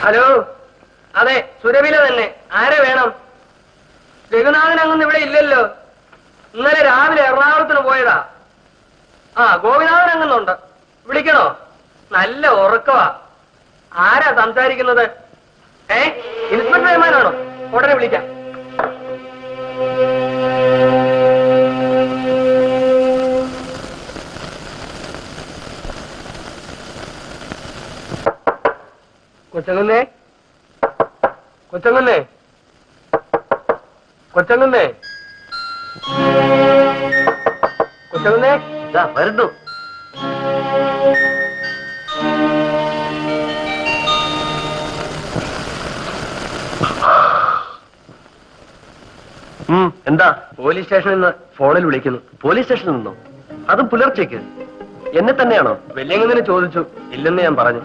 Hello, അതെ, സുരവില തന്നെ. ആരെ വേണം? രഘുനാഥൻ അങ്ങൊന്നും ഇവിടെ ഇല്ലല്ലോ. ഇന്നലെ രാവിലെ എറണാകുളത്തിന് പോയതാ. ആ, ഗോപിനാഥൻ അങ്ങുന്നുണ്ട്. വിളിക്കണോ? നല്ല ഉറക്കവാ. ആരാ സംസാരിക്കുന്നത്? ഇൻസ്പെക്ടർ ഏമാനാണോ? ഉടനെ വിളിക്കാം. കൊച്ചങ്ങുന്നേ, കൊച്ചങ്ങുന്നേ, കൊച്ചങ്ങുന്നേ, കൊച്ചങ്ങുന്നേ, വരുന്നു. എന്താ? പോലീസ് സ്റ്റേഷനിൽ നിന്ന് ഫോണിൽ വിളിക്കുന്നു. പോലീസ് സ്റ്റേഷനിൽ നിന്നോ? അത് പുലർച്ചയ്ക്ക്? എന്നെ തന്നെയാണോ? വെല്ലിങ്ങന്നിനെ ചോദിച്ചു, ഇല്ലെന്ന് ഞാൻ പറഞ്ഞു.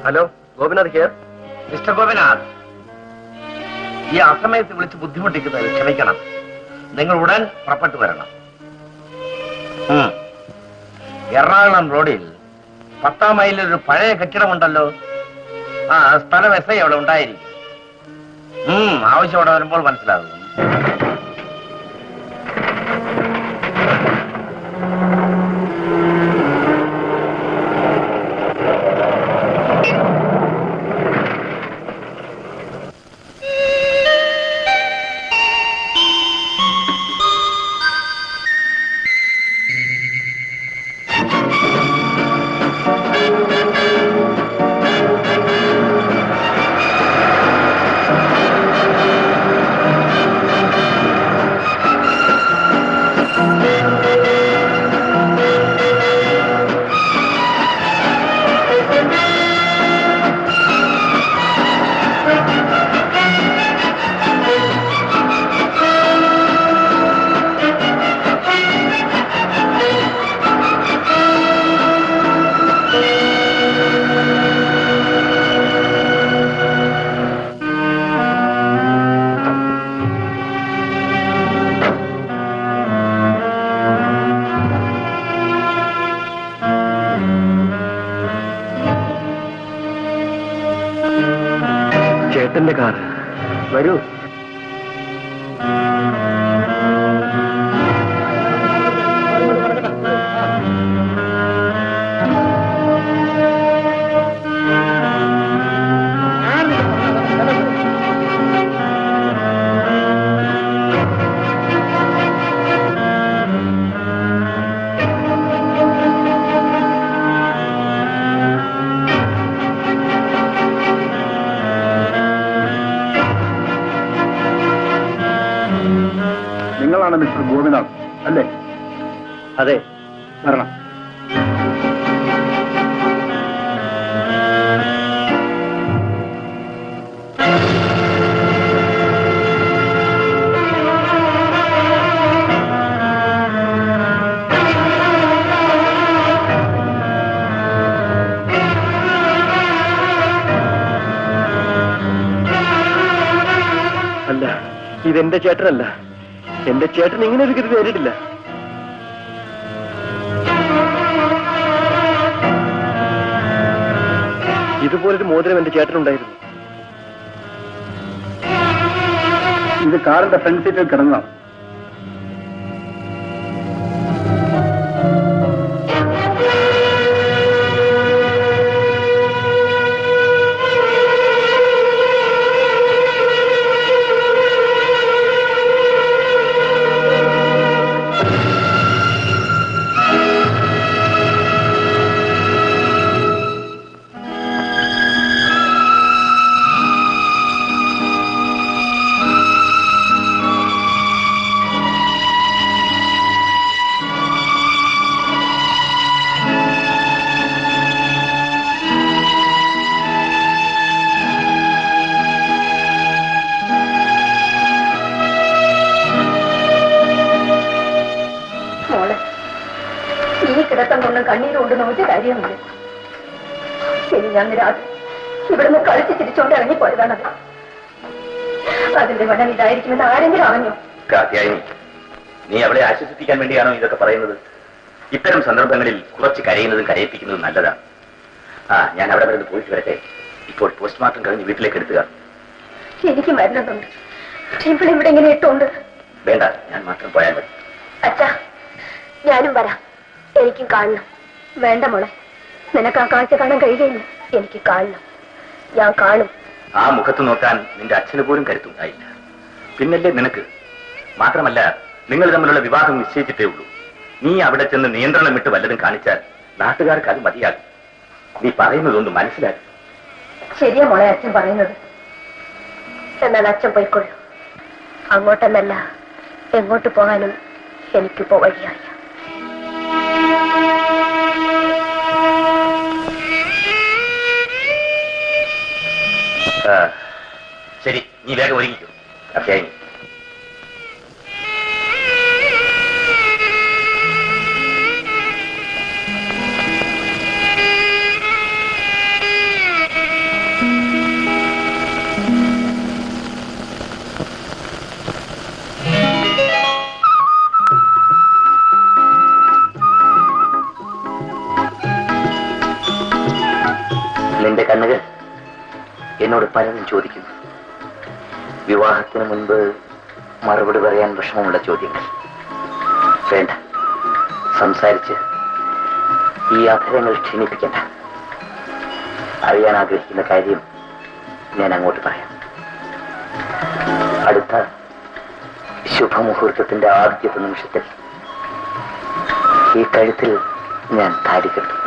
Hello, Gopinath here. Mister Gopinath, ഈ അസമയത്ത് വിളിച്ച് ബുദ്ധിമുട്ടിക്കുന്നതിൽ ക്ഷമിക്കണം. നിങ്ങൾ ഉടൻ പുറപ്പെട്ടു വരണം. എറണാകുളം റോഡിൽ 10-ാം മൈലിൽ ഒരു പഴയ കെട്ടിടമുണ്ടല്ലോ. ആ സ്ഥലം SI അവിടെ ഉണ്ടായിരിക്കും. ആവശ്യം അവിടെ വരുമ്പോൾ മനസ്സിലാകും. ചേട്ടന്റെ കാർ. വരൂ. ഗോപിനാഥ് അല്ലേ? അതെ. വരണം. അല്ല, ഇതെന്റെ ചേട്ടനല്ല. എന്റെ ചേട്ടൻ ഇങ്ങനെ ഒരു ഗതി നേരിട്ടില്ല. ഇതുപോലൊരു മോതിരം എന്റെ ചേട്ടനുണ്ടായിരുന്നു. ഇത് കാറിന്റെ ഫ്രണ്ട് സീറ്റിൽ കിടന്നതാണ്. കിടത്തം കണ്ണീരുകൊണ്ട് നോക്കിയ കാര്യമില്ല. ശരി, ഞാൻ രാത്രി ഇവിടുന്ന് കളിച്ച് തിരിച്ചോണ്ട് ഇറങ്ങിപ്പോയതാണത്. അതിന്റെ വനം ഇതായിരിക്കുമെന്ന് ആരെങ്കിലും അറിഞ്ഞു? കാത്യായനി, നീ അവളെ ആശ്വസിപ്പിക്കാൻ വേണ്ടിയാണോ ഇതൊക്കെ പറയുന്നത്? ഇത്തരം സന്ദർഭങ്ങളിൽ കുറച്ച് കരയുന്നതും കരയിപ്പിക്കുന്നതും നല്ലതാണ്. ഞാൻ അവിടെ വരെ പോയിട്ട് വരട്ടെ. ഇപ്പോൾ പോസ്റ്റ്മോർട്ടം കഴിഞ്ഞ് വീട്ടിലേക്ക് എടുത്തുക. എനിക്ക് മരുന്നുണ്ട്. ഇവിടെ ഇവിടെ ഇങ്ങനെ ഇട്ടുണ്ട്. വേണ്ട, ഞാൻ മാത്രം പോയാൽ മതി. അച്ഛാ, ഞാനും വരാം. എനിക്കും കാണണം. വേണ്ട മോളെ, നിനക്ക് ആ കാഴ്ച കാണാൻ കഴിയുകയില്ല. എനിക്ക് കാണണം. ഞാൻ കാണും. ആ മുഖത്ത് നോക്കാൻ നിന്റെ അച്ഛന് പോലും കരുത്തുണ്ടായില്ല. പിന്നല്ലേ നിനക്ക്? മാത്രമല്ല, നിങ്ങൾ തമ്മിലുള്ള വിവാഹം നിശ്ചയിച്ചിട്ടേ ഉള്ളൂ. നീ അവിടെ ചെന്ന് നിയന്ത്രണം വിട്ട് വല്ലതും കാണിച്ചാൽ നാട്ടുകാർക്ക് അത് മതിയാകും. നീ പറയുന്നതൊന്ന് മനസ്സിലാക്കും. ശരിയാ മോളെ അച്ഛൻ പറയുന്നത്. എന്നാൽ അച്ഛൻ പോയിക്കൊള്ളു. അങ്ങോട്ടെന്നല്ല, എങ്ങോട്ട് പോകാനും എനിക്കിപ്പോ വഴിയായി. ശരി, നീ വേഗം ഒരുങ്ങിക്കോ. അത്യായി നിന്റെ കണ്ണുകൾ എന്നോട് പലതും ചോദിക്കുന്നു. വിവാഹത്തിന് മുൻപ് മറുപടി പറയാൻ വിഷമമുള്ള ചോദ്യങ്ങൾ. വേണ്ട, സംസാരിച്ച് ഈ അധരങ്ങൾ ക്ഷീണിപ്പിക്കണ്ട. അറിയാൻ ആഗ്രഹിക്കുന്ന കാര്യം ഞാൻ അങ്ങോട്ട് പറയാം. അടുത്ത ശുഭമുഹൂർത്തത്തിന്റെ ആദ്യത്തെ നിമിഷത്തിൽ ഈ കഴുത്തിൽ ഞാൻ താലി കെട്ടും.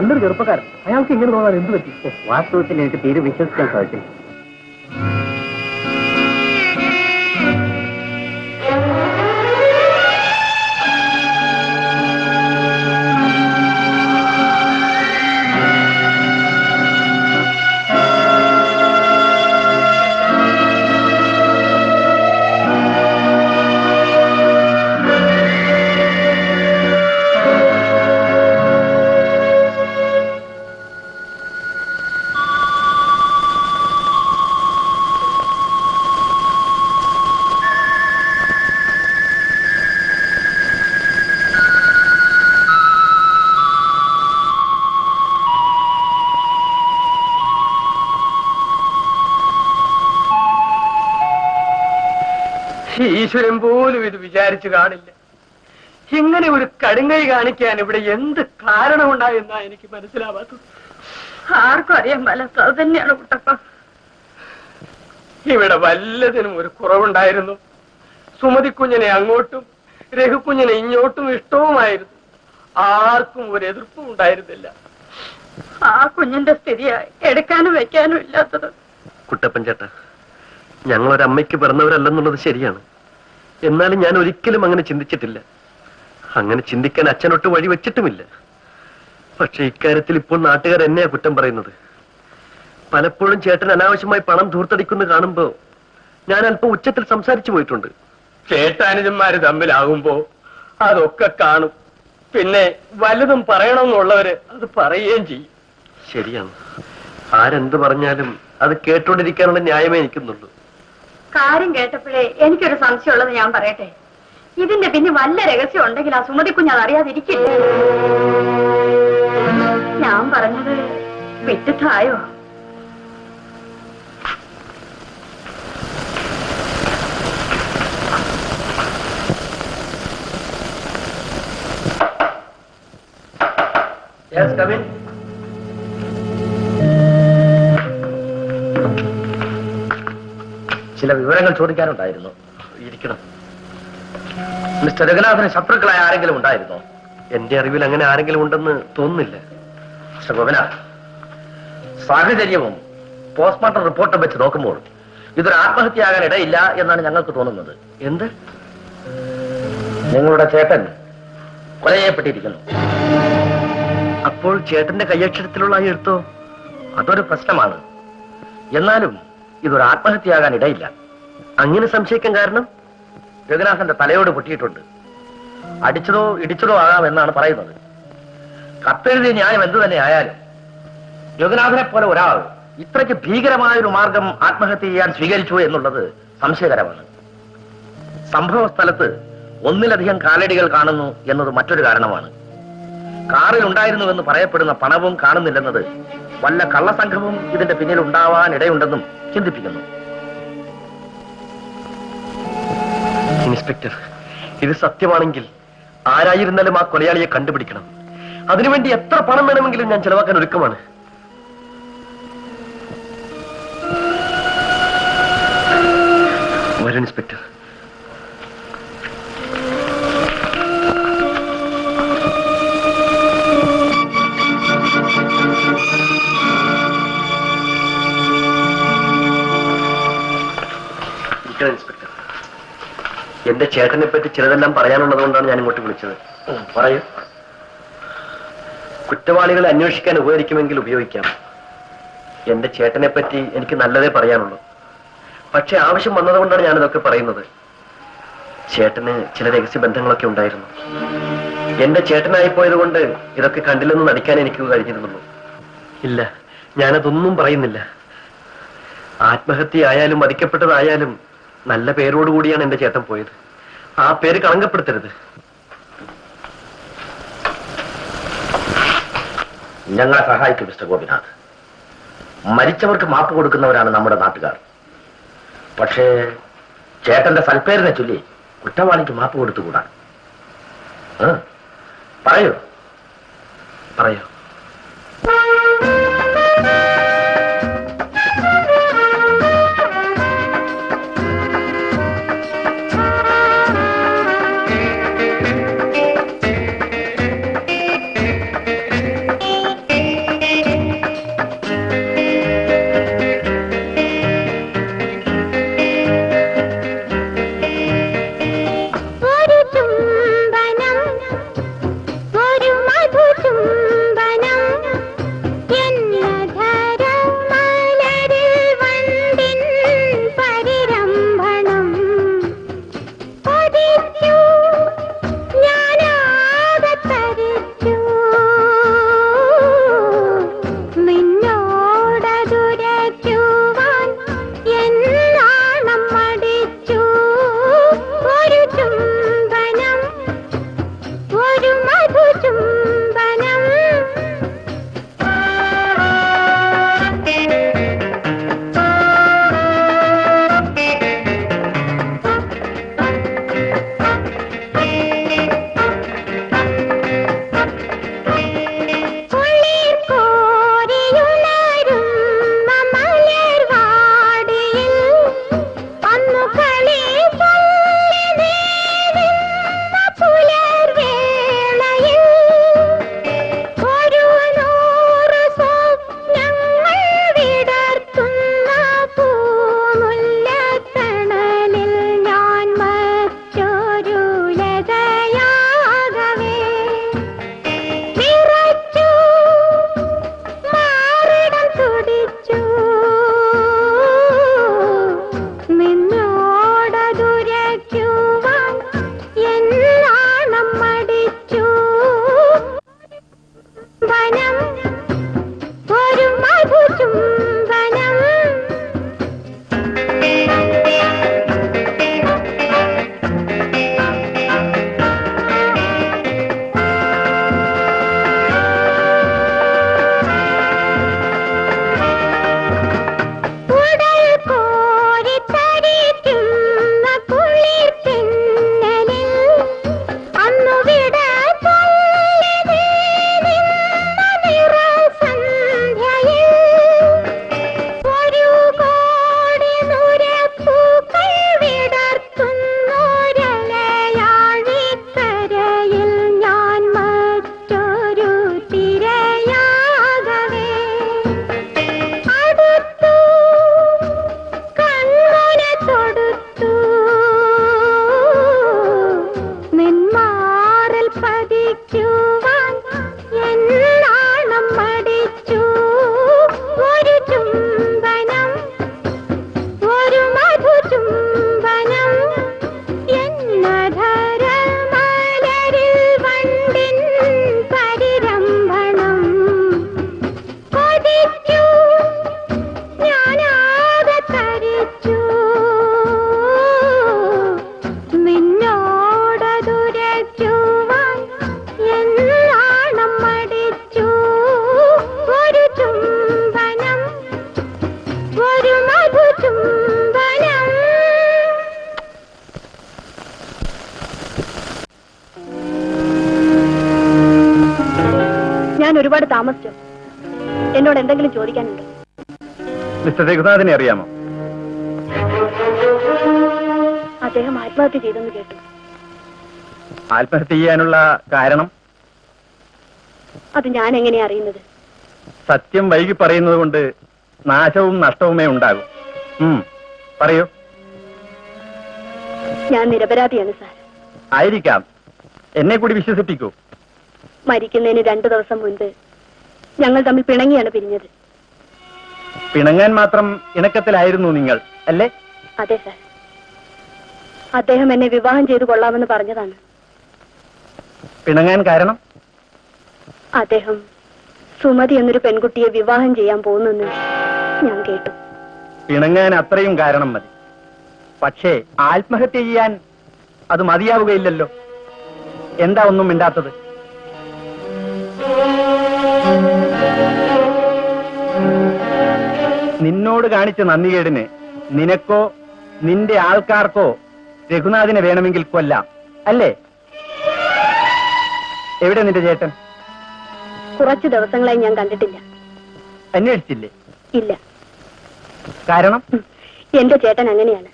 നല്ലൊരു ചെറുപ്പക്കാരൻ. അയാൾക്ക് ഇങ്ങനെ തോന്നാൻ എന്ത് പറ്റി? വാസ്തവത്തിൽ എനിക്ക് തീരെ വിശ്വസിക്കാൻ സാധിച്ചില്ല. ഈശ്വരൻ പോലും ഇത് വിചാരിച്ചു കാണില്ല. ഇങ്ങനെ ഒരു കടുങ്കൈ കാണിക്കാൻ ഇവിടെ എന്ത് കാരണമുണ്ടായെന്നാ എനിക്ക് മനസ്സിലാവാത്തത്. ആർക്കും അറിയാൻ മേലാത്ത അത് തന്നെയാണ് കുട്ടപ്പ. ഇവിടെ വല്ലതിനും ഒരു കുറവുണ്ടായിരുന്നു. സുമതിക്കുഞ്ഞിനെ അങ്ങോട്ടും രഘുക്കുഞ്ഞിനെ ഇങ്ങോട്ടും ഇഷ്ടവുമായിരുന്നു. ആർക്കും ഒരു എതിർപ്പും ഉണ്ടായിരുന്നില്ല. ആ കുഞ്ഞിന്റെ സ്ഥിതിയായി എടുക്കാനും വെക്കാനും ഇല്ലാത്തത്. കുട്ടപ്പൻ ചേട്ടാ, ഞങ്ങളൊരമ്മയ്ക്ക് പിറന്നവരല്ലെന്നുള്ളത് ശരിയാണ്. എന്നാലും ഞാൻ ഒരിക്കലും അങ്ങനെ ചിന്തിച്ചിട്ടില്ല. അങ്ങനെ ചിന്തിക്കാൻ അച്ഛനൊട്ട് വഴി വെച്ചിട്ടുമില്ല. പക്ഷെ ഇക്കാര്യത്തിൽ ഇപ്പോൾ നാട്ടുകാർ എന്നെയാ കുറ്റം പറയുന്നത്. പലപ്പോഴും ചേട്ടൻ അനാവശ്യമായി പണം ധൂർത്തടിക്കുന്നു കാണുമ്പോ ഞാൻ അല്പം ഉച്ചത്തിൽ സംസാരിച്ചു പോയിട്ടുണ്ട്. ചേട്ടാനുജന്മാര് തമ്മിലാകുമ്പോ അതൊക്കെ കാണും. പിന്നെ വലുതും പറയണമെന്നുള്ളവര് അത് പറയുകയും ചെയ്യും. ശരിയാണ്, ആരെന്ത് പറഞ്ഞാലും അത് കേട്ടോണ്ടിരിക്കാനുള്ള ന്യായമേ എനിക്കുന്നുള്ളൂ. കാര്യം കേട്ടപ്പോഴേ എനിക്കൊരു സംശയമുള്ളത് ഞാൻ പറയട്ടെ. ഇതിന്റെ പിന്നെ വല്ല രഹസ്യം ഉണ്ടെങ്കിൽ ആ സുമതി കുഞ്ഞ് അത് അറിയാതിരിക്കില്ല. ഞാൻ പറഞ്ഞത് വിട്ടിട്ടായോ? Yes, come in. ചില വിവരങ്ങൾ ചോദിക്കാനുണ്ടായിരുന്നു. ഇരിക്കണം. മിസ്റ്റർ രഘുനാഥന് ശത്രുക്കളായ ആരെങ്കിലും ഉണ്ടായിരുന്നോ? എന്റെ അറിവിൽ അങ്ങനെ ആരെങ്കിലും ഉണ്ടെന്ന് തോന്നുന്നില്ല. മിസ്റ്റർ ഗോപിനാഥ്, സാഹചര്യവും പോസ്റ്റ്മോർട്ടം റിപ്പോർട്ടും വെച്ച് നോക്കുമ്പോൾ ഇതൊരു ആത്മഹത്യയാകാൻ ഇടയില്ല എന്നാണ് ഞങ്ങൾക്ക് തോന്നുന്നത്. എന്ത്? നിങ്ങളുടെ ചേട്ടൻ കൊല ചെയ്യപ്പെട്ടിരിക്കുന്നു. അപ്പോൾ ചേട്ടന്റെ കയ്യക്ഷരത്തിലുള്ള ആ എഴുത്തോ? അതൊരു പ്രശ്നമാണ്. എന്നാലും ഇതൊരു ആത്മഹത്യയാകാൻ ഇടയില്ല. അങ്ങനെ സംശയിക്കാൻ കാരണം? രഘുനാഥന്റെ തലയോട് പൊട്ടിയിട്ടുണ്ട്. അടിച്ചതോ ഇടിച്ചതോ ആകാം എന്നാണ് പറയുന്നത്. കത്തെഴുതിയ ന്യായം എന്തു തന്നെ ആയാലും രഘുനാഥനെ പോലെ ഒരാൾ ഇത്രയ്ക്ക് ഭീകരമായൊരു മാർഗം ആത്മഹത്യ ചെയ്യാൻ സ്വീകരിച്ചു എന്നുള്ളത് സംശയകരമാണ്. സംഭവ സ്ഥലത്ത് ഒന്നിലധികം കാലടികൾ കാണുന്നു എന്നത് മറ്റൊരു കാരണമാണ്. കാറിൽ ഉണ്ടായിരുന്നുവെന്ന് പറയപ്പെടുന്ന പണവും കാണുന്നില്ലെന്നത് വല്ല കള്ളസംഘവും ഇതിന്റെ പിന്നിൽ ഉണ്ടാവാൻ ഇടയുണ്ടെന്നും ചിന്തിപ്പിക്കുന്നു. ഇൻസ്പെക്ടർ, ഇത് സത്യമാണെങ്കിൽ ആരായിരുന്നാലും ആ കൊലയാളിയെ കണ്ടുപിടിക്കണം. അതിനുവേണ്ടി എത്ര പണം വേണമെങ്കിലും ഞാൻ ചെലവാക്കാൻ ഒരുക്കമാണ്. വരൂ ഇൻസ്പെക്ടർ. ഇൻസ്പെക്ടർ, എന്റെ ചേട്ടനെ പറ്റി ചിലതെല്ലാം പറയാനുള്ളത് കൊണ്ടാണ് ഞാൻ ഇങ്ങോട്ട് വിളിച്ചത്. പറയൂ. കുറ്റവാളികളെ അന്വേഷിക്കാൻ ഉപകരിക്കുമെങ്കിൽ ഉപയോഗിക്കാം. എന്റെ ചേട്ടനെ പറ്റി എനിക്ക് നല്ലതേ പറയാനുള്ളൂ. പക്ഷെ ആവശ്യം വന്നതുകൊണ്ടാണ് ഞാനിതൊക്കെ പറയുന്നത്. ചേട്ടന് ചില രഹസ്യ ബന്ധങ്ങളൊക്കെ ഉണ്ടായിരുന്നു. എന്റെ ചേട്ടനായി പോയത് കൊണ്ട് ഇതൊക്കെ കണ്ടില്ലെന്ന് നടിക്കാൻ എനിക്ക് കഴിഞ്ഞിരുന്നുള്ളൂ. ഇല്ല, ഞാനതൊന്നും പറയുന്നില്ല. ആത്മഹത്യ ആയാലും വധിക്കപ്പെട്ടതായാലും നല്ല പേരോടുകൂടിയാണ് എന്റെ ചേട്ടൻ പോയത്. ആ പേര് കളങ്കപ്പെടുത്തരുത്. ഞങ്ങളെ സഹായിക്കും മിസ്റ്റർ ഗോപിനാഥ്. മരിച്ചവർക്ക് മാപ്പ് കൊടുക്കുന്നവരാണ് നമ്മുടെ നാട്ടുകാർ. പക്ഷേ ചേട്ടന്റെ സൽപ്പേരിനെ ചൊല്ലി കുറ്റവാളിക്ക് മാപ്പ് കൊടുത്തുകൂടാ. പറയൂ. പറയൂ. ഒരുപാട് താമസിച്ചോ? എന്നോട് എന്തെങ്കിലും ചോദിക്കാനുണ്ടോ? മിസ്റ്റർ രഘുനാഥിനെ അറിയാമോ? അദ്ദേഹം ആത്മഹത്യ ചെയ്തെന്ന് കേട്ടു. ആത്മഹത്യ ചെയ്യാനുള്ള കാരണം? അത് ഞാൻ എങ്ങനെയാ അറിയുന്നത്? സത്യം വൈകി പറയുന്നത് കൊണ്ട് നാശവും നഷ്ടവുമേ ഉണ്ടാകും. പറയൂ. ഞാൻ നിരപരാധിയാണ് സാർ. ആയിരിക്കാം. എന്നെ കൂടി വിശ്വസിപ്പിക്കൂ. മരിക്കുന്നതിന് 2 ദിവസം മുൻപ് ഞങ്ങൾ തമ്മിൽ പിണങ്ങിയാണ് പിരിഞ്ഞത്. പിണങ്ങാൻ മാത്രം ഇണക്കത്തിലായിരുന്നു നിങ്ങൾ, അല്ലേ? അതെ സാർ. അദ്ദേഹം എന്നെ വിവാഹം ചെയ്തു കൊള്ളാമെന്ന് പറഞ്ഞതാണ്. പിണങ്ങാൻ കാരണം? അദ്ദേഹം സുമതി എന്നൊരു പെൺകുട്ടിയെ വിവാഹം ചെയ്യാൻ പോകുന്നെന്ന് ഞാൻ കേട്ടു. പിണങ്ങാൻ അത്രയും കാരണം മതി. പക്ഷേ ആത്മഹത്യ ചെയ്യാൻ അത് മതിയാവുകയില്ലല്ലോ. എന്താ ഒന്നും മിണ്ടാത്തത്? നിന്നോട് കാണിച്ച നന്ദികേടിന് നിനക്കോ നിന്റെ ആൾക്കാർക്കോ രഘുനാഥിനെ വേണമെങ്കിൽ കൊല്ലാം, അല്ലേ? എവിടെ നിന്റെ ചേട്ടൻ? കുറച്ചു ദിവസങ്ങളായി ഞാൻ കണ്ടിട്ടില്ല. അന്വേഷിച്ചില്ലേ? ഇല്ല. കാരണം? എന്റെ ചേട്ടൻ അങ്ങനെയാണ്.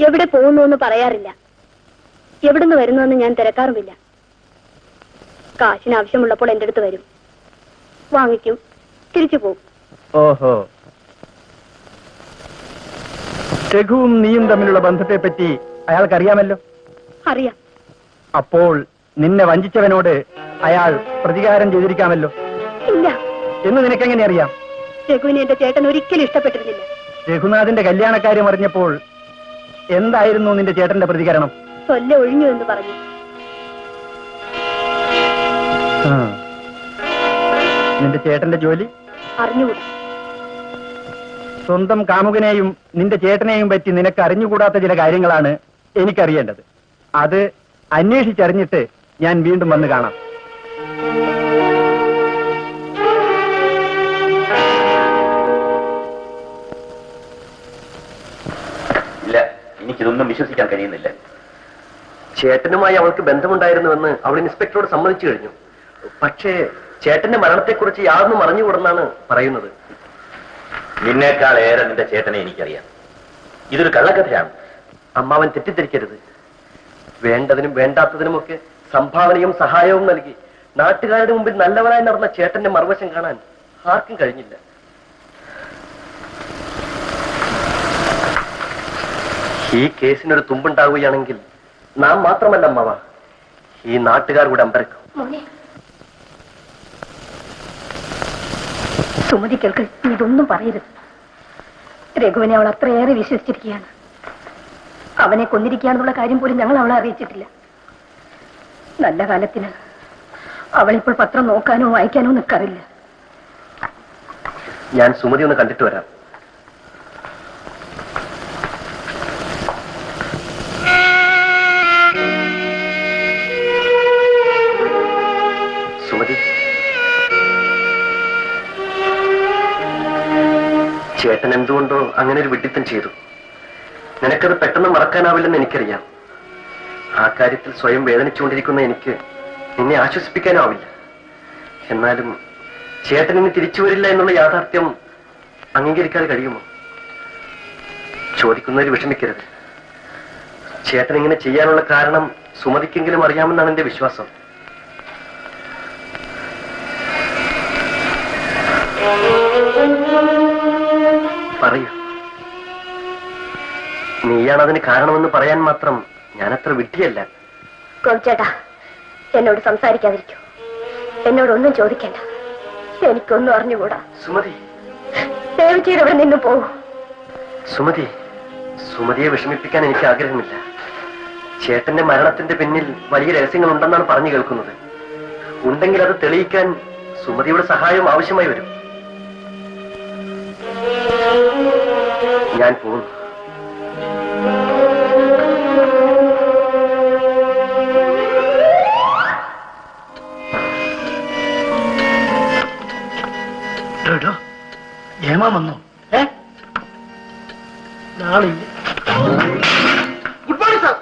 എവിടെ പോകുന്നു എന്ന് പറയാറില്ല. എവിടുന്ന് വരുന്നുവെന്ന് ഞാൻ തിരക്കാറുമില്ല. കാശിന് ആവശ്യമുള്ളപ്പോൾ എന്റെ അടുത്ത് വരും, വാങ്ങിക്കും, തിരിച്ചു പോകും. ഓഹോ. രഘുവും നീയും തമ്മിലുള്ള ബന്ധത്തെ പറ്റി അയാൾക്കറിയാമല്ലോ. അറിയാം. അപ്പോൾ നിന്നെ വഞ്ചിച്ചവനോട് അയാൾ പ്രതികാരം ചെയ്തിരിക്കാമല്ലോ. ഇല്ല. എന്ന് നിനക്കെങ്ങനെ അറിയാം? രഘുവിനെ എന്റെ ചേട്ടൻ ഒരിക്കലും ഇഷ്ടപ്പെട്ടിരുന്നില്ല. രഘുനാഥിന്റെ കല്യാണക്കാര്യം അറിഞ്ഞപ്പോൾ എന്തായിരുന്നു നിന്റെ ചേട്ടന്റെ പ്രതികരണം? കൊല്ല ഒഴിഞ്ഞു എന്ന് പറഞ്ഞു. നിന്റെ ചേട്ടന്റെ ജോലി അറിഞ്ഞുകൂടാ. സ്വന്തം കാമുകനെയും നിന്റെ ചേട്ടനെയും പറ്റി നിനക്ക് അറിഞ്ഞുകൂടാത്ത ചില കാര്യങ്ങളാണ് എനിക്കറിയേണ്ടത്. അത് അന്വേഷിച്ചറിഞ്ഞിട്ട് ഞാൻ വീണ്ടും വന്ന് കാണാം. ഇല്ല, എനിക്കിതൊന്നും വിശ്വസിക്കാൻ കഴിയുന്നില്ല. ചേട്ടനുമായി അവൾക്ക് ബന്ധമുണ്ടായിരുന്നുവെന്ന് അവൾ ഇൻസ്പെക്ടറോട് സമ്മതിച്ചു കഴിഞ്ഞു. പക്ഷേ ചേട്ടന്റെ മരണത്തെക്കുറിച്ച് യാതൊന്നും അറിഞ്ഞുകൂടെന്നാണ് പറയുന്നത്. നിന്നേക്കാൾ ഏറെ നിന്റെ ചേട്ടനെ എനിക്കറിയാം. ഇതൊരു കള്ളക്കഥയാണ്. അമ്മാവൻ തെറ്റിദ്ധരിക്കരുത്. വേണ്ടതിനും വേണ്ടാത്തതിനുമൊക്കെ സംഭാവനയും സഹായവും നൽകി നാട്ടുകാരുടെ മുമ്പിൽ നല്ലവനായി നടന്ന ചേട്ടന്റെ മറുവശം കാണാൻ ആർക്കും കഴിഞ്ഞില്ല. ഈ കേസിനൊരു തുമ്പുണ്ടാവുകയാണെങ്കിൽ നാം മാത്രമല്ല അമ്മാവ, ഈ നാട്ടുകാർ കൂടെ അമ്പരക്കും. സുമതി കേൾക്ക്, ഇതൊന്നും പറയരുത്. രഘുവിനെ അവൾ അത്രയേറെ വിശ്വസിച്ചിരിക്കുകയാണ്. അവനെ കൊന്നിരിക്കുകയാണെന്നുള്ള കാര്യം പോലും ഞങ്ങൾ അവളെ അറിയിച്ചിട്ടില്ല. നല്ല കാലത്തിന് അവളിപ്പോൾ പത്രം നോക്കാനോ വായിക്കാനോ നിൽക്കാറില്ല. ഞാൻ സുമതി ഒന്ന് കണ്ടിട്ട് വരാം. സുമതി, ചേട്ടൻ എന്തുകൊണ്ടോ അങ്ങനെ ഒരു വിഡ്ഢിത്തം ചെയ്തു. നിനക്കത് പെട്ടെന്ന് മറക്കാനാവില്ലെന്ന് എനിക്കറിയാം. ആ കാര്യത്തിൽ സ്വയം വേദനിച്ചുകൊണ്ടിരിക്കുന്ന എനിക്ക് നിന്നെ ആശ്വസിപ്പിക്കാനാവില്ല. എന്നാലും ചേട്ടൻ ഇനി തിരിച്ചു വരില്ല എന്നുള്ള യാഥാർത്ഥ്യം അംഗീകരിക്കാതെ കഴിയുമോ? ചോദിക്കുന്നതിൽ വിഷമിക്കരുത്. ചേട്ടൻ ഇങ്ങനെ ചെയ്യാനുള്ള കാരണം സുമതിക്കെങ്കിലും അറിയാമെന്നാണ് എന്റെ വിശ്വാസം. പറയൂ, നീയാണതിന് കാരണമെന്ന് പറയാൻ മാത്രം ഞാനത്ര വിഡ്ഢിയല്ല. ചേട്ടാ, എന്നോട് സംസാരിക്കാതിരിക്കൂ. എന്നോടൊന്നും ചോദിക്കേണ്ട. എനിക്കൊന്നും അറിഞ്ഞുകൂടാ. സുമതി, ദയവ് ചെയ്ത് അവിടെ നിന്ന് പോകൂ. സുമതി, സുമതിയെ വിഷമിപ്പിക്കാൻ എനിക്ക് ആഗ്രഹമില്ല. ചേട്ടന്റെ മരണത്തിന്റെ പിന്നിൽ വലിയ രഹസ്യങ്ങൾ ഉണ്ടെന്നാണ് പറഞ്ഞു കേൾക്കുന്നത്. ഉണ്ടെങ്കിൽ അത് തെളിയിക്കാൻ സുമതിയുടെ സഹായം ആവശ്യമായി വരും. ഞാൻ പോകുന്നു. ഏമാ വന്നോ? നാളില്ല. Good morning sir.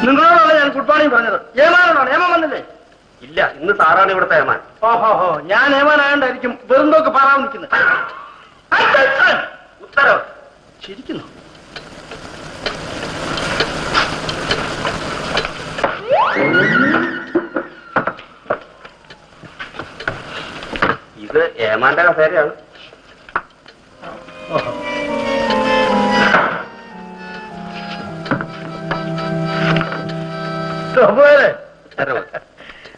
നിങ്ങളോടാണ് ഞാൻ ഗുഡ് മോർണിംഗ് പറഞ്ഞത്. ഏമാനാണോ? ഏമാൻ വന്നില്ലേ? ഇല്ല, ഇന്ന് സാറാണ് ഇവിടുത്തെ ഏമാൻ. ഓഹോ, ഞാൻ ഏമാനായോണ്ടായിരിക്കും വെറും തോക്ക് പാറാൻ നിൽക്കുന്നത്. ഉത്തരവ് ചിരിക്കുന്നു. ഇത് ഏമാന്റെ കസേരയാണ്.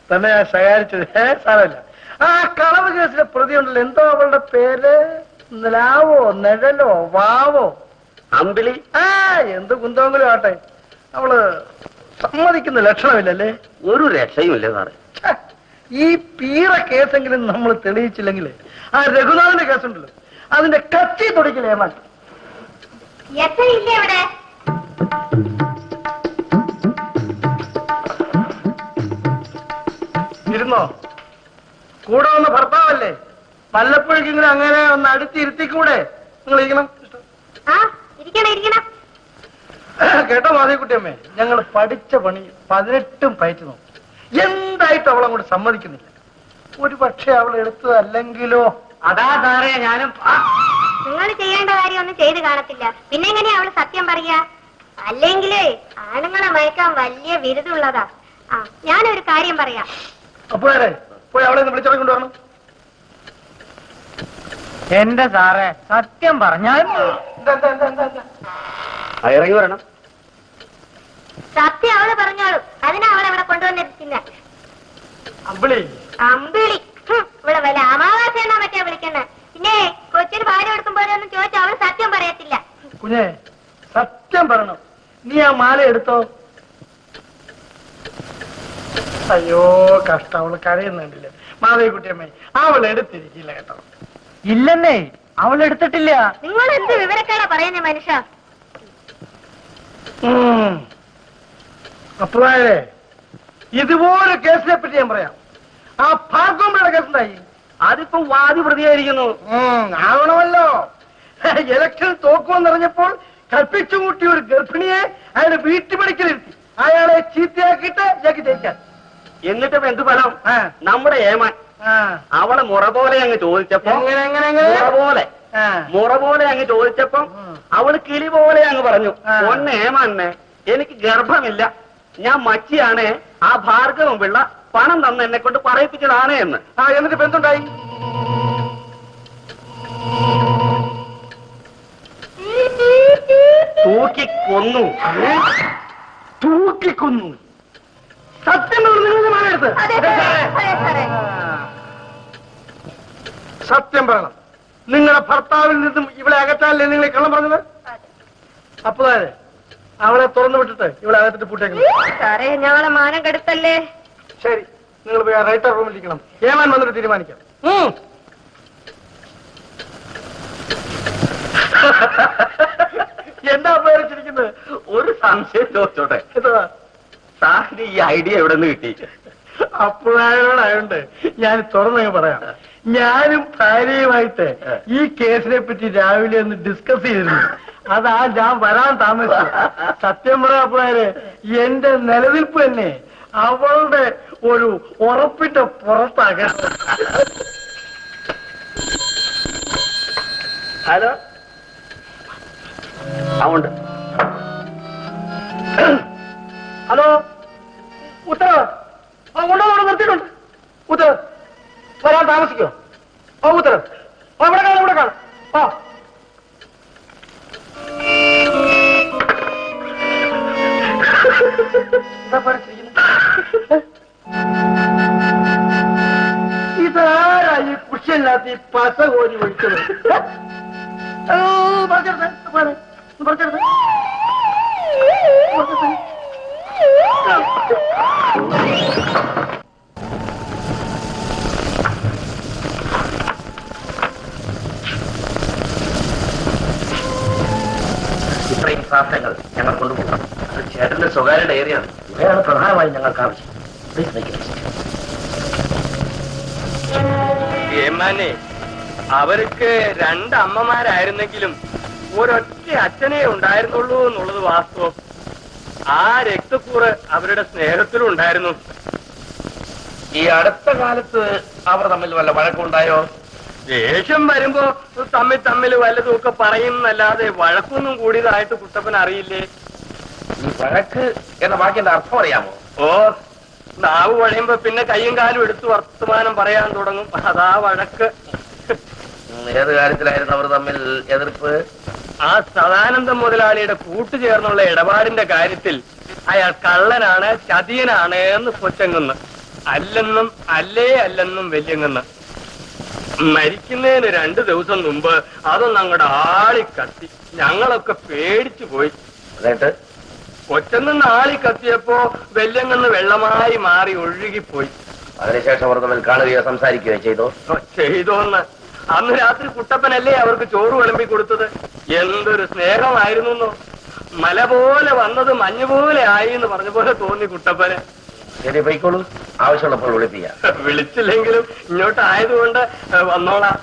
തന്നെ ഞാൻ ശകാരിച്ചത് സാരമില്ല. ആ കളവ് കേസിലെ പ്രതി ഉണ്ടല്ലോ, എന്തോ അവളുടെ പേര്? നിലാവോ, നിഴലോ, വാവോ, അമ്പിളി? എന്ത് കുന്തോങ്കിലും ആട്ടെ, അവള് സമ്മതിക്കുന്ന ലക്ഷണമില്ലല്ലേ? ഒരു രക്ഷയുമില്ലേ സാറേ. ഈ പീറ കേസെങ്കിലും നമ്മൾ തെളിയിച്ചില്ലെങ്കിൽ ആ രഘുനാഥന്റെ കേസുണ്ടല്ലോ, അതിന്റെ കച്ചി തുടക്കില്ലേ ഏമാൻ? ഇരുന്നോ? കൂടെ വന്ന ഭർത്താവല്ലേ, വല്ലപ്പോഴേക്കിങ്ങനെ അങ്ങനെ ഒന്ന് അടുത്തിരുത്തിക്കൂടെ? നിങ്ങൾ ഇരിക്കണം. കേട്ടോ മാധവിക്കുട്ടിയമ്മേ, ഞങ്ങൾ പഠിച്ച പണി 18 പയറ്റ് നോക്കും. എന്തായിട്ട് അവൾ അങ്ങോട്ട് സമ്മതിക്കുന്നില്ല. ഒരു പക്ഷെ അവൾ എടുത്തതല്ലെങ്കിലോ? അതാ സാറേ ഞാനും. നിങ്ങൾ ചെയ്യേണ്ട കാര്യം ഒന്നും ചെയ്ത് കാണത്തില്ല, പിന്നെ എങ്ങനെയാ അവള് സത്യം പറയാ? അല്ലെങ്കിലേ ആണുങ്ങളെ മയക്കാൻ വലിയ വിരുദുള്ളതാ. ഞാനൊരു കാര്യം പറയാം. അപ്പോഴേ പോയി അവളെ വിളിച്ചിറങ്ങി കൊണ്ടുവരണം. എന്റെ സാറേ സത്യം പറഞ്ഞാൽ ഇറങ്ങി വരണം. സത്യം അവള് പറഞ്ഞോളൂ, അതിനാ അവളെ ഇവിടെ കൊണ്ടുവന്നിരിക്കുന്ന. അമ്പിളി അമ്പിളി ഇവിടെ വല്ല അമാവാസ എന്നാ പറ്റിയാ വിളിക്കുന്നത്. പിന്നെ കൊച്ചിന് പാല് കൊടുക്കുമ്പോഴൊന്നും ചോദിച്ചാൽ അവള് സത്യം പറയത്തില്ല. കുഞ്ഞെ സത്യം പറയണം, നീ ആ മാല എടുത്തോ? അയ്യോ കഷ്ടം, അവള് കരയുന്നുണ്ടല്ലേ മാധവിക്കുട്ടിയമ്മേ. അവൾ എടുത്തിരിക്കില്ല കേട്ടോ. ഇല്ലെന്നേ, അവൾ എടുത്തിട്ടില്ല. നിങ്ങൾ എന്ത് വിവരക്കേടാ പറയുന്നേ മനുഷ്യ? അപ്പോഴേ ഇതുപോലെ കേസിനെ പറ്റി ഞാൻ പറയാം. ആ ഭാഗവമ്മയുടെ കേസ് എന്തായി? അതിപ്പോ വാദി പ്രതിയായിരിക്കുന്നു. ആവണമല്ലോ. ഇലക്ഷൻ തോക്കുമെന്നറിഞ്ഞപ്പോൾ കൽപ്പിച്ചു കൂട്ടിയ ഒരു ഗർഭിണിയെ അയാളെ വീട്ടുപടിക്കലിരുത്തി അയാളെ ചീത്തയാക്കിയിട്ട് ഇയാൾക്ക് ജയിക്കാൻ. എന്നിട്ട് എന്ത് ഫലം? നമ്മുടെ ഏമാൻ അവളെ മുറ പോലെ അങ്ങ് ചോദിച്ചപ്പോ മുറ പോലെ അങ്ങ് ചോദിച്ചപ്പോ അവള് കിളി പോലെ അങ്ങ് പറഞ്ഞു, ഒന്ന് ഏമാനെ എനിക്ക് ഗർഭമില്ല, ഞാൻ മച്ചിയാണ്, ആ ഭാർഗവം പിള്ള പണം തന്ന് എന്നെ കൊണ്ട് പറയിപ്പിച്ചതാണ് എന്ന്. എന്നിട്ട് എന്തുണ്ടായി? തൂക്കിക്കൊന്നു. തൂക്കിക്കൊന്നു. സത്യം എടുത്ത് സത്യം പറയണം. നിങ്ങളുടെ ഭർത്താവിൽ നിന്നും ഇവളെ അകറ്റാനല്ലേ നിങ്ങൾ കള്ളം പറഞ്ഞത്? അപ്പൊ അവളെ തുറന്നു വിട്ടിട്ട് ഇവിടെ അകത്തിട്ട് പൂട്ടേക്കണം. സാറേ ഞങ്ങളെ മാനം കെടുത്തല്ലേ. ശരി, നിങ്ങൾ പോയി റൈറ്റർ റൂമിൽ ഇരിക്കണം. ഏമാൻ വന്നിട്ട് തീരുമാനിക്കാം. എന്താ പേരിച്ചിരിക്കുന്നത്? ഒരു സംശയം ചോദിച്ചോട്ടെ, സാറിന് ഈ ഐഡിയ എവിടെ നിന്ന് കിട്ടി? അപ്പോഴായോണ്ടായോണ്ട് ഞാൻ തുറന്നു പറയാം. ഞാനും ഭാര്യയുമായിട്ട് ഈ കേസിനെ പറ്റി രാവിലെ ഒന്ന് ഡിസ്കസ് ചെയ്തിരുന്നു. അതാ ഞാൻ വരാൻ താമസിച്ചു. സത്യം പറയാപ്പോഴേ എന്റെ നിലനിൽപ്പ് തന്നെ അവളുടെ ഒരു ഉറപ്പിന്റെ പുറത്താകണം. ഹലോ, അതുകൊണ്ട് ഹലോ, ഉത്തരവ് കൊണ്ടുവന്നോട് നിർത്തിയിട്ടുണ്ട്. ഉത്തരവ് വരാൻ താമസിക്കോ? ഉത്തരവ് ഇവിടെ കാണും, ഇവിടെ കാണും. എന്താ പഠിച്ചിരിക്കുന്നത്? ഇതാരാ ഈ കുഷ്യല്ലാത്ത ഈ പസ കോരി ഒഴിച്ചത്? പറഞ്ഞെടുത്ത് ഇത്രയും സാധനങ്ങൾ ഞങ്ങൾ കൊണ്ടുപോകണം. അത് ചേട്ടന്റെ സ്വകാര്യ ഡയറിയാണ്. ഇവയാണ് പ്രധാനമായും ഞങ്ങൾക്ക് ആവശ്യം. ഏമാനെ, അവർക്ക് 2 അമ്മമാരായിരുന്നെങ്കിലും ഒരൊറ്റ അച്ഛനേ ഉണ്ടായിരുന്നുള്ളൂ എന്നുള്ളത് വാസ്തവം. ആ രക്ത ഇരട്ടക്കൂറ് അവരുടെ സ്നേഹത്തിലും ഉണ്ടായിരുന്നു. ഈ അടുത്ത കാലത്ത് അവർ തമ്മിൽ വല്ല വഴക്കുണ്ടായോ? ദേഷ്യം വരുമ്പോ തമ്മിൽ വല്ലതുമൊക്കെ പറയുന്നല്ലാതെ വഴക്കൊന്നും കൂടിയതായിട്ട് കുട്ടപ്പൻ അറിയില്ലേ. ഈ വഴക്ക് എന്ന വാക്കിന്റെ അർത്ഥം അറിയാമോ? ഓ, നാവ് വഴയുമ്പോ പിന്നെ കയ്യും കാലും എടുത്ത് വർത്തമാനം പറയാൻ തുടങ്ങും. അതാ വഴക്ക്. ഏത് കാര്യത്തിലായിരുന്നു അവർ തമ്മിൽ എതിർപ്പ്? ആ സദാനന്ദം മുതലാളിയുടെ കൂട്ടുചേർന്നുള്ള ഇടപാടിന്റെ കാര്യത്തിൽ അയാൾ കള്ളനാണ്, ചതിയനാണ് എന്ന് പൊച്ചങ്ങുന്നു. അല്ലെന്നും അല്ലെന്നും വെല്ലുങ്ങുന്നു. മരിക്കുന്നതിന് 2 ദിവസം മുമ്പ് അതൊന്നും അങ്ങോട്ട് ആളിക്കത്തി. ഞങ്ങളൊക്കെ പേടിച്ചു പോയി. എന്നിട്ട് കൊച്ചെന്ന് ആളിക്കത്തിയപ്പോ വെല്ലങ്ങന്ന് വെള്ളമായി മാറി ഒഴുകിപ്പോയി. അതിനുശേഷം അവർ തമ്മിൽ കാണുകയോ സംസാരിക്കുകയോ ചെയ്തോ? ചെയ്തോന്ന്. അന്ന് രാത്രി കുട്ടപ്പനല്ലേ അവർക്ക് ചോറ് വിളമ്പി കൊടുത്തത്. എന്തൊരു സ്നേഹമായിരുന്നു. മല പോലെ വന്നത് മഞ്ഞുപോലെ ആയി എന്ന് പറഞ്ഞ പോലെ തോന്നി കുട്ടപ്പന്. ശരി, പോയിക്കോളൂ. ആവശ്യമുള്ളപ്പോൾ വിളിപ്പിക്കാം. വിളിച്ചില്ലെങ്കിലും ഇങ്ങോട്ടായതുകൊണ്ട് വന്നോളാം.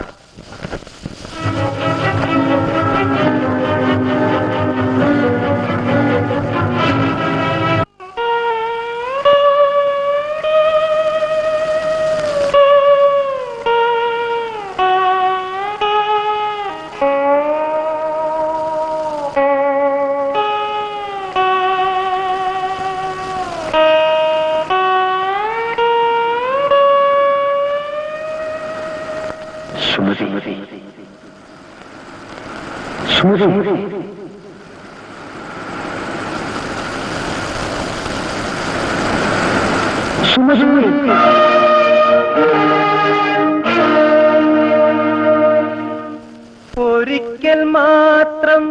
ഒരിക്കൽ മാത്രം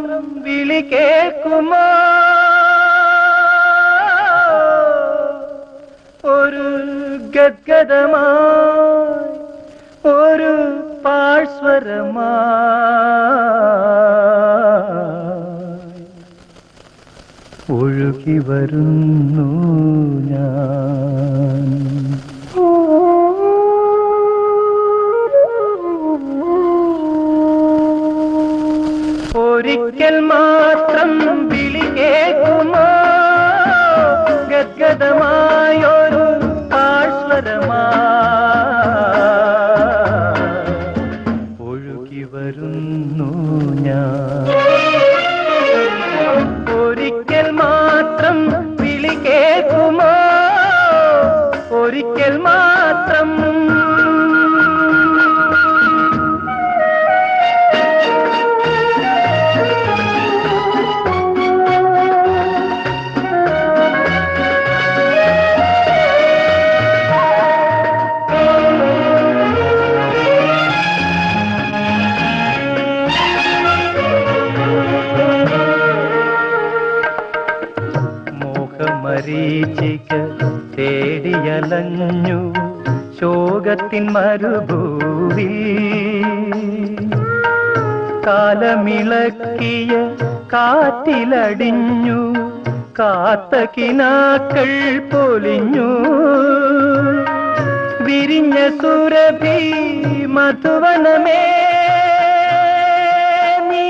വിളി കേൾക്കുമോ ഒരു ഗദ്ഗദമായി ഒരു പാഴ്സ്വരമായി ഒഴുകി വരുന്നു ഞാൻ. ഒരിക്കൽ മാത്രം വിളി കേൾക്കുമോ ഗദ്ഗദമായൊരു പാഴ്സ്വരമായി ഒഴുകി വരുന്നു ഞാൻ. ഒരിക്കൽ മാത്രം വിളി കേൾക്കുമോ ഒരിക്കൽ മാത്രം. മരീചിക തേടിയലഞ്ഞു ശോകത്തിൻ മരുഭൂവിൽ കാലമിളക്കിയ കാറ്റിലടിഞ്ഞു കാത്ത കിനാക്കൾ പൊലിഞ്ഞു വിരിഞ്ഞ സുരഭി മധുവനമേ നീ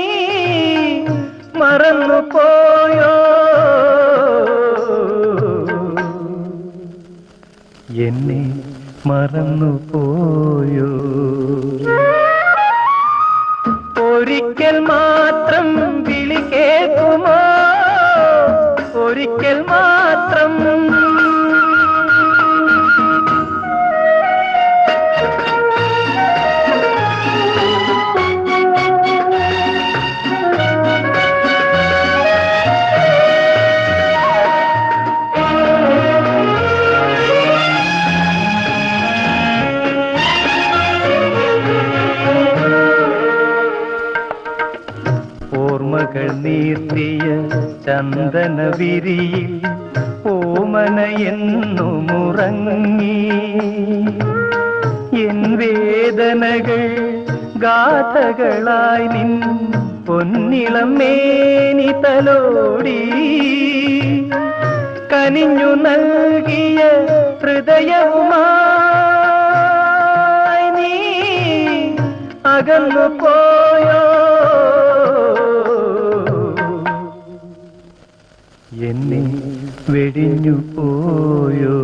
മറന്നു പോയോ എന്നെ മറന്നു പോയോ. ഒരിക്കൽ മാത്രം വിളി കേൾക്കുമോ ഒരിക്കൽ മാത്രം. ഓർമ്മകൾ നീർത്തിയ ചന്ദന വിരിയിൽ ഓമന എന്നുമുറങ്ങി എൻ വേദനകൾ ഗാഥകളായി നിൻ പൊന്നിളം മേനി തലോടി കനിഞ്ഞു നൽകിയ ഹൃദയവുമായി നീ അകന്നു പോയോ എന്നെ വെടിഞ്ഞു പോയോ?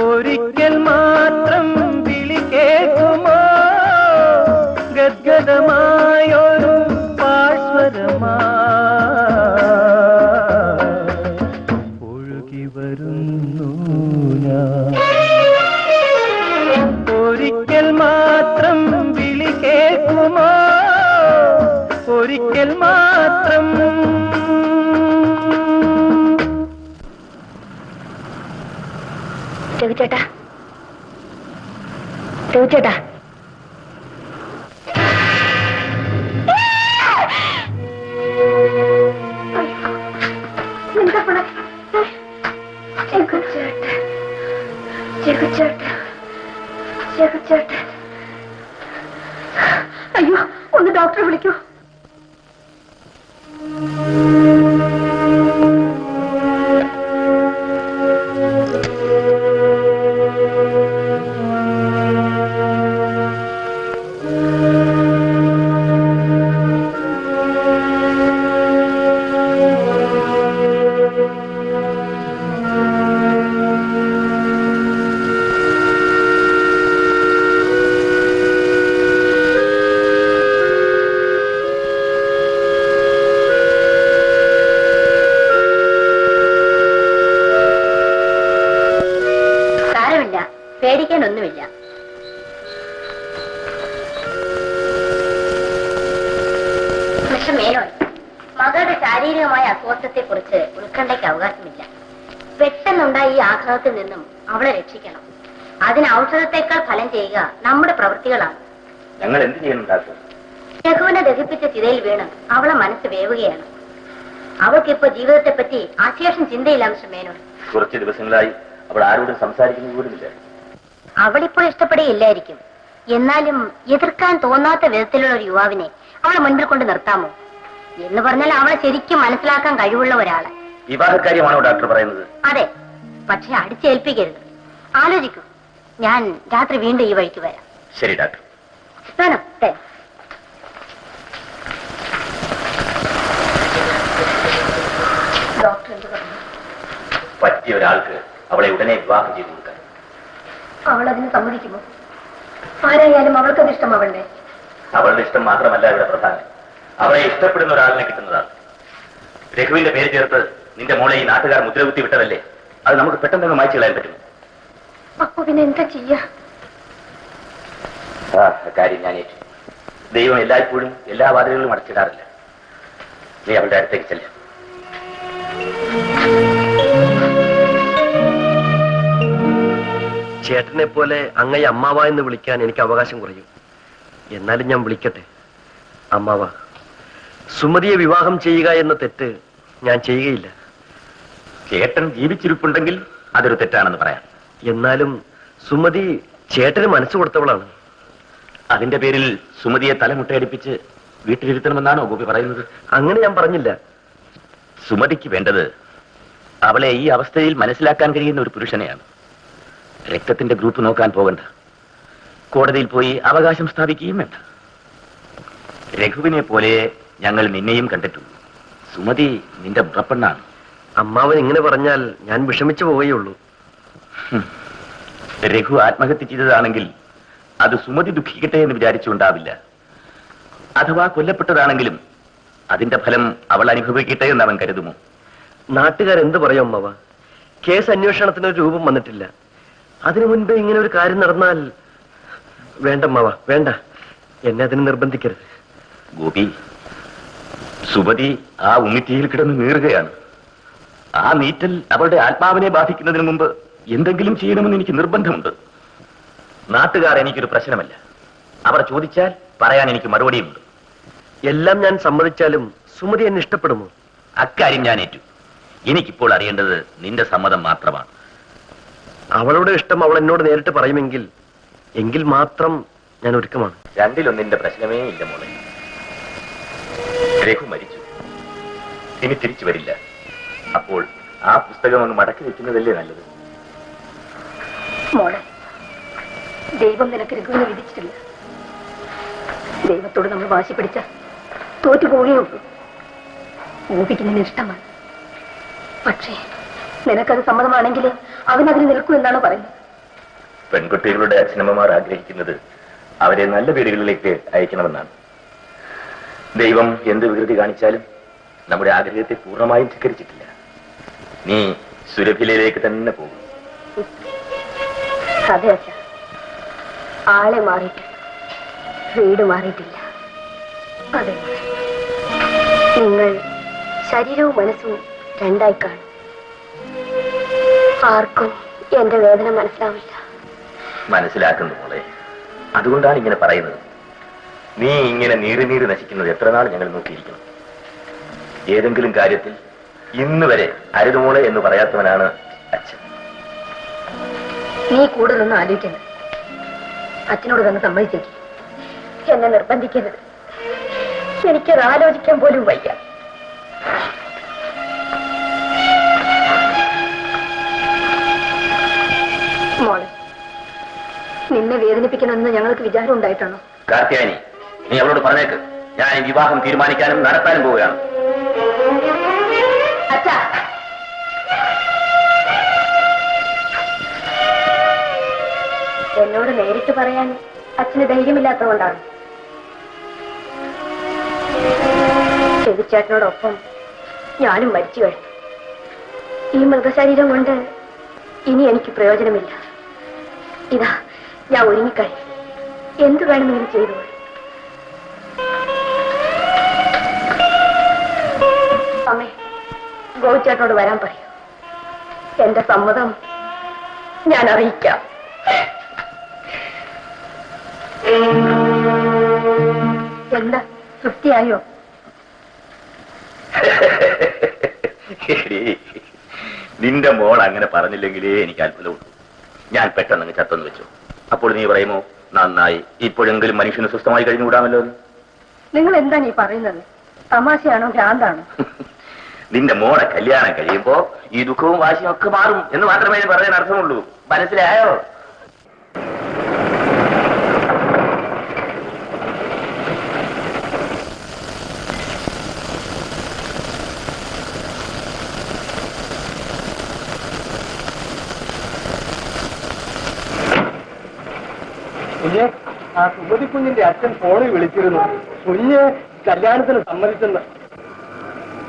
ഒരിക്കൽ മാത്രം വിളി കേൾക്കുമോ ഗദ്ഗദമായൊരു പാഴ്സ്വരമാ ഒഴുകി വരുന്നു ഞാൻ. ഒരിക്കൽ മാത്രം വിളി കേൾക്കുമോ ഒരിക്കൽ മാത്രം. രഘുചേട്ടാ, രഘുചേട്ടാ, അയ്യോ, ഒന്ന് ഡോക്ടറെ വിളിക്കൂ. പേടിക്കാനൊന്നുമില്ല. മിസ്റ്റർ മേനോൻ, മകളുടെ ശാരീരികമായ അസ്വസ്ഥത്തെ കുറിച്ച് ഉത്കണ്ഠയ്ക്ക് അവകാശമില്ല. പെട്ടെന്നുണ്ടായ ഈ ആഘാതത്തിൽ നിന്നും അവളെ രക്ഷിക്കണം. അതിന് ഔഷധത്തെക്കാൾ ഫലം ചെയ്യുക നമ്മുടെ പ്രവൃത്തികളാണ്. ഞങ്ങൾ എന്ത് ചെയ്യുന്നുണ്ടാക്കും? രഘുവിനെ ദഹിപ്പിച്ച ചിതയിൽ വീണ് അവളെ മനസ്സ് വേവുകയാണ്. അവൾക്കിപ്പോ ജീവിതത്തെ പറ്റി അശേഷം ചിന്തയില്ല മിസ്റ്റർ മേനോൻ. കുറച്ച് ദിവസങ്ങളായി അവൾ ആരോടും സംസാരിക്കുന്നത് പോലുമില്ല. അവളിപ്പോൾ ഇഷ്ടപ്പെടുകയില്ലായിരിക്കും. എന്നാലും എതിർക്കാൻ തോന്നാത്ത വിധത്തിലുള്ള ഒരു യുവാവിനെ അവളെ മുൻപിൽ കൊണ്ട് നിർത്താമോ? എന്ന് പറഞ്ഞാൽ അവളെ ശരിക്കും മനസ്സിലാക്കാൻ കഴിവുള്ള ഒരാളെ. വിവാഹകാര്യമാണോ ഡോക്ടർ പറയുന്നത്? അതെ, പക്ഷെ അടിച്ചേൽപ്പിക്കരുത്. ആലോചിക്കൂ. ഞാൻ രാത്രി വീണ്ടും ഈ വഴിക്ക് വരാം. ശരി ഡോക്ടർ. വേണം. ഡോക്ടർ എന്ത് പറഞ്ഞു? പറ്റിയ ഒരാൾക്ക് അവളെ ഉടനെ വിവാഹം ചെയ്തു കൊടുക്കാൻ. അവൾ അതിന് സമ്മതിക്കുമോ? ആരായാലും അവൾക്കത് ഇഷ്ടമാവണ്ടേ? അവളുടെ ഇഷ്ടം മാത്രമല്ല ഇവിടെ പ്രധാനം, അവളെ ഇഷ്ടപ്പെടുന്ന ഒരാളിനെ കിട്ടുന്നതാണ്. രഘുവിന്റെ പേര് ചേർത്ത് നിന്റെ മോളെ ഈ നാട്ടുകാർ മുദ്രകുത്തി വിട്ടതല്ലേ? അത് നമുക്ക് പെട്ടെന്ന് മായ്ച്ചു കളയാൻ പറ്റും. അപ്പൊ പിന്നെ എന്താ ചെയ്യാ? കാര്യം ഞാൻ ഏറ്റു. ദൈവം എല്ലായ്പ്പോഴും എല്ലാ വാതിലുകളും അടച്ചിടാറില്ല. നീ അവളുടെ അടുത്തേക്ക് ചെല്ലാം. ചേട്ടനെ പോലെ അങ്ങയെ അമ്മാവ എന്ന് വിളിക്കാൻ എനിക്ക് അവകാശം കുറയും. എന്നാലും ഞാൻ വിളിക്കട്ടെ. അമ്മാവ, സുമതിയെ വിവാഹം ചെയ്യുക എന്ന തെറ്റ് ഞാൻ ചെയ്യുകയില്ല. ചേട്ടൻ ജീവിച്ചിരിപ്പുണ്ടെങ്കിൽ അതൊരു തെറ്റാണെന്ന് പറയാം. എന്നാലും സുമതി ചേട്ടന് മനസ്സ് കൊടുത്തവളാണ്. അതിന്റെ പേരിൽ സുമതിയെ തലമുട്ടയടിപ്പിച്ച് വീട്ടിലിരുത്തണമെന്നാണോ ഗോപി പറയുന്നത്? അങ്ങനെ ഞാൻ പറഞ്ഞില്ല. സുമതിക്ക് വേണ്ടത് അവളെ ഈ അവസ്ഥയിൽ മനസ്സിലാക്കാൻ കഴിയുന്ന ഒരു പുരുഷനെയാണ്. രക്തത്തിന്റെ ഗ്രൂപ്പ് നോക്കാൻ പോകണ്ട. കോടതിയിൽ പോയി അവകാശം സ്ഥാപിക്കുകയും വേണ്ട. രഘുവിനെ പോലെ ഞങ്ങൾ നിന്നെയും കണ്ടിട്ടുള്ളൂ. സുമതി നിന്റെ മുറപ്പെണ്ണാണ്. അമ്മാവൻ ഇങ്ങനെ പറഞ്ഞാൽ ഞാൻ വിഷമിച്ചു പോവുകയുള്ളൂ. രഘു ആത്മഹത്യ ചെയ്തതാണെങ്കിൽ അത് സുമതി ദുഃഖിക്കട്ടെ എന്ന് വിചാരിച്ചുണ്ടാവില്ല. അഥവാ കൊല്ലപ്പെട്ടതാണെങ്കിലും അതിന്റെ ഫലം അവൾ അനുഭവിക്കട്ടെ എന്ന് അവൻ കരുതുമോ? നാട്ടുകാരെന്ത് പറയും അമ്മാവ? കേസ് അന്വേഷണത്തിനൊരു രൂപം വന്നിട്ടില്ല. അതിനു മുൻപേ ഇങ്ങനെ ഒരു കാര്യം നടന്നാൽ വേണ്ടമ്മാവ, വേണ്ട. എന്നെ അതിന് നിർബന്ധിക്കരുത്. ഗോപി, സുമതി ആ ഉമിറ്റിയിൽ കിടന്ന് നീറുകയാണ്. ആ നീറ്റൽ അവളുടെ ആത്മാവിനെ ബാധിക്കുന്നതിന് മുമ്പ് എന്തെങ്കിലും ചെയ്യണമെന്ന് എനിക്ക് നിർബന്ധമുണ്ട്. നാട്ടുകാർ എനിക്കൊരു പ്രശ്നമല്ല. അവർ ചോദിച്ചാൽ പറയാൻ എനിക്ക് മറുപടിയുണ്ട്. എല്ലാം ഞാൻ സമ്മതിച്ചാലും സുമതി എന്നെ ഇഷ്ടപ്പെടുമോ? അക്കാര്യം ഞാൻ ഏറ്റു. എനിക്കിപ്പോൾ അറിയേണ്ടത് നിന്റെ സമ്മതം മാത്രമാണ്. അവളുടെ ഇഷ്ടം അവൾ എന്നോട് നേരിട്ട് പറയുമെങ്കിൽ എങ്കിൽ മാത്രം ഞാൻ ഒരുക്കമാണ്. രണ്ടിലൊന്നിന്റെ പ്രശ്നമേ ഇല്ല മോളെ. രഘു മരിച്ചു, ഇനി തിരിച്ചു വരില്ല. അപ്പോൾ ആ പുസ്തകം ഒന്ന് മടക്കി വെക്കുന്നതല്ലേ നല്ലത്? മോളെ, ദൈവം നിനക്ക് രഘുവിനെ വിധിച്ചിട്ടില്ല. ദൈവത്തോട് നമ്മൾ വാശി പിടിച്ച തോറ്റു പോവുകയുള്ളൂ. ഗോപിക്ക് ഇഷ്ടമാണ്. പക്ഷേ നിനക്കത് സമ്മതമാണെങ്കിൽ അവനതിന് നിൽക്കൂ എന്നാണ് പറയുന്നത്. പെൺകുട്ടികളുടെ അച്ഛനമ്മമാർ ആഗ്രഹിക്കുന്നത് അവരെ നല്ല വീടുകളിലേക്ക് അയക്കണമെന്നാണ്. ദൈവം എന്ത് വികൃതി കാണിച്ചാലും നമ്മുടെ ആഗ്രഹത്തെ പൂർണ്ണമായും ധിക്കരിച്ചിട്ടില്ല. നീ സുരഭിലയിലേക്ക് തന്നെ പോകും. അതെ അച്ഛ, ആളെ മാറിയിട്ടില്ല, വീട് മാറിയിട്ടില്ല. അതെ, നിങ്ങൾ ശരീരവും മനസ്സും രണ്ടായി കാണും. ആർക്കും എന്റെ വേദന മനസ്സിലാവില്ല. മനസ്സിലാക്കുന്നു മോളെ, അതുകൊണ്ടാണ് ഇങ്ങനെ പറയുന്നത്. നീ ഇങ്ങനെ നീറി നശിക്കുന്നത് എത്ര നാൾ ഞങ്ങൾ നോക്കിയിരിക്കണം. ഏതെങ്കിലും കാര്യത്തിൽ ഇന്ന് വരെ അരുതുമോളെ എന്ന് പറയാത്തവനാണ് അച്ഛൻ. നീ കൂടുതലൊന്നും ആലോചിക്കരുത്. അച്ഛനോട് തന്നെ സമ്മതിച്ചേക്ക്. എന്നെ നിർബന്ധിക്കരുത്. എനിക്കത് ആലോചിക്കാൻ പോലും വയ്യ. മോളെ, നിന്നെ വേദനിപ്പിക്കണമെന്ന് ഞങ്ങൾക്ക് വിചാരം ഉണ്ടായിട്ടാണോ? കാർത്യായനി, നീ അവളോട് പറഞ്ഞേക്ക്, ഞാൻ ഈ വിവാഹം തീരുമാനിക്കാനും നടത്താനും പോവുകയാണ്. അച്ഛാ, എന്നോട് നേരിട്ട് പറയാൻ അച്ഛന് ധൈര്യമില്ലാത്തതുകൊണ്ടാണ്. ചെവിച്ചേട്ടനോടൊപ്പം ഞാനും മരിച്ചു കഴിഞ്ഞു. ഈ മൃതശരീരം കൊണ്ട് ഇനി എനിക്ക് പ്രയോജനമില്ല. ഇതാ ഞാൻ ഒരുങ്ങിക്കഴിഞ്ഞു. എന്തു വേണമെങ്കിലും ചെയ്തു. അമ്മേ, ഗോവിച്ചേട്ടനോട് വരാൻ പറയൂ. എന്റെ സമ്മതം ഞാൻ അറിയിക്കാം. എന്താ, തൃപ്തിയായോ? നിന്റെ മോൾ അങ്ങനെ പറഞ്ഞില്ലെങ്കിലേ എനിക്ക് അത്ഭുതമുള്ളൂ. ഞാൻ പെട്ടെന്ന് ചത്തെന്ന് വെച്ചു. അപ്പോൾ നീ പറയുമോ, നന്നായി, ഇപ്പോഴെങ്കിലും മനുഷ്യന് സ്വസ്ഥമായി കഴിഞ്ഞുകൂടാമല്ലോ. നിങ്ങൾ എന്താണ് ഈ പറയുന്നത്? തമാശയാണോ ഭ്രാന്താണോ? നിന്റെ മോളെ കല്യാണം കഴിയുമ്പോ ഈ ദുഃഖവും വാശിയും ഒക്കെ മാറും എന്ന് മാത്രമേ ഇത് പറയാൻ അർത്ഥമുള്ളൂ. മനസ്സിലായോ? കുഞ്ഞെ, ആ സുമതി കുഞ്ഞിന്റെ അച്ഛൻ ഫോണിൽ വിളിച്ചിരുന്നു. കുഞ്ഞ് കല്യാണത്തിന് സമ്മതിച്ചെന്ന്.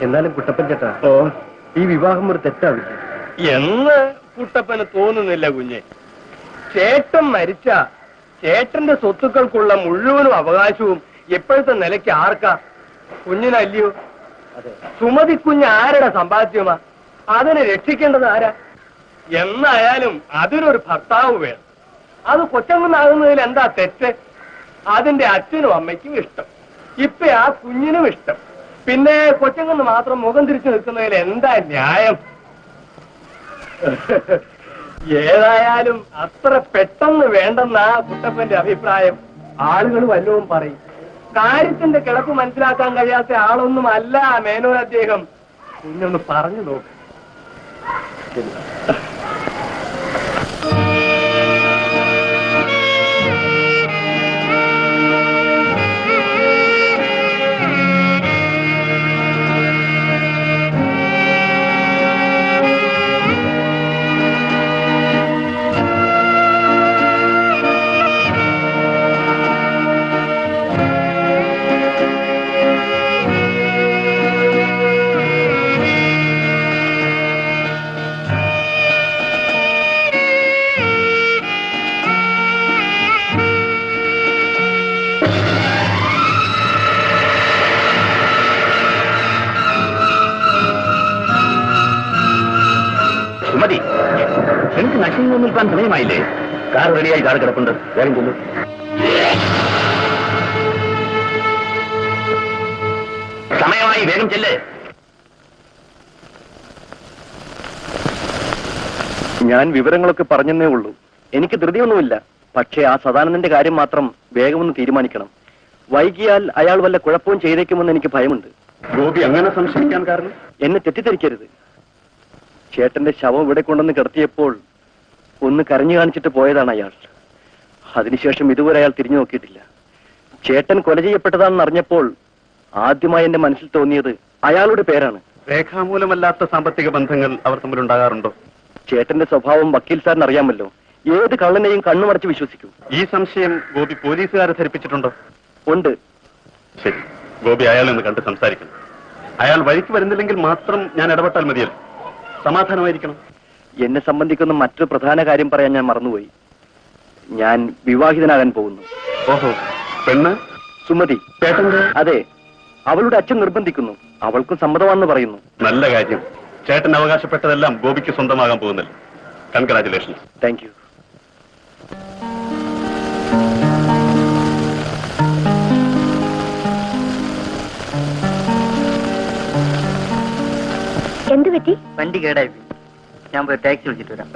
എന്നാലും കുട്ടപ്പൻ ചേട്ടാ, ഈ വിവാഹം ഒരു തെറ്റാവില്ല എന്ന് കുട്ടപ്പന് തോന്നുന്നില്ല കുഞ്ഞെ. ചേട്ടൻ മരിച്ച ചേട്ടന്റെ സ്വത്തുക്കൾക്കുള്ള മുഴുവനും അവകാശവും ഇപ്പോഴത്തെ നിലയ്ക്ക് ആർക്കാ? കുഞ്ഞിനല്ലയോ? സുമതി കുഞ്ഞ് ആരുടെ സമ്പാദ്യമാ? അതിനെ രക്ഷിക്കേണ്ടത് ആരാ? എന്നായാലും അതിനൊരു ഭർത്താവ് വേണം. അത് കൊച്ചങ്ങനാകുന്നതിൽ എന്താ തെറ്റ്? അതിന്റെ അച്ഛനും അമ്മയ്ക്കും ഇഷ്ടം, ഇപ്പൊ ആ കുഞ്ഞിനും ഇഷ്ടം. പിന്നെ കൊച്ചങ്ങന്ന് മാത്രം മുഖം തിരിച്ചു നിൽക്കുന്നതിൽ എന്താ ന്യായം? ഏതായാലും അത്ര പെട്ടെന്ന് വേണ്ടെന്നാ കുട്ടപ്പന്റെ അഭിപ്രായം. ആളുകൾ വല്ലതും പറയും. കാര്യത്തിന്റെ കിടപ്പ് മനസ്സിലാക്കാൻ കഴിയാത്ത ആളൊന്നും അല്ല മേനോൻ അദ്ദേഹം. കുഞ്ഞൊന്ന് പറഞ്ഞു നോക്ക്. സുമതി, എനിക്ക് നശിച്ചു നിൽക്കാൻ സമയമായില്ലേ? കാർ റെഡിയായി കാർ കിടപ്പുണ്ട്, വേഗം ചെല്ലു. സമയമായി, വേഗം ചെല്ലേ. ഞാൻ വിവരങ്ങളൊക്കെ പറഞ്ഞെന്നേ ഉള്ളൂ. എനിക്ക് ധൃതിയൊന്നുമില്ല. പക്ഷേ ആ സദാനന്ദന്റെ കാര്യം മാത്രം വേഗമൊന്ന് തീരുമാനിക്കണം. വൈകിയാൽ അയാൾ വല്ല കുഴപ്പവും ചെയ്തേക്കുമെന്ന് എനിക്ക് ഭയമുണ്ട്. ഗോപി അങ്ങനെ സംശയിക്കാൻ കാരണം? എന്നെ തെറ്റിദ്ധരിക്കരുത്. ചേട്ടന്റെ ശവം ഇവിടെ കൊണ്ടുവന്ന് കിടത്തിയപ്പോൾ ഒന്ന് കരഞ്ഞു കാണിച്ചിട്ട് പോയതാണ് അയാൾ. അതിനുശേഷം ഇതുവരെ അയാൾ തിരിഞ്ഞു നോക്കിയിട്ടില്ല. ചേട്ടൻ കൊല ചെയ്യപ്പെട്ടതാണെന്ന് അറിഞ്ഞപ്പോൾ ആദ്യമായി എന്റെ മനസ്സിൽ തോന്നിയത് അയാളുടെ പേരാണ്. രേഖാമൂലമല്ലാത്ത സാമ്പത്തിക ബന്ധങ്ങൾ അവർ തമ്മിലുണ്ടാകാറുണ്ടോ? ചേട്ടന്റെ സ്വഭാവം വക്കീൽ സാറിന് അറിയാമല്ലോ. ഏത് കള്ളനെയും കണ്ണുമടച്ച് വിശ്വസിക്കും. ഈ സംശയം ഗോപി പോലീസുകാരെ ധരിപ്പിച്ചിട്ടുണ്ടോ? ഉണ്ട്. ശരി, ഗോപി അയാളെ ഒന്ന് കണ്ട് സംസാരിക്കണം. അയാൾ വഴിക്ക് വരുന്നില്ലെങ്കിൽ മാത്രം ഞാൻ ഇടപെട്ടാൽ മതിയല്ലോ. സമാധാനമായിരിക്കണം. എന്നെ സംബന്ധിക്കുന്ന മറ്റൊരു പ്രധാന കാര്യം പറയാൻ ഞാൻ മറന്നുപോയി. ഞാൻ വിവാഹിതനാകാൻ പോകുന്നു. ഓഹോ, പെണ്ണ് സുമതി. ചേട്ടന്റെ? അതെ, അവളുടെ അച്ഛൻ നിർബന്ധിക്കുന്നു. അവൾക്കും സമ്മതമാണെന്ന് പറയുന്നു. നല്ല കാര്യം. ചേട്ടൻ അവകാശപ്പെട്ടതെല്ലാം ഗോപിക്ക് സ്വന്തമാകാൻ പോകുന്നില്ല. കൺഗ്രാറ്റുലേഷൻസ്. Thank you. എന്ത് പറ്റി? വണ്ടി കേടായി. ഞാൻ പോയി ടാക്സി വിളിച്ചിട്ട് വരാം.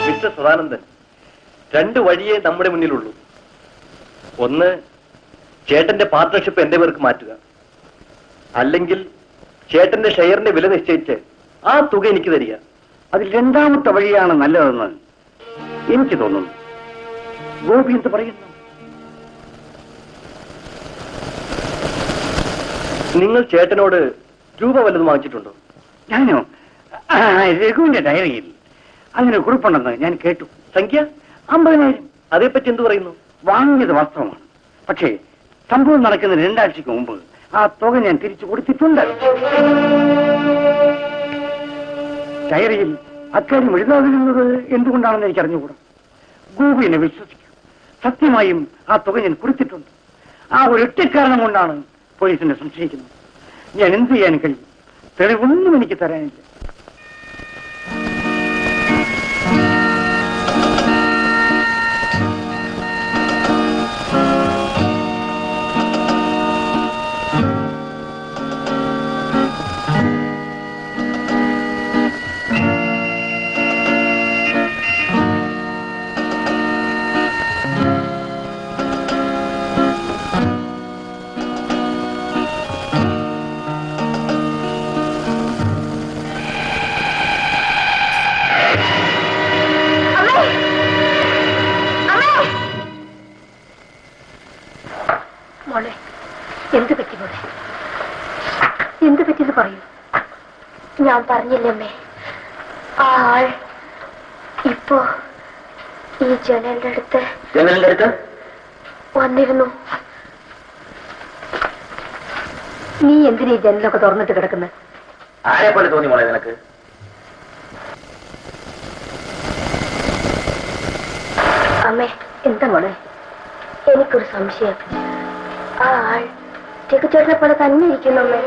മിസ്റ്റർ സദാനന്ദൻ, രണ്ട് വഴിയേ നമ്മുടെ മുന്നിലുള്ളൂ. ഒന്ന്, ചേട്ടന്റെ പാർട്ണർഷിപ്പ് എന്റെ പേർക്ക് മാറ്റുക. അല്ലെങ്കിൽ ചേട്ടന്റെ ഷെയറിന്റെ വില നിശ്ചയിച്ച് ആ തുക എനിക്ക് തരിക. അതിൽ രണ്ടാമത്തെ വഴിയാണ് നല്ലതെന്ന് എനിക്ക് തോന്നുന്നു. ഗോപി എന്ത് പറയുന്നു? നിങ്ങൾ ചേട്ടനോട് രൂപ വല്ലതും വാങ്ങിച്ചിട്ടുണ്ടോ? ഞാനോ? രഘുവിന്റെ ഡയറിയിൽ അങ്ങനെ കുറിപ്പുണ്ടെന്ന് ഞാൻ കേട്ടു. സംഖ്യ 50,000. അതേപ്പറ്റി എന്ത് പറയുന്നു? വാങ്ങിയത് വാസ്തവമാണ്. പക്ഷേ സംഭവം നടക്കുന്നതിന് 2 ആഴ്ചക്ക് മുമ്പ് ആ തുക ഞാൻ തിരിച്ചു കൊടുത്തിട്ടുണ്ട്. ഡയറിയിൽ അക്കാര്യം എഴുതാതിരുന്നത് എന്തുകൊണ്ടാണെന്ന് എനിക്ക് അറിഞ്ഞുകൂടാ. ഗോപി എന്നെ വിശ്വസിക്കും. സത്യമായും ആ തുക ഞാൻ കൊടുത്തിട്ടുണ്ട്. ആ ഒരൊറ്റ കാരണം കൊണ്ടാണ് പോലീസിനെ സംശയിക്കുന്നത്. ഞാൻ എന്ത് ചെയ്യാൻ കഴിയും? തെളിവൊന്നും എനിക്ക് തരാനില്ല. മോളെ, എന്ത് പറ്റി മോളെ? എന്ത് പറ്റിയെന്ന് പറയൂ. ഞാൻ പറഞ്ഞില്ലേ അമ്മേ, ആ ആൾ ഇപ്പോ ഈ ജനലിന്റെ അടുത്ത് വന്നിരുന്നു. നീ എന്തിനാ ഈ ജനലൊക്കെ തുറന്നിട്ട് കിടക്കുന്നത്? ആരെ പോലെ തോന്നി മോളെ നിനക്ക്? അമ്മേ, എന്താ മോളെ? എനിക്കൊരു സംശയം. ആ ആൾ ചെക്കുചേട്ടനെ പോലെ തന്നെ ഇരിക്കുന്നു അമ്മേ.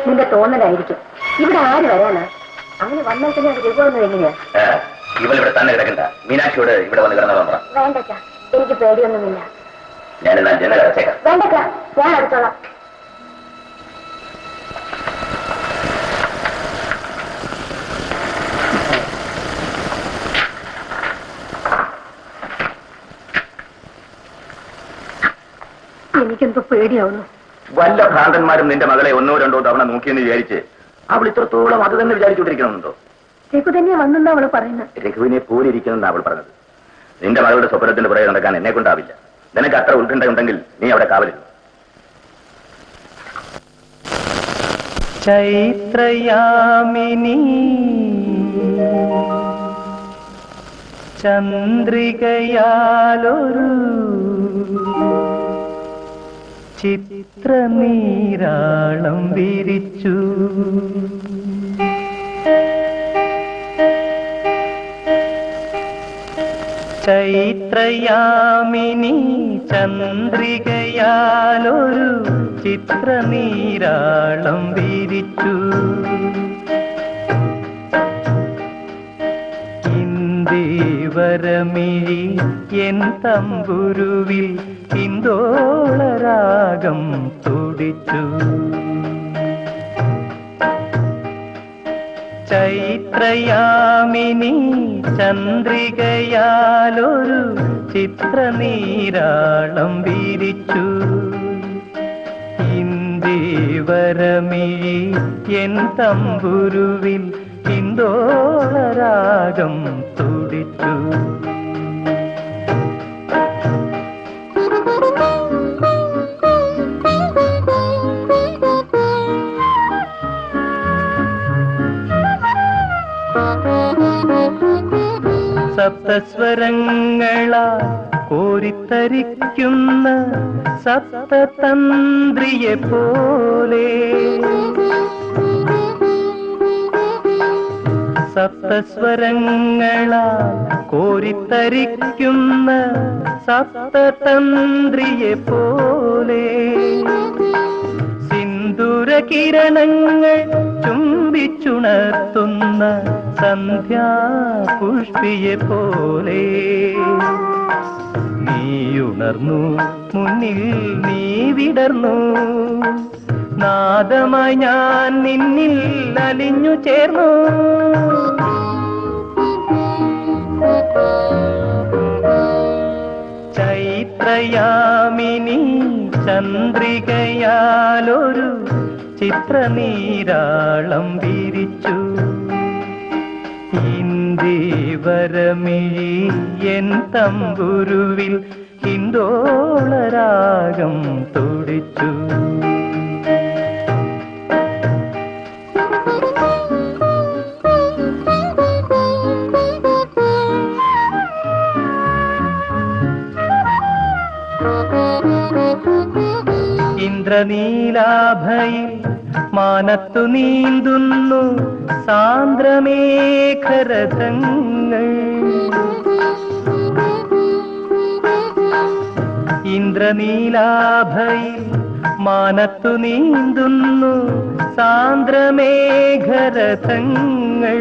നിന്റെ തോന്നലായിരിക്കും. ഇവിടെ ആര് വരാനാ? അങ്ങനെ വന്നാൽ തന്നെ അത് രഘുവെന്നത് എങ്ങനെയാ? ഇവളിവിടെ തന്നെ കിടക്കണ്ട. മീനാക്ഷിയോട് ഇവിടെ വന്ന് കിടന്നോളാം പറ. വേണ്ട ചാ, എനിക്ക് പേടിയൊന്നുമില്ല. ഞാനെന്നാൽ ജനൽ അടച്ചേക്കാം. വേണ്ടക്ക, ഞാൻ അടുത്തോളാം. എനിക്കെന്തോ പേടിയാവുന്നു. വല്ല ഭ്രാന്തന്മാരും നിന്റെ മകളെ ഒന്നോ രണ്ടോ തവണ നോക്കിയെന്ന് വിചാരിച്ച് അവൾ ഇത്രത്തോളം അത് തന്നെ വിചാരിച്ചുകൊണ്ടിരിക്കണമെന്നുണ്ടോ? രഘു തന്നെ വന്നെന്നാ അവള് പറയുന്നത്. രഘുവിനെ പോലെ ഇരിക്കുമെന്ന് അവൾ പറഞ്ഞത്. നിന്റെ മകളുടെ സ്വപ്നത്തിന്റെ പുറകെ നടക്കാൻ എന്നെ കൊണ്ടാവില്ല. നിനക്ക് അത്ര ഉത്കണ്ഠ ഉണ്ടെങ്കിൽ നീ അവിടെ കാവലിരുന്നു. ചൈത്രയാമിനി ചന്ദ്രികയാലൊരു ചിത്രനീരാളം വിരിച്ചു. ചൈത്രയാമിനി ചന്ദ്രികയാലൊരു ചിത്രനീരാളം വിരിച്ചു. ഇന്ദീവരമിഴി എൻ തമ്പുരുവിൽ ഇന്ദോളരാഗം തുടിച്ചു. ചൈത്രയാമിനി ചന്ദ്രികയാലൊരു ചിത്രനീരാളം വിരിച്ചു. ഇന്ദീവരമിഴി എൻ തമ്പുരുവിൽ ഇന്ദോളരാഗം തുടിച്ചു. സപ്തസ്വരങ്ങളാൽ കോരിത്തരിക്കുന്ന സപ്തതന്ത്രിയെ പോലെ. സപ്തസ്വരങ്ങളാൽ കോരിത്തരിക്കുന്ന സപ്തതന്ത്രിയെ പോലെ. സിന്ദൂരകിരണങ്ങൾ ചുംബിച്ചുണർത്തുന്ന സന്ധ്യാപുഷ്പിയെ പോലെ. നീയുണർന്നു മുന്നിൽ നീ വിടർന്നു. നാദമായി ഞാൻ നിന്നിൽ അലിഞ്ഞു ചേർന്നു. ചൈത്രയാമിനി ചന്ദ്രികയാലൊരു ചിത്രനീരാളം വിരിച്ചു. ഇന്ദീവരമിഴി എൻ തമ്പുരുവിൽ ഇന്ദോളരാഗം തുടിച്ചു. ഇന്ദ്രനീലാഭയിൽ മാനത്തു നീന്തുന്നു സാന്ദ്രമേഘരഥങ്ങൾ. ഇന്ദ്രനീലാഭയിൽ മാനത്തു നീന്തുന്നു സാന്ദ്രമേഘരഥങ്ങൾ.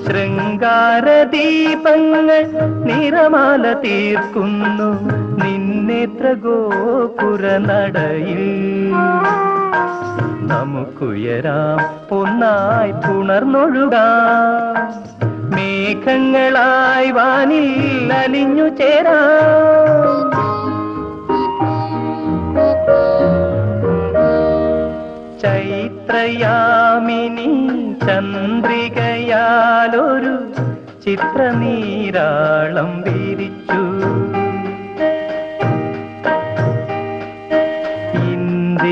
ശൃംഗാരദീപങ്ങൾ നിറമാല തീർക്കുന്നു നിന്നേത്ര ഗോപുര നടയിൽ. നമുക്കുയരാം ഒന്നായി പുണർന്നൊഴുകാം. മേഘങ്ങളായി വാനിൽ അലിഞ്ഞു ചേരാം. ചൈത്രയാമിനി ചന്ദ്രികയാലൊരു ചിത്രനീരാളം വിരിച്ചു.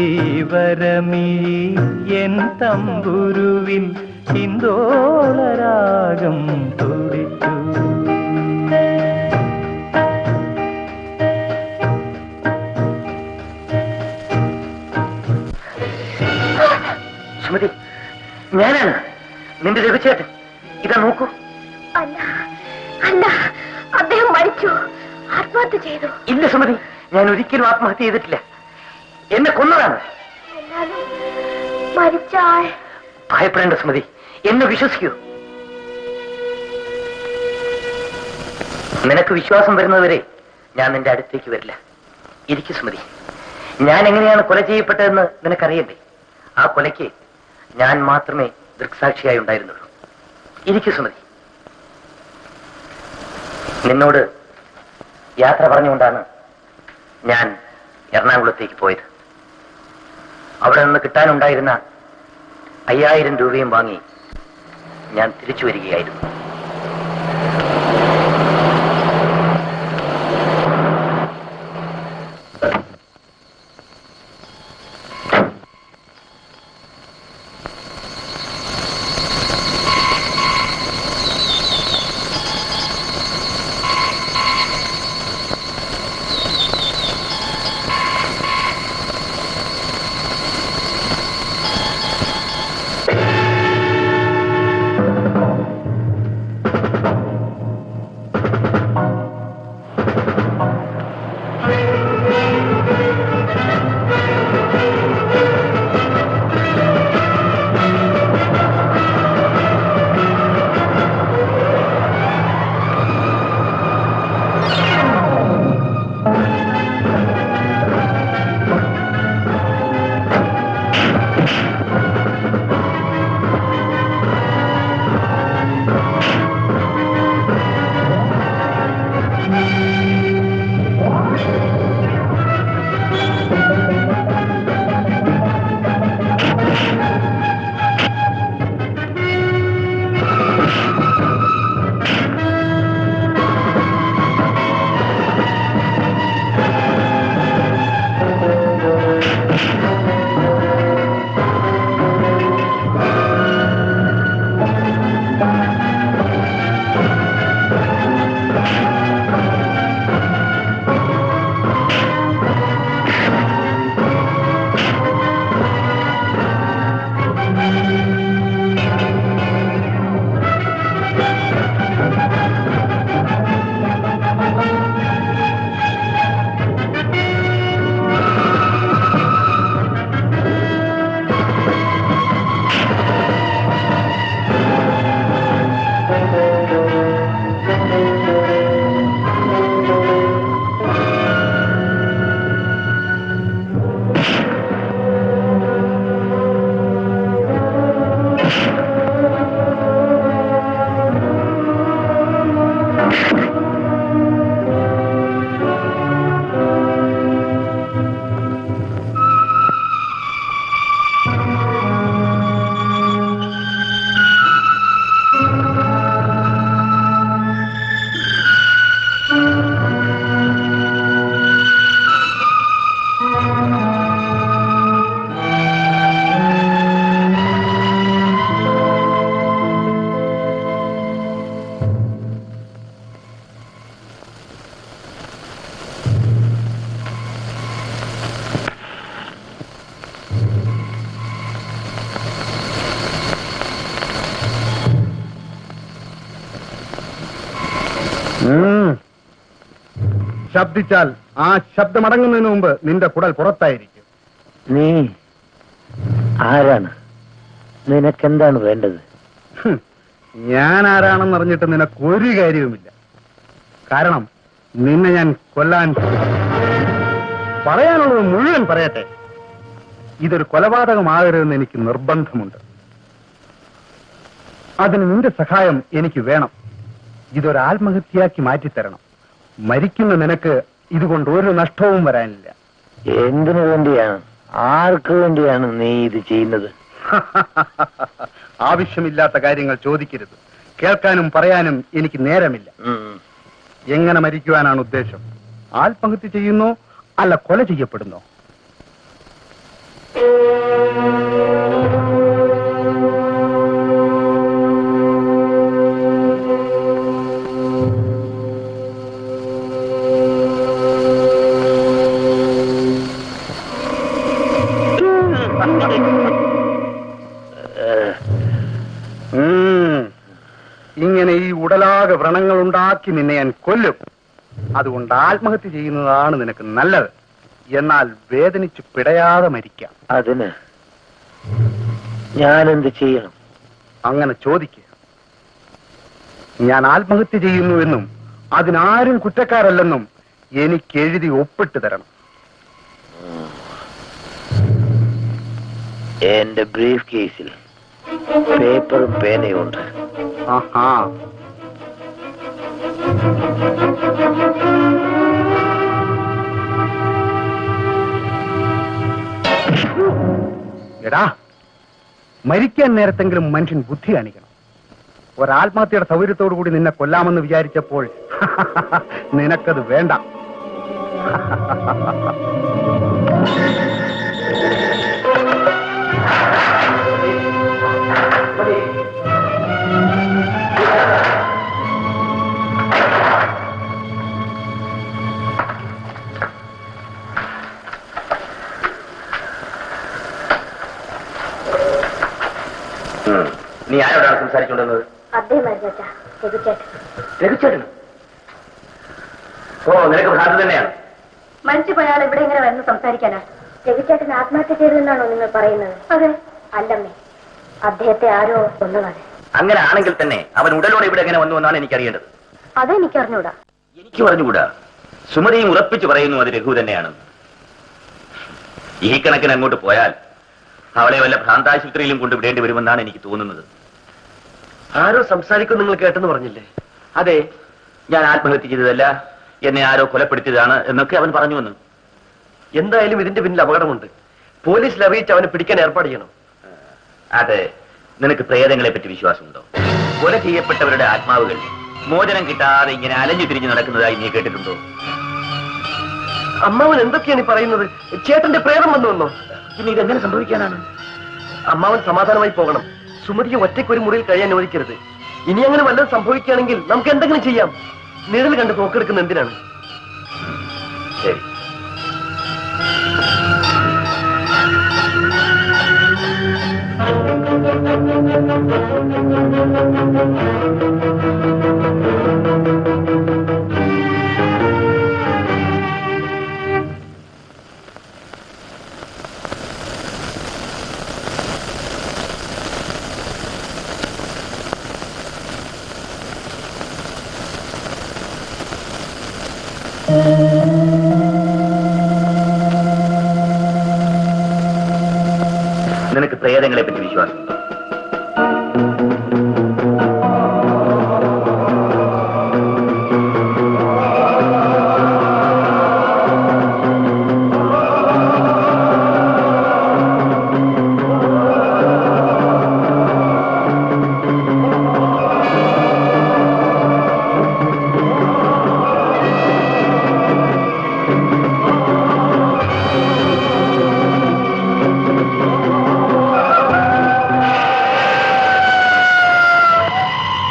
ഇന്ദീവരമിഴി എൻ തമ്പുരുവിൽ ഇന്ദോളരാഗം തുടിച്ചു. സുമതി, ഞാനാണ് നിന്റെ രഘുചേട്ടൻ. ഇതാ നോക്കൂ. അല്ല അല്ല, അദ്ദേഹം മരിച്ചു, ആത്മഹത്യ ചെയ്തു. ഇല്ല സുമതി, ഞാൻ ഒരിക്കലും ആത്മഹത്യ ചെയ്തിട്ടില്ല. എന്നെ കൊന്നതാണ്. എന്നാലും മരിച്ചാൽ ഭയപ്പെടേണ്ട സുമതി, എന്നെ വിശ്വസിക്കൂ. നിനക്ക് വിശ്വാസം വരുന്നതുവരെ ഞാൻ നിന്റെ അടുത്തേക്ക് വരില്ല. ഇരിക്കു സുമതി. ഞാൻ എങ്ങനെയാണ് കൊല ചെയ്യപ്പെട്ടതെന്ന് നിനക്കറിയണ്ടേ? ആ കൊലയ്ക്ക് ഞാൻ മാത്രമേ ദൃക്സാക്ഷിയായി ഉണ്ടായിരുന്നുള്ളൂ. ഇരിക്കു സുമതി. നിന്നോട് യാത്ര പറഞ്ഞുകൊണ്ടാണ് ഞാൻ എറണാകുളത്തേക്ക് പോയത്. അവിടെ നിന്ന് കിട്ടാനുണ്ടായിരുന്ന 5000 രൂപയും വാങ്ങി ഞാൻ തിരിച്ചു വരികയായിരുന്നു. ശബ്ദിച്ചാൽ ആ ശബ്ദമടങ്ങുന്നതിന് മുമ്പ് നിന്റെ കുടൽ പുറത്തായിരിക്കും. നീ ആരാണ്? നിനക്കെന്താണ് വേണ്ടത്? ഞാൻ ആരാണെന്ന് അറിഞ്ഞിട്ട് നിനക്ക് ഒരു കാര്യവുമില്ല. കാരണം നിന്നെ ഞാൻ കൊല്ലാൻ പറയാനുള്ളത് മുഴുവൻ പറയട്ടെ. ഇതൊരു കൊലപാതകമാകരുതെന്ന് എനിക്ക് നിർബന്ധമുണ്ട്. അതിന് നിന്റെ സഹായം എനിക്ക് വേണം. ഇതൊരു ആത്മഹത്യയാക്കി മാറ്റിത്തരണം. മരിക്കുന്ന നിനക്ക് ഇതുകൊണ്ട് ഒരു നഷ്ടവും വരാനില്ല. എന്തിനു വേണ്ടിയാണ്, ആർക്ക് വേണ്ടിയാണ് നീ ഇത് ചെയ്യുന്നത്? ആവശ്യമില്ലാത്ത കാര്യങ്ങൾ ചോദിക്കരുത്. കേൾക്കാനും പറയാനും എനിക്ക് നേരമില്ല. എങ്ങനെ മരിക്കുവാനാണ് ഉദ്ദേശം? ആത്മഹത്യ ചെയ്യുന്നോ അല്ല കൊല ചെയ്യപ്പെടുന്നോ? ഇങ്ങനെ ഈ ഉടലാകെ വ്രണങ്ങൾ ഉണ്ടാക്കി നിന്നെ ഞാൻ കൊല്ലും. അതുകൊണ്ട് ആത്മഹത്യ ചെയ്യുന്നതാണ് നിനക്ക് നല്ലത്. എന്നാൽ വേദനിച്ച് പിടയാതെ മരിക്കാം. അതിന് ഞാനെന്ത് ചെയ്യണം? അങ്ങനെ ചോദിക്കുക. ഞാൻ ആത്മഹത്യ ചെയ്യുന്നുവെന്നും അതിനാരും കുറ്റക്കാരല്ലെന്നും എനിക്ക് എഴുതി ഒപ്പിട്ട് തരണം. എന്റെ ബ്രീഫ് കേസിൽ പേപ്പറും പേനയും ഉണ്ട്. ആഹാ. എടാ, മരിക്കാൻ നേരത്തെങ്കിലും മനുഷ്യൻ ബുദ്ധി കാണിക്കണം. ഒരാത്മഹത്യയുടെ സൗകര്യത്തോടു കൂടി നിന്നെ കൊല്ലാമെന്ന് വിചാരിച്ചപ്പോൾ നിനക്കത് വേണ്ട. നീ ആരോടാണ് സംസാരിച്ചുകൊണ്ടിരുന്നത്? രഘുചേട്ടൻ. ഓ, നിനക്ക് ഭ്രാന്ത് തന്നെയാണ്. മരിച്ചുപോയാൽ ഇവിടെ ഇങ്ങനെ വരുന്ന സംസാരിക്കാനാ? രവിചേട്ടൻ ആത്മഹത്യ ചെയ്തെന്നാണോ നിങ്ങൾ പറയുന്നത്? അതെ. അല്ലമ്മേ, അദ്ദേഹത്തെ ആരോ കൊന്നതാണ്. അങ്ങനെ ആണെങ്കിൽ തന്നെ അവൻ ഉടലോടെ ഇവിടെ എങ്ങനെ വന്നു എന്നാണ് എനിക്കറിയേണ്ടത്. അതെനിക്ക് അറിഞ്ഞൂടാ. എനിക്ക് പറഞ്ഞുകൂടാ. സുമതിയും ഉറപ്പിച്ചു പറയുന്നു അത് രഘു തന്നെയാണ്. ഈ കണക്കിന് അങ്ങോട്ട് പോയാൽ അവളെ വല്ല ഭ്രാന്താശുപത്രിയിലും കൊണ്ടുവിടേണ്ടി വരുമെന്നാണ് എനിക്ക് തോന്നുന്നത്. ആരോ സംസാരിക്കും നിങ്ങൾ കേട്ടെന്ന് പറഞ്ഞില്ലേ? അതെ, ഞാൻ ആത്മഹത്യ ചെയ്തതല്ല, എന്നെ ആരോ കൊലപ്പെടുത്തിയതാണ് എന്നൊക്കെ അവൻ പറഞ്ഞുവെന്ന്. എന്തായാലും ഇതിന്റെ പിന്നിൽ അപകടമുണ്ട്. പോലീസിൽ അറിയിച്ച് അവനെ പിടിക്കാൻ ഏർപ്പാട് ചെയ്യണം. അതെ, നിനക്ക് പ്രേതങ്ങളെ പറ്റി വിശ്വാസമുണ്ടോ? കൊല ചെയ്യപ്പെട്ടവരുടെ ആത്മാവുകൾ മോചനം കിട്ടാതെ ഇങ്ങനെ അലഞ്ഞു തിരിഞ്ഞു നടക്കുന്നതായി നീ കേട്ടിട്ടുണ്ടോ? അമ്മാവൻ എന്തൊക്കെയാണ് ഈ പറയുന്നത്? ചേട്ടന്റെ പ്രേതം വന്നുവെന്നോ? പിന്നെ ഇതെങ്ങനെ സംഭവിക്കാനാണ്? അമ്മാവൻ സമാധാനമായി പോകണം. സുമതിയെ ഒറ്റയ്ക്കൊരു മുറിയിൽ കഴിയാൻ അനുവദിക്കരുത്. ഇനി അങ്ങനെ വല്ലതും സംഭവിക്കുകയാണെങ്കിൽ നമുക്ക് എന്തെങ്കിലും ചെയ്യാം. നിഴൽ കണ്ട് നോക്കെടുക്കുന്ന എന്തിനാണ്? ശരി. നിനക്ക് പ്രേതങ്ങളെ പറ്റി വിശ്വാസമുണ്ടോ?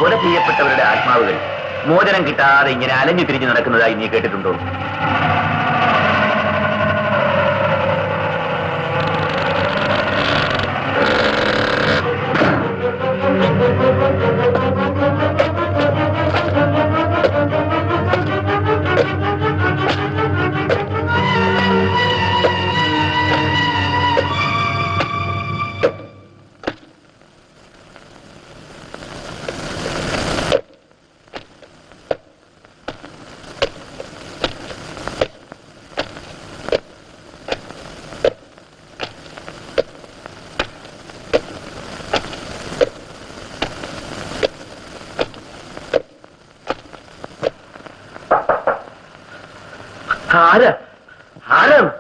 കൊല ചെയ്യപ്പെട്ടവരുടെ ആത്മാവുകൾ മോചനം കിട്ടാതെ ഇങ്ങനെ അലഞ്ഞു തിരിഞ്ഞു നടക്കുന്നതായി നീ കേട്ടിട്ടുണ്ടോ? ആരാ? ആരാണ്?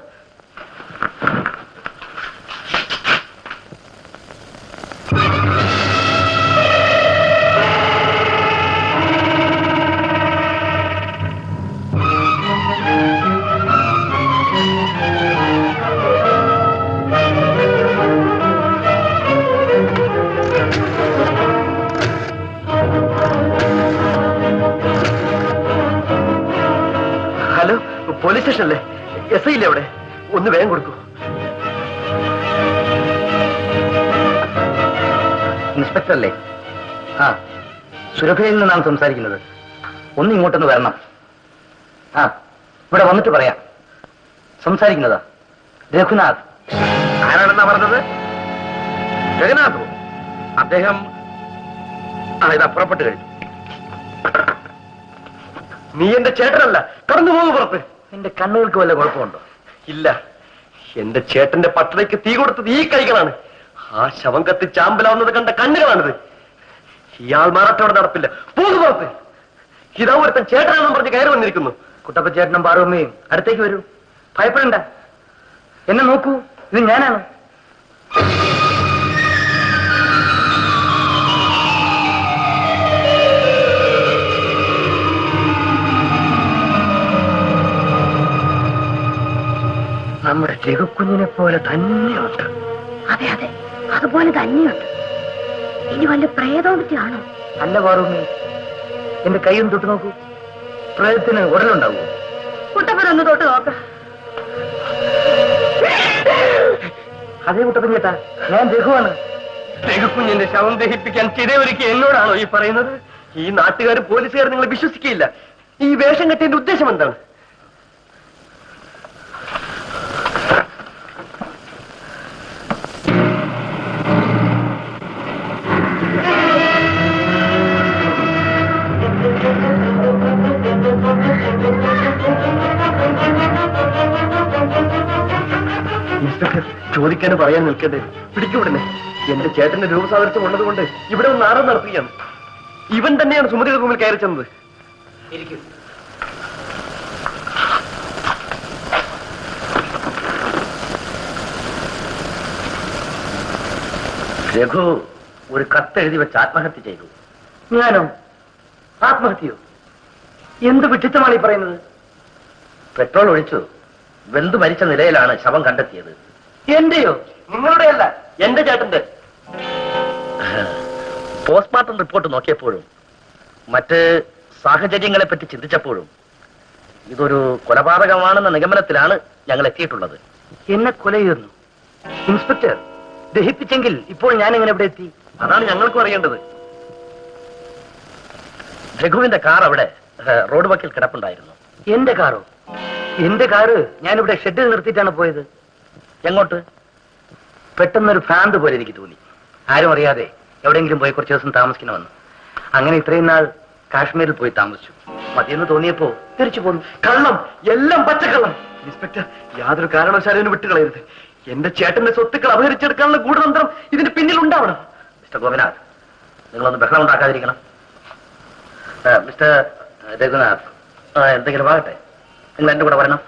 ഹലോ, പോലീസ് സ്റ്റേഷനല്ലേ? എസ് ഐ ഇല്ലേ അവിടെ? ഒന്ന് വേഗം കൊടുക്കൂ. ഇൻസ്പെക്ടർ അല്ലേ? ആ, സുരഭയിൽ നിന്നാണ് സംസാരിക്കുന്നത്. ഒന്ന് ഇങ്ങോട്ടൊന്ന് വരണം. ആ, ഇവിടെ വന്നിട്ട് പറയാം. സംസാരിക്കുന്നതാ രഘുനാഥ്. ആരാണെന്നാ പറഞ്ഞത്? ജഗന്നാഥോ? അദ്ദേഹം ഇത് അപ്പുറപ്പെട്ട് കഴിഞ്ഞു. നീ എന്റെ ചേട്ടനല്ല, കടന്നു പോകുന്നു പുറത്ത്. നിന്റെ കണ്ണുകൾക്ക് വല്ല കുഴപ്പമുണ്ടോ? ഇല്ല, എന്റെ ചേട്ടന്റെ പട്ടണയ്ക്ക് തീ കൊടുത്തത് ഈ കൈകളാണ്. ആ ശവം കത്തി ചാമ്പലാവുന്നത് കണ്ട കണ്ണുകളാണിത്. ഇയാൾ മാറാട്ടോടെ നടപ്പില്ല. പോകുന്നു പുറത്ത്. ഇതാ ഒരുത്തൻ ചേട്ടനാണെന്ന് പറഞ്ഞ് കയറി വന്നിരിക്കുന്നു. കുട്ടപ്പ ചേട്ടനും പാറുമ്മയും അടുത്തേക്ക് വരൂ. ഭയപ്പെടണ്ട, എന്നെ നോക്കൂ, ഇത് ഞാനാണ്. നമ്മുടെ രഘുക്കുഞ്ഞിനെ പോലെ തന്നെയുണ്ട്. അതെ അതെ, അതുപോലെ തന്നെയുണ്ട്. ഇനി വല്ല പ്രേതോപറ്റിയാണോ? അല്ല പാറുമ്മേ, എന്റെ കൈയൊന്ന് തൊട്ട് നോക്കൂ. പ്രേതത്തിന് ഉടലുണ്ടാവൂ? കുട്ടപ്പനൊന്ന് തൊട്ട് നോക്ക. അതേ കുട്ടപ്പൻ ചേട്ടാ, ഞാൻ രഘുവാണ്. രഘുക്കുഞ്ഞിന്റെ ശവം ദഹിപ്പിക്കാൻ ചിതയൊരുക്കി എന്നോടാണോ ഈ പറയുന്നത്? ഈ നാട്ടുകാരും പോലീസുകാരും നിങ്ങളെ വിശ്വസിക്കുകയില്ല. ഈ വേഷം കെട്ടിയതിന്റെ ഉദ്ദേശം എന്താണ്? ഇൻസ്പെക്ടർ, ചോദിക്കാനും പറയാൻ നിൽക്കട്ടെ. പിടിക്കൂടനെ. എന്റെ ചേട്ടന്റെ രൂപസാദൃശ്യം ഉള്ളതുകൊണ്ട് ഇവിടെ ഒന്ന് ആരം നടത്തുകയാണ്. ഇവൻ തന്നെയാണ് സുമതിയുടെ റൂമിൽ കയറി ചെന്നത്. രഘു ഒരു കത്തെഴുതി വെച്ച് ആത്മഹത്യ ചെയ്തു. ഞാനോ? ആത്മഹത്യയോ? എന്ത് വിഡിത്തമാണ് ഈ പറയുന്നത്? പെട്രോൾ ഒഴിച്ചു വെന്തു മരിച്ച നിലയിലാണ് ശവം കണ്ടെത്തിയത്. എന്റെയോ? നിങ്ങളുടെയല്ല, എന്റെ ചേട്ടന്റെ. പോസ്റ്റ്മോർട്ടം റിപ്പോർട്ട് നോക്കിയപ്പോഴും മറ്റ് സാഹചര്യങ്ങളെ പറ്റി ചിന്തിച്ചപ്പോഴും ഇതൊരു കൊലപാതകമാണെന്ന നിഗമനത്തിലാണ് ഞങ്ങൾ എത്തിയിട്ടുള്ളത്. എന്നെ കൊല ചെയ്യുന്നു ഇൻസ്പെക്ടർ? ദഹിപ്പിച്ചെങ്കിൽ ഇപ്പോൾ ഞാൻ എങ്ങനെ ഇവിടെ എത്തി? അതാണ് ഞങ്ങൾക്കും അറിയേണ്ടത്. രഘുവിന്റെ കാർ അവിടെ റോഡ് വക്കിൽ കിടപ്പുണ്ടായിരുന്നു. എന്റെ കാറോ? എന്റെ കാറ് ഞാനിവിടെ ഷെഡിൽ നിർത്തിയിട്ടാണ് പോയത്. എങ്ങോട്ട്? പെട്ടെന്നൊരു ഭ്രാന്ത് പോലെ എനിക്ക് തോന്നി. ആരും അറിയാതെ എവിടെയെങ്കിലും പോയി കുറച്ച് ദിവസം താമസിക്കണമെന്ന്. അങ്ങനെ ഇത്രയും നാൾ കാശ്മീരിൽ പോയി താമസിച്ചു. മതിയെന്ന് തോന്നിയപ്പോ തിരിച്ചു പോന്നു. കള്ളം, എല്ലാം പച്ചക്കള്ളം. ഇൻസ്പെക്ടർ, യാതൊരു കാരണവശാലും വിട്ടുകളയരുത്. എന്റെ ചേട്ടന്റെ സ്വത്തുക്കൾ അപഹരിച്ചെടുക്കാനുള്ള ഗൂഢതന്ത്രം ഇതിന് പിന്നിൽ ഉണ്ടാവണം. മിസ്റ്റർ ഗോപിനാഥ്, നിങ്ങളൊന്ന് ബഹളം ഉണ്ടാക്കാതിരിക്കണം. മിസ്റ്റർ രഘുനാഥ്, എന്തെങ്കിലും ആകട്ടെ, നിങ്ങൾ എന്റെ കൂടെ വരണം.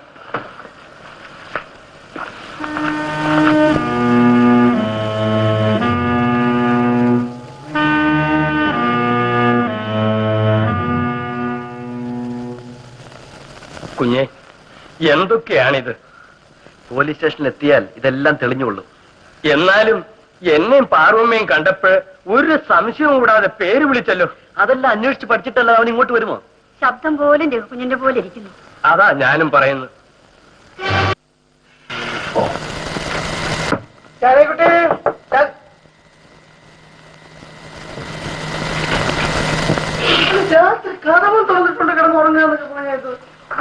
കുഞ്ഞെ, എന്തൊക്കെയാണിത്? പോലീസ് സ്റ്റേഷനിൽ എത്തിയാൽ ഇതെല്ലാം തെളിഞ്ഞുകൊള്ളും. എന്നാലും എന്നെയും പാർവമ്മയും കണ്ടപ്പോൾ ഒരു സംശയവും കൂടാതെ പേര് വിളിച്ചല്ലോ. അതെല്ലാം അന്വേഷിച്ച് പഠിച്ചിട്ടല്ല അവൻ ഇങ്ങോട്ട് വരുമോ? ശബ്ദം പോലും രഘുക്കുഞ്ഞിന്റെ പോലെ ഇരിക്കുന്നു. അതാ ഞാനും പറയുന്നത്. രാത്രി കഥവും തുറന്നിട്ടുണ്ട് കിടന്നുറങ്ങാന്നൊക്കെ പറഞ്ഞത്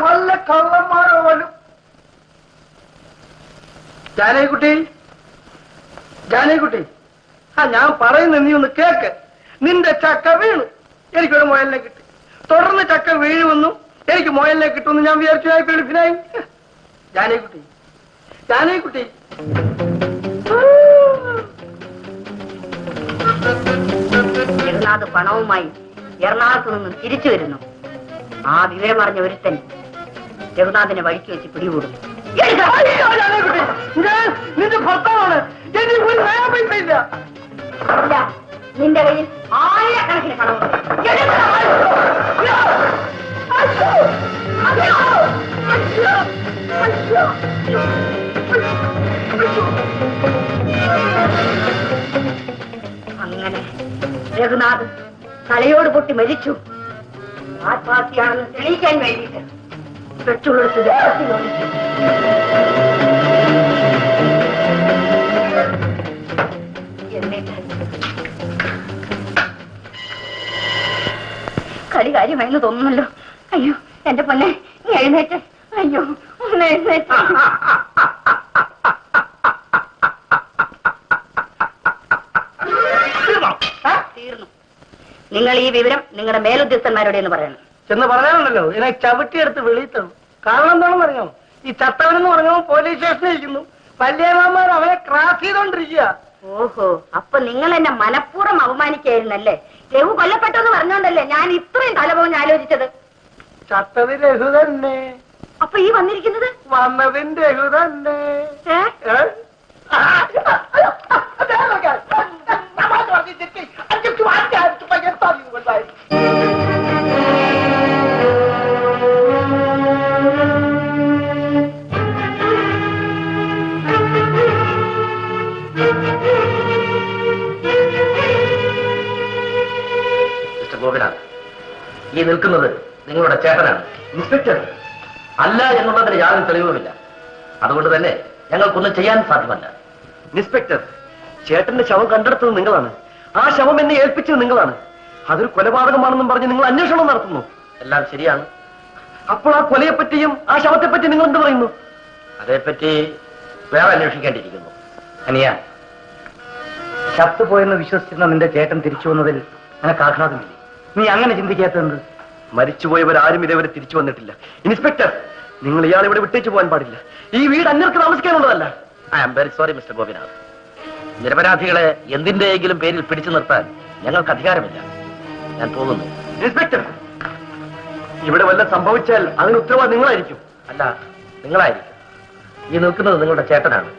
വല്ല കള്ളന്മാരോ വലും. ജാനകിക്കുട്ടി, ജാനകിക്കുട്ടി, ഞാൻ പറയുന്ന നീ ഒന്ന് കേക്ക്. നിന്റെ ചക്ക വീണു, എനിക്കൊരു മുയലിനെ കിട്ടി. തുടർന്ന് ചക്ക വീഴുമെന്നും എനിക്ക് മുയലിനെ കിട്ടുമെന്ന് ഞാൻ വിചാരിച്ചു. ഞാൻ പിടിപ്പിനായി. ജാനകിക്കുട്ടി, ജാനകിക്കുട്ടി, ജഗന്നാഥ് പണവുമായി എറണാകുളത്ത് നിന്നും തിരിച്ചു വരുന്നു. ആ വിവരമറിഞ്ഞ ഒരുത്തൻ രഘുനാഥിനെ വഴിക്ക് വെച്ച് പിടികൂടും. നിന്റെ ഭർത്താവാണ്. എനിക്ക് ഒരു നയാ പൈസ ഇല്ല. ഇല്ല, നിന്റെ കയ്യിൽ ആയിരക്കണക്കിന് പണമുണ്ട്. അങ്ങനെ രഘുനാഥ് തലയോട് പൊട്ടി മരിച്ചു. ആത്മഹത്യയാണെന്ന് തെളിയിക്കാൻ വേണ്ടിയിട്ട് പെട്രോളെടുത്ത് ദേഹത്തിൽ ഒഴിച്ചു. എന്നിട്ട് കളി കാര്യമായെന്ന് തോന്നുന്നല്ലോ. അയ്യോ എന്റെ പൊന്നെ, നീ എഴുന്നേറ്റ്. അയ്യോ ഒന്ന് എഴുന്നേറ്റ്. തീർന്നു. നിങ്ങൾ ഈ വിവരം നിങ്ങളുടെ മേലുദ്യോഗസ്ഥന്മാരോട് എന്ന് പറയണം. ചെന്ന് പറയാനുണ്ടല്ലോ ഇതിനെ ചവിട്ടിയെടുത്ത് വെളിയിത്തണം. കാരണം എന്താണെന്ന് അറിയാമോ? ഈ ചത്തവനെന്ന് പറഞ്ഞോ പോലീസ് സ്റ്റേഷനിൽ ഇരിക്കുന്നു, വല്യമാർ അവനെ ക്രാസ് ചെയ്തോണ്ടിരിക്കുക. ഓഹോ, അപ്പൊ നിങ്ങൾ എന്നെ മനഃപൂർവ്വം അപമാനിക്കായിരുന്നല്ലേ? രഘു കൊല്ലപ്പെട്ടെന്ന് പറഞ്ഞോണ്ടല്ലേ ഞാൻ ഇത്രയും തലപോഞ്ഞ് ആലോചിച്ചത്. ചത്തത് രഘു തന്നെ, അപ്പൊ ഈ വന്നിരിക്കുന്നത് വന്നതിന്റെ രഘു തന്നെ. ഏ? മിസ്റ്റർ ഗോപിനാഥ്, ഈ നിൽക്കുന്നത് നിങ്ങളുടെ ചേട്ടനാണ്. ഇൻസ്പെക്ടർ അല്ല എന്നുള്ളതിന് യാതൊരു തെളിവുമില്ല. അതുകൊണ്ട് തന്നെ ഞങ്ങൾക്കൊന്നും ചെയ്യാൻ സാധ്യമല്ല. ഇൻസ്പെക്ടർ, ചേട്ടന്റെ ശവം കണ്ടെടുത്തത് നിങ്ങളാണ്. ആ ശവം എന്നെ ഏൽപ്പിച്ചത് നിങ്ങളാണ്. അതൊരു കൊലപാതകമാണെന്നും പറഞ്ഞ് നിങ്ങൾ അന്വേഷണം നടത്തുന്നു. എല്ലാം ശരിയാണ്. അപ്പോൾ ആ കൊലയെപ്പറ്റിയും ആ ശവത്തെപ്പറ്റി നിങ്ങൾ എന്ത് പറയുന്നു? അതേപ്പറ്റി വേറെ അന്വേഷിക്കേണ്ടിയിരിക്കുന്നു. അനിയ, ചത്തുപോയെന്ന് വിശ്വസിച്ചിരുന്ന നിന്റെ ചേട്ടൻ തിരിച്ചു വന്നതിൽ നിനക്ക് ആഹ്ലാദമില്ലേ? നീ അങ്ങനെ ചിന്തിക്കാത്തത്? മരിച്ചുപോയവരാരും ഇതേവരെ തിരിച്ചു വന്നിട്ടില്ല. ഇൻസ്പെക്ടർ, നിങ്ങൾ ഇയാൾ ഇവിടെ വിട്ടേച്ചു പോകാൻ പാടില്ല. ഈ വീട് അന്യർക്ക് താമസിക്കാനുള്ളതല്ല. I am very sorry mister Gopinath. നിരപരാധികളെ എന്തിന്റെയെങ്കിലും പേരിൽ പിടിച്ചു നിർത്താൻ ഞങ്ങൾക്ക് അധികാരമില്ല. ഞാൻ പോകുന്നു. ഇൻസ്പെക്ടർ, ഇവിടെ വല്ല സംഭവിച്ചാൽ അതിന് ഉത്തരവാദി നിങ്ങളായിരിക്കും. അല്ല, നിങ്ങളായിരിക്കും. ഈ നിൽക്കുന്നത് നിങ്ങളുടെ ചേട്ടനാണ്.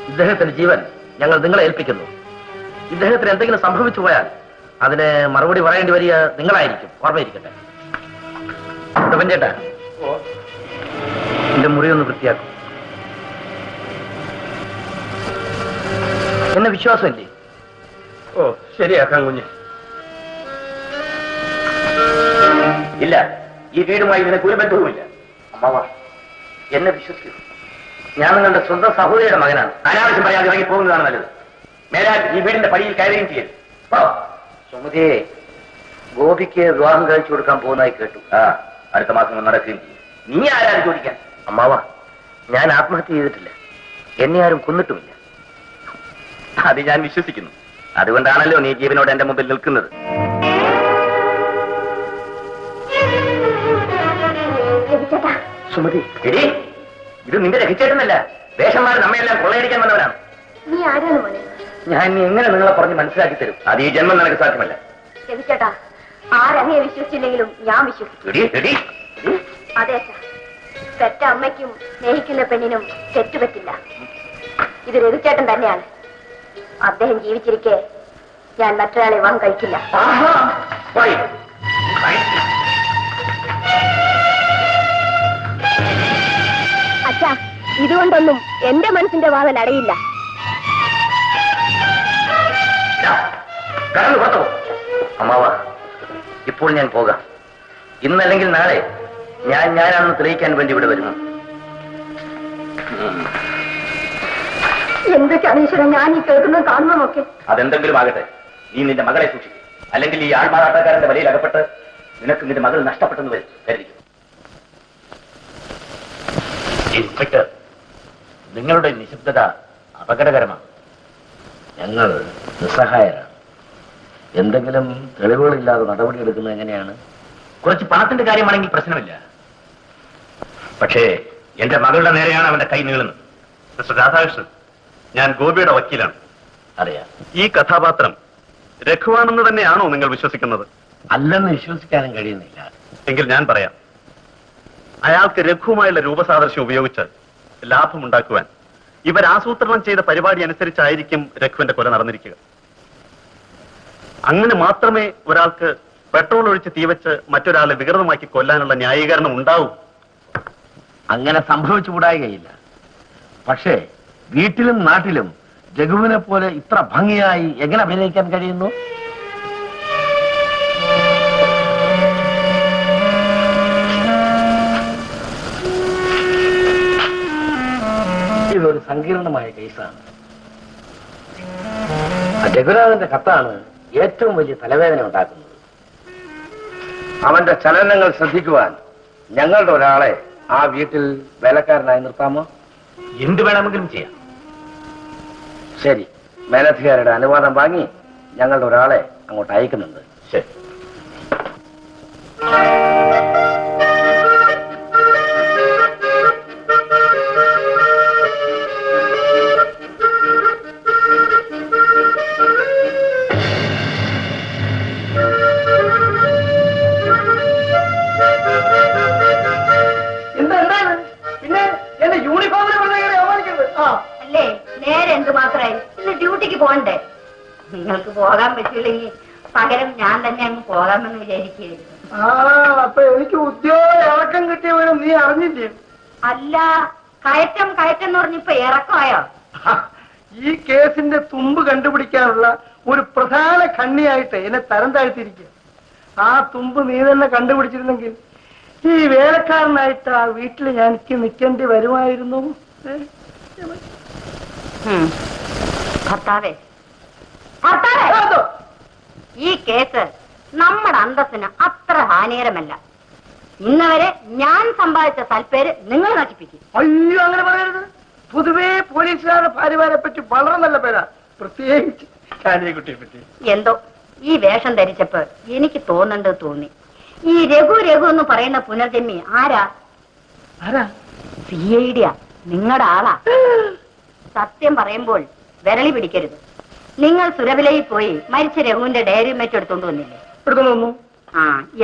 ഇദ്ദേഹത്തിന്റെ ജീവൻ ഞങ്ങൾ നിങ്ങളെ ഏൽപ്പിക്കുന്നു. ഇദ്ദേഹത്തിന് എന്തെങ്കിലും സംഭവിച്ചു പോയാൽ അതിന് മറുപടി പറയേണ്ടി വരിക നിങ്ങളായിരിക്കും. ഓർമ്മയിരിക്കട്ടെ. ചേട്ടാ, എന്റെ മുറി ഒന്ന് വൃത്തിയാക്കും. എന്നെ വിശ്വാസമില്ലേ? ഓ, ശരിയാക്കാം കുഞ്ഞ്. ഇല്ല, ഈ വീടുമായി നിനക്ക് ഒരു ബന്ധവുമില്ല. അമ്മാവ, എന്നെ വിശ്വസിക്കൂ. ഞാൻ നിങ്ങളുടെ സ്വന്തം സഹോദരിയുടെ മകനാണ്. അനാവശ്യം പറയാതെ ഇറങ്ങി പോകുന്നതാണ് നല്ലത്. മേലാൽ ഈ വീടിന്റെ പടിയിൽ കയറുകയും ചെയ്യരുത്. സുമതിയെ ഗോപിക്ക് വിവാഹം കഴിച്ചു കൊടുക്കാൻ പോകുന്നതായി കേട്ടു. അടുത്ത മാസം നടക്കുകയും ചെയ്യും. നീ ആരാണ് ചോദിക്കാൻ? അമ്മാവ, ഞാൻ ആത്മഹത്യ ചെയ്തിട്ടില്ല. എന്നെ ആരും കൊന്നിട്ടുമില്ല. അത് ഞാൻ വിശ്വസിക്കുന്നു. അതുകൊണ്ടാണല്ലോ നീ ജീവനോട് എന്റെ മുമ്പിൽ നിൽക്കുന്നത്. സുമതി, എടി, ഇത് നിന്റെ രഹിച്ചേട്ടനല്ല. വേഷന്മാർ നമ്മയെല്ലാം കൊള്ളയടിക്കാൻ വന്നവരാണ്. നീ ആരാണ് മോനെ? ഞാൻ ഇനി എങ്ങനെ നിങ്ങളെ പറഞ്ഞ് മനസ്സിലാക്കി തരും? അത് ഈ ജന്മം നിനക്ക് സാധ്യമല്ല. രവിച്ചേട്ടാ, ആരങ്ങയെ വിശ്വസിച്ചില്ലെങ്കിലും ഞാൻ വിശ്വസിക്കും. അതെ അച്ഛാ, പെറ്റ അമ്മയ്ക്കും സ്നേഹിക്കുന്ന പെണ്ണിനും തെറ്റുപറ്റില്ല. ഇത് രവിച്ചേട്ടൻ തന്നെയാണ്. അദ്ദേഹം ജീവിച്ചിരിക്കെ ഞാൻ മറ്റൊരാളെ വിവാഹം കഴിക്കില്ല. അച്ഛാ, ഇതുകൊണ്ടൊന്നും എന്റെ മനസ്സിന്റെ വാതിൽ അടയില്ല. അമ്മാവ, ഇപ്പോൾ ഞാൻ പോകാം. ഇന്നല്ലെങ്കിൽ നാളെ ഞാനാണെന്ന് തെളിയിക്കാൻ വേണ്ടി ഇവിടെ വരുന്നു. എന്തൊക്കെയാണ് ഈശ്വരൻ ഞാൻ ഈ കേൾക്കുന്നത് കാണുന്നതൊക്കെ? അതെന്തെങ്കിലും ആകട്ടെ, നീ നിന്റെ മകളെ സൂക്ഷിക്കും. അല്ലെങ്കിൽ ഈ ആൾമാറാട്ടക്കാരന്റെ വലയിൽ അകപ്പെട്ട് നിനക്ക് നിന്റെ മകൾ നഷ്ടപ്പെട്ടെന്ന് വരും കരുതിക്കും. ഇൻസ്പെക്ടർ, നിങ്ങളുടെ നിശബ്ദത അപകടകരമാണ്. ഞങ്ങൾ നിസ്സഹായരാണ്. എന്തെങ്കിലും തെളിവുകളില്ലാതെ നടപടിയെടുക്കുന്നത് എങ്ങനെയാണ്? കുറച്ച് പണത്തിന്റെ കാര്യമാണെങ്കിൽ പ്രശ്നമില്ല. പക്ഷേ എന്റെ മകളുടെ നേരെയാണ് അവന്റെ കൈ നീളുന്നത്. മിസ്റ്റർ രാധാകൃഷ്ണൻ, ഞാൻ ഗോപിയുടെ വക്കീലാണ്. അറിയാം. ഈ കഥാപാത്രം രഘുവാണെന്ന് തന്നെയാണോ നിങ്ങൾ വിശ്വസിക്കുന്നത്? അല്ലെന്ന് വിശ്വസിക്കാനും കഴിയുന്നില്ല. എങ്കിൽ ഞാൻ പറയാം. അയാൾക്ക് രഘുവുമായുള്ള രൂപസാദൃശ്യം ഉപയോഗിച്ച് ലാഭമുണ്ടാക്കുവാൻ ഇവർ ആസൂത്രണം ചെയ്ത പരിപാടി അനുസരിച്ചായിരിക്കും രഘുവിന്റെ കൊല നടന്നിരിക്കുക. അങ്ങനെ മാത്രമേ ഒരാൾക്ക് പെട്രോൾ ഒഴിച്ച് തീവച്ച് മറ്റൊരാളെ വികൃതമാക്കി കൊല്ലാനുള്ള ന്യായീകരണം ഉണ്ടാവും. അങ്ങനെ സംഭവിച്ചുകൂടായികയില്ല. പക്ഷേ വീട്ടിലും നാട്ടിലും രഘുവിനെ പോലെ ഇത്ര ഭംഗിയായി എങ്ങനെ അഭിനയിക്കാൻ കഴിയുന്നു? ഇതൊരു സങ്കീർണമായ കേസാണ്. രഘുനാഥന്റെ കത്താണ് ഏറ്റവും വലിയ തലവേദന ഉണ്ടാക്കുന്നത്. അവന്റെ ചലനങ്ങൾ ശ്രദ്ധിക്കുവാൻ ഞങ്ങളുടെ ഒരാളെ ആ വീട്ടിൽ വേലക്കാരനായി നിർത്താമോ? എന്ത് വേണമെങ്കിലും ചെയ്യാം. ശരി, മേലധികാരിയുടെ അനുവാദം വാങ്ങി ഞങ്ങളുടെ ഒരാളെ അങ്ങോട്ട് അയക്കുന്നുണ്ട്. ശരി. എന്തുമാത്രമായി? ഇന്ന് ഡ്യൂട്ടിക്ക് പോകണ്ടേ? നിങ്ങൾക്ക് പോകാൻ പറ്റില്ലെങ്കിൽ പകരം ഞാൻ തന്നെ അങ്ങ് പോകാമെന്ന് വിചാരിക്കുകയായിരുന്നു. അപ്പൊ എനിക്ക് ഉദ്യോഗ ഇറക്കം കിട്ടിയവരും നീ അറിഞ്ഞില്ലേ? അല്ല, കയറ്റം എന്ന് പറഞ്ഞിപ്പോ ഇറക്കമായോ? ഈ കേസിന്റെ തുമ്പ് കണ്ടുപിടിക്കാനുള്ള ഒരു പ്രധാന കണ്ണിയായിട്ട് എന്നെ തരം താഴ്ത്തിയിരിക്കുക. ആ തുമ്പ് നീ തന്നെ കണ്ടുപിടിച്ചിരുന്നെങ്കിൽ ഈ വേലക്കാരനായിട്ട് ആ വീട്ടിൽ എനിക്ക് നിൽക്കേണ്ടി വരുമായിരുന്നു. ഭർത്താവേ, ഈ കേസ് നമ്മുടെ അന്തസ്സിന് അത്ര ഹാനികരമല്ല. ഇന്നവരെ ഞാൻ സമ്പാദിച്ച സൽപ്പേര് നിങ്ങൾ നശിപ്പിക്കും. അയ്യോ, അങ്ങനെ പറയരുത്. പൊതുവേ പോലീസുകാരുടെ ഭാര്യമാരെ പറ്റി വളരെ നല്ല പേരാ, പ്രത്യേകിച്ച് കാനിയക്കുട്ടിയെ പറ്റി. എന്തോ ഈ വേഷം ധരിച്ചപ്പോ എനിക്ക് തോന്നി. ഈ രഘു എന്ന് പറയുന്ന പുനർജന്മി ആരാ? CID നിങ്ങളുടെ ആളാ. സത്യം പറയുമ്പോൾ വിരളി പിടിക്കരുത്. നിങ്ങൾ സുരഭിലയിൽ പോയി മരിച്ച രഘുവിന്റെ ഡയറി മെച്ചെടുത്തോണ്ട് വന്നില്ലേ?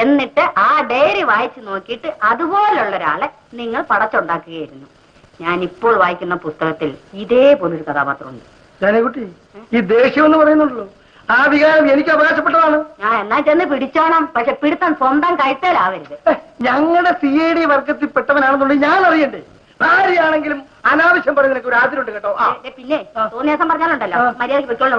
എന്നിട്ട് ആ ഡയറി വായിച്ചു നോക്കിയിട്ട് അതുപോലുള്ള ഒരാളെ നിങ്ങൾ പടച്ചുണ്ടാക്കുകയായിരുന്നു. ഞാൻ ഇപ്പോൾ വായിക്കുന്ന പുസ്തകത്തിൽ ഇതേപോലൊരു കഥാപാത്രമുണ്ട്. ജാനകുട്ടി, ഈ ദേഷ്യം എന്ന് പറയുന്നുണ്ടല്ലോ, ആ വികാരം എനിക്ക് അവകാശപ്പെട്ടതാണ്. ഞാൻ എന്നാ ചെന്ന് പിടിച്ചോണം, പക്ഷെ പിടുത്തം സ്വന്തം കഴുത്തേലാവരുത്. ഞങ്ങളുടെ CID വർഗത്തിൽ പെട്ടവനാണെന്നുണ്ടെങ്കിൽ ഞാൻ അറിയണ്ടേ? ഭാര്യയാണെങ്കിലും അനാവശ്യം പറയുന്നതിനൊക്കെ ഒരു ആദ്യമുണ്ട് കേട്ടോ. പിന്നെ തോന്നിയാസം പറഞ്ഞാലുണ്ടല്ലോ, മര്യാദയ്ക്ക് പൊയ്ക്കോളൂ.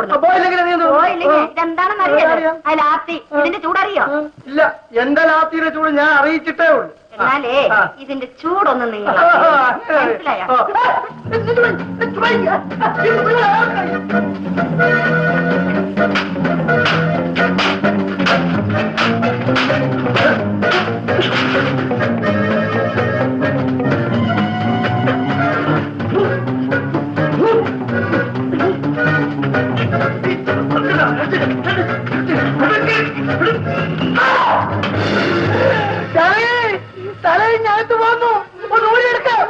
ഇതെന്താണെന്ന് അറിയാം. അതിൽ ആർത്തി ഇതിന്റെ ചൂടറിയോ? ഇല്ല, എന്റെ ലാത്തിയുടെ ചൂട് ഞാൻ അറിയിച്ചിട്ടേ ഉള്ളൂ. എന്നാലേ ഇതിന്റെ ചൂടൊന്നും നിങ്ങൾ മനസ്സിലായോ? തലയിൽ ഞാനത്ത് പോന്നു, ഒന്ന് ഓടിയെടുക്കാം.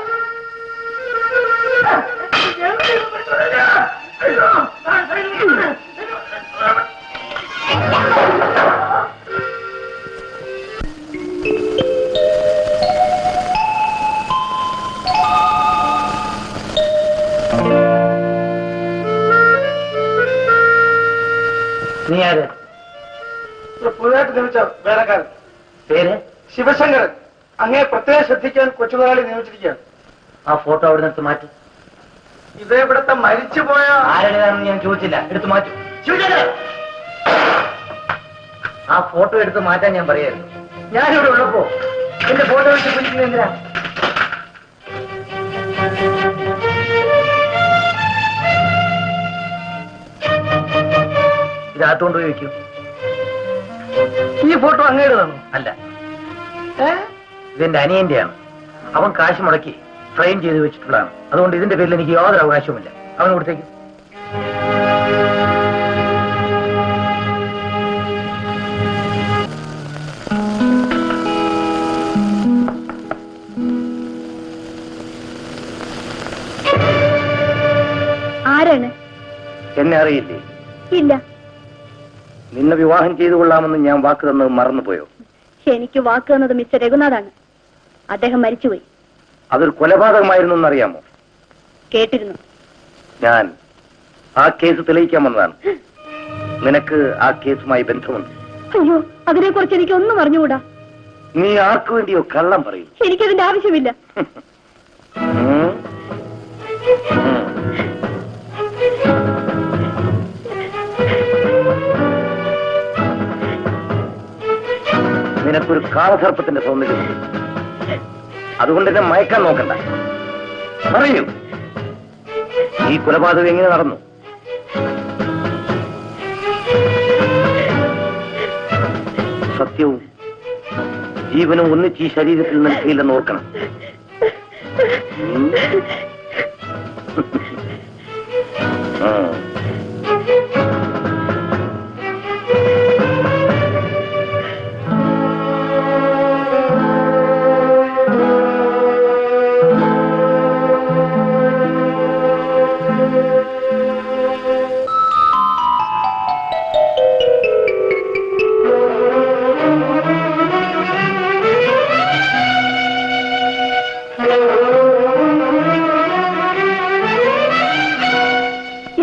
നീ ആര്? പുതുതായിട്ട് നിയമിച്ച വേലക്കാരൻ. പേര്? ശിവശങ്കരൻ. അങ്ങേ പ്രത്യേകം ശ്രദ്ധിക്കാൻ കൊച്ചുമുതലാളി നിയമിച്ചിരിക്കുകയാണ്. ആ ഫോട്ടോ അവിടെ നിന്ന് മാറ്റി. ഇത് ഇവിടത്തെ മരിച്ചുപോയ ആരുടേതാണെന്ന് ഞാൻ ചോദിച്ചില്ല, എടുത്തു മാറ്റും. ആ ഫോട്ടോ എടുത്ത് മാറ്റാൻ ഞാൻ പറയായിരുന്നു. ഞാനിവിടെ ഉള്ളപ്പോ എന്റെ ഫോട്ടോ വെച്ച് പിടിക്കുന്നത് എന്തിനാ? ഇതകത്തോണ്ട് പോയി വെക്കൂ. ഈ ഫോട്ടോ അങ്ങയുടേതാണോ? അല്ല, ഇതെന്റെ അനിയന്റെയാണ്. അവൻ കാശ് മുടക്കി ഫ്രെയിം ചെയ്ത് വെച്ചിട്ടുള്ളതാണ്. അതുകൊണ്ട് ഇതിന്റെ പേരിൽ എനിക്ക് യാതൊരു അവകാശവുമില്ല. അവന് കൊടുത്തേക്ക്. ആരാണ്? എന്നെ അറിയില്ലേ? ഇല്ല. നിന്നെ വിവാഹം ചെയ്തു കൊള്ളാമെന്ന് ഞാൻ വാക്ക് തന്നത് മറന്നുപോയോ? എനിക്ക് വാക്ക് തന്നത് മിസ്റ്റർ രഘുനാഥാണ്. അദ്ദേഹം മരിച്ചുപോയി. അതൊരു കൊലപാതകമായിരുന്നു എന്നറിയാമോ? കേട്ടിരുന്നു. ഞാൻ ആ കേസ് തെളിയിക്കാൻ വന്നതാണ്. നിനക്ക് ആ കേസുമായി ബന്ധമുണ്ട്? അയ്യോ, അതിനെ കുറിച്ച് എനിക്ക് ഒന്നും അറിഞ്ഞുകൂടാ. നീ ആർക്കു വേണ്ടിയോ കള്ളം പറയും? എനിക്കതിന്റെ ആവശ്യമില്ല. നിനക്കൊരു കാളസർപ്പത്തിന്റെ സൗന്ദര്യമുണ്ട്. അതുകൊണ്ട് എന്നെ മയക്കാൻ നോക്കണ്ട. പറയൂ, ഈ കൊലപാതകം എങ്ങനെ നടന്നു? സത്യവും ജീവനും ഒന്നിച്ച് ഈ ശരീരത്തിൽ നിൽക്കില്ലെന്ന് ഓർക്കണം.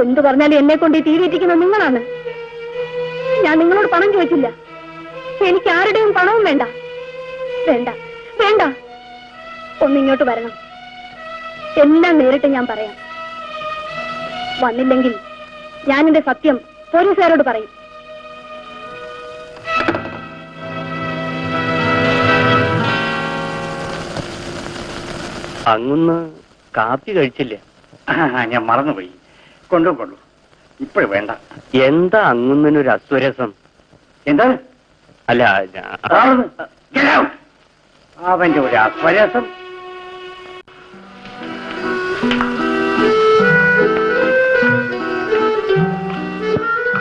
എന്തു പറഞ്ഞാലും എന്നെ കൊണ്ട് തീരെത്തിക്കുന്ന നിങ്ങളാണ്. ഞാൻ നിങ്ങളോട് പണം ചോദിച്ചില്ല. എനിക്ക് ആരുടെയും പണവും വേണ്ട. വേണ്ട വേണ്ട, ഒന്നിങ്ങോട്ട് വരണം. എല്ലാം നേരിട്ട് ഞാൻ പറയാം. വന്നില്ലെങ്കിൽ ഞാൻ എന്റെ സത്യം പോലീസുകാരോട് പറയും. അങ്ങൊന്ന് കാപ്പി കഴിച്ചില്ലേ? ഞാൻ മറന്നുപോയി. കൊണ്ടു ഇപ്പോഴും വേണ്ട. എന്താ അങ്ങുന്നൊരു അസ്വരസം? എന്താ? അല്ല അവന്റെ ഒരു അസ്വരസം.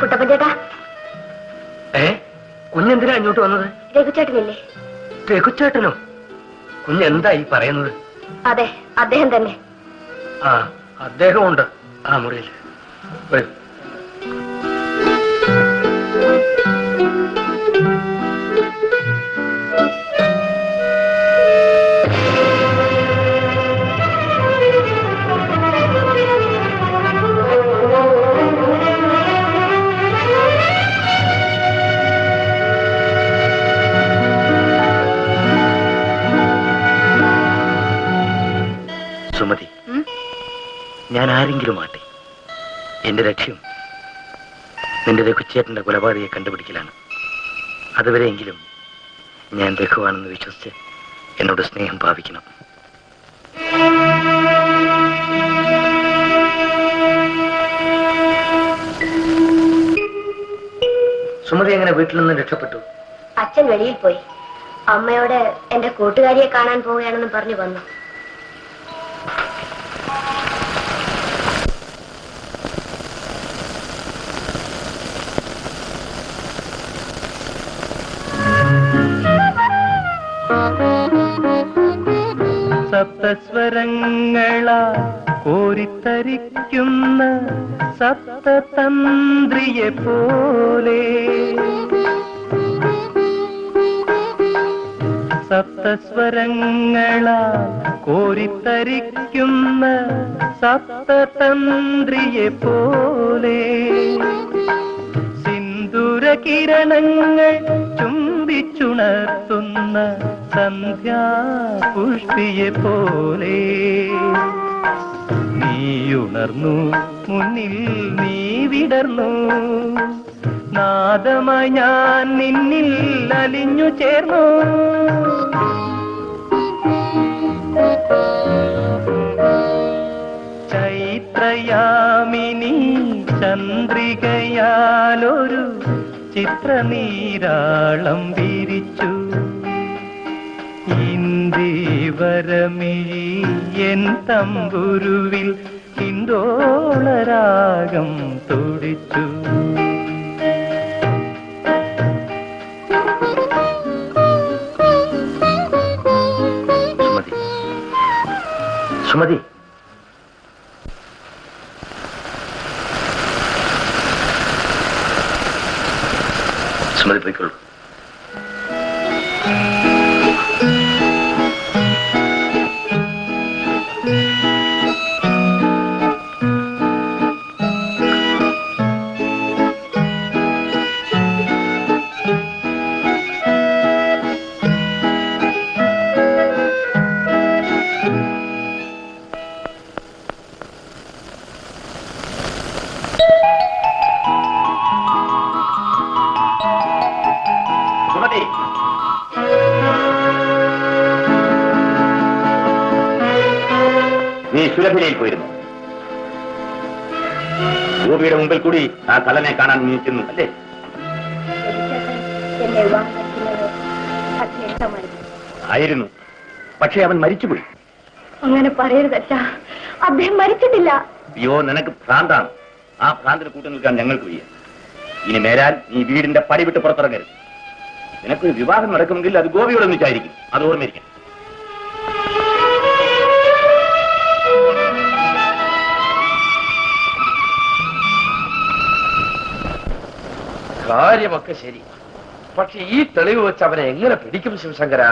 കുട്ടപ്പൻ ചേട്ടാ, കുഞ്ഞെന്തിനാ ഇങ്ങോട്ട് വന്നത്? രഘുചേട്ടനില്ലേ? രഘുച്ചേട്ടനോ? കുഞ്ഞെന്താ ഈ പറയുന്നത്? അതെ, അദ്ദേഹം തന്നെ. ആ, അദ്ദേഹമുണ്ട് ആ മുറിയിൽ. വരൂ. സുമതി, ഞാൻ ആരെങ്കിലും ആട്ടെ, എന്റെ ലക്ഷ്യം നിന്റെ രഘുച്ചേട്ടന്റെ കൊലപാതകയെ കണ്ടുപിടിക്കലാണ്. അതുവരെയെങ്കിലും ഞാൻ രഘുവാണെന്ന് വിശ്വസിച്ച് എന്നോട് സ്നേഹം ഭാവിക്കണം. സുമതി എങ്ങനെ വീട്ടിൽ നിന്ന് രക്ഷപ്പെട്ടു? അച്ഛൻ വെളിയിൽ പോയി. അമ്മയോട് എന്റെ കൂട്ടുകാരിയെ കാണാൻ പോവുകയാണെന്ന് പറഞ്ഞു വന്നു. സപ്തസ്വരങ്ങളാ കോരിത്തരിക്കുന്ന സപ്തതന്ത്രിയെ പോലെ, സപ്തസ്വരങ്ങളാ കോരിത്തരിക്കുന്ന സപ്തതന്ത്രിയെ പോലെ, സിന്ദൂരകിരണങ്ങൾ ചുംബിച്ചുണർത്തുന്ന സന്ധ്യാപുഷ്പിയെ പോലെ, നീയുണർന്നു മുന്നിൽ നീ വിടർന്നു, നാദമായി ഞാൻ നിന്നിൽ അലിഞ്ഞു ചേർന്നു. ചൈത്രയാമിനി ചന്ദ്രികയാലൊരു ചിത്രനീരാളം വിരിച്ചു, ഇന്ദീവരമിഴി എൻ തമ്പുരുവിൽ ഹിന്ദോളരാഗം തുടിച്ചു. സുമതി, സുമതി പോയിക്കൊള്ളൂ. നീ സുരഭിലയിൽ പോയിരുന്നു. ഗോപിയുടെ മുമ്പിൽ കൂടി ആ കള്ളനെ കാണാൻ നീ ചെന്നു അല്ലേ? ആയിരുന്നു, പക്ഷേ അവൻ മരിച്ചുപോയി. അങ്ങനെ പറയരുത് അച്ഛാ, അദ്ദേഹം മരിച്ചിട്ടില്ല. അയ്യോ, നിനക്ക് ഭ്രാന്താണ്. ആ ഭ്രാന്തിന് കൂട്ടു നിൽക്കാൻ ഞങ്ങൾക്ക് വയ്യ. ഇനി മേലാൽ നീ വീടിന്റെ പടി വിട്ട് പുറത്തിറങ്ങരുത്. നിനക്കൊരു വിവാഹം നടക്കുമെങ്കിൽ അത് ഗോപിയോട് ഒന്നിച്ചായിരിക്കും, അത് ഓർമ്മയിരിക്കും. കാര്യമൊക്കെ ശരി, പക്ഷെ ഈ തെളിവ് വെച്ച് അവനെ എങ്ങനെ പിടിക്കും ശിവശങ്കര?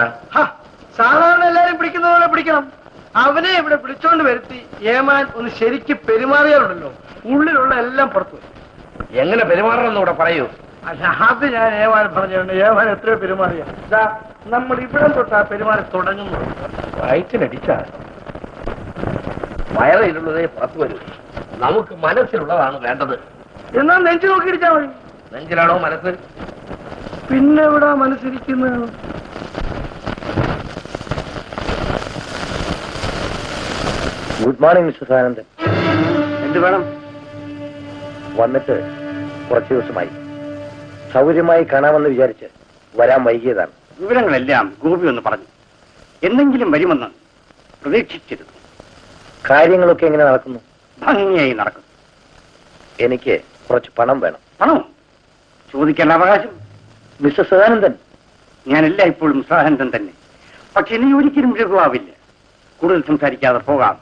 സാധാരണ എല്ലാരും പിടിക്കുന്ന പോലെ പിടിക്കണം. അവനെ ഇവിടെ പിടിച്ചോണ്ട് വരുത്തി ഏമാൻ ഒന്ന് ശരിക്ക് പെരുമാറിയാലുണ്ടല്ലോ ഉള്ളിലുള്ള എല്ലാം പുറത്തു വരും. എങ്ങനെ പെരുമാറണമെന്നൂടെ പറയൂ. അല്ല, അത് ഞാൻ ഏവാൻ പറഞ്ഞിട്ടുണ്ട്. ഏവാൻ എത്രയോ പെരുമാറിയ നമ്മൾ ഇവിടം തൊട്ടാ പെരുമാറി തുടങ്ങുന്നു. വയറ്റിനടിച്ചാ വയറിലുള്ളതേ പുറത്തു വരൂ. നമുക്ക് മനസ്സിലുള്ളതാണ് വേണ്ടത്. എന്നാൽ നെഞ്ചു നോക്കിയിരിച്ചാ മതി. നെഞ്ചിലാണോ മനസ്സ്? പിന്നെ എവിടാ മനസ്സിരിക്കുന്നത്? Good morning mister Sadanandan. എന്ത് വേണം? വന്നിട്ട് കുറച്ചു ദിവസമായി. സൗകര്യമായി കാണാമെന്ന് വിചാരിച്ച് വരാൻ വൈകിയതാണ്. വിവരങ്ങളെല്ലാം ഗോപി ഒന്ന് പറഞ്ഞു. എന്തെങ്കിലും വരുമെന്ന് പ്രതീക്ഷിച്ചിരുന്നു. കാര്യങ്ങളൊക്കെ എങ്ങനെ നടക്കുന്നു? ഭംഗിയായി നടക്കുന്നു. എനിക്ക് കുറച്ച് പണം വേണം. പണോ? ചോദിക്കേണ്ട അവകാശം. മിസ്റ്റർ സദാനന്ദൻ, ഞാനെല്ലാം ഇപ്പോഴും സദാനന്ദൻ തന്നെ. പക്ഷെ ഇനി ഒരിക്കലും രഘുവാവില്ല. കൂടുതൽ സംസാരിക്കാതെ പോകാം.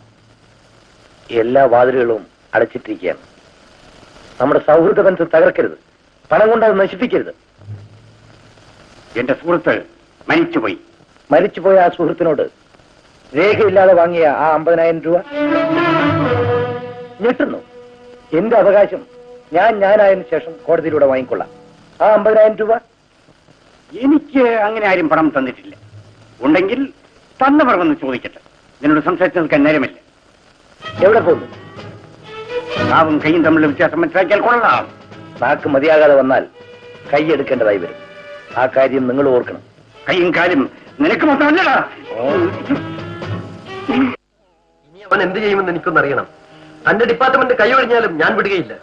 എല്ലാ വാതിലുകളും അടച്ചിട്ടിരിക്കുകയാണ്. നമ്മുടെ സൗഹൃദ ബന്ധം തകർക്കരുത്. പണം കൊണ്ട് അത് നശിപ്പിക്കരുത്. എന്റെ സുഹൃത്ത് മരിച്ചുപോയി. മരിച്ചുപോയ ആ സുഹൃത്തിനോട് രേഖയില്ലാതെ വാങ്ങിയ ആ 50,000 രൂപ ഞെട്ടുന്നു. എന്റെ അവകാശം ഞാനായതിനു ശേഷം കോടതിയിലൂടെ വാങ്ങിക്കൊള്ളാം. ആ 50,000 രൂപ എനിക്ക് അങ്ങനെ ആരും പണം തന്നിട്ടില്ല. ഉണ്ടെങ്കിൽ തന്നവർ വന്ന് ചോദിക്കട്ടെ. നിന്നോട് സംസാരിച്ചു നിൽക്കാൻ നേരമില്ല. എവിടെ പോകുന്നു? നാവും കൈയും തമ്മിലുള്ള വ്യത്യാസം മനസ്സിലാക്കിയാൽ കൊള്ളാം. നാക്ക് മതിയാകാതെ വന്നാൽ കൈയെടുക്കേണ്ടതായി വരും. ആ കാര്യം നിങ്ങൾ ഓർക്കണം. കൈയും കാലും നിനക്ക് മാത്രമല്ലടാ. ഇനി അവൻ എന്ത് ചെയ്യുമെന്ന് എനിക്കൊന്നറിയണം. തന്റെ ഡിപ്പാർട്ട്മെന്റ് കൈയൊഴിഞ്ഞാലും ഞാൻ വിടുകയില്ല.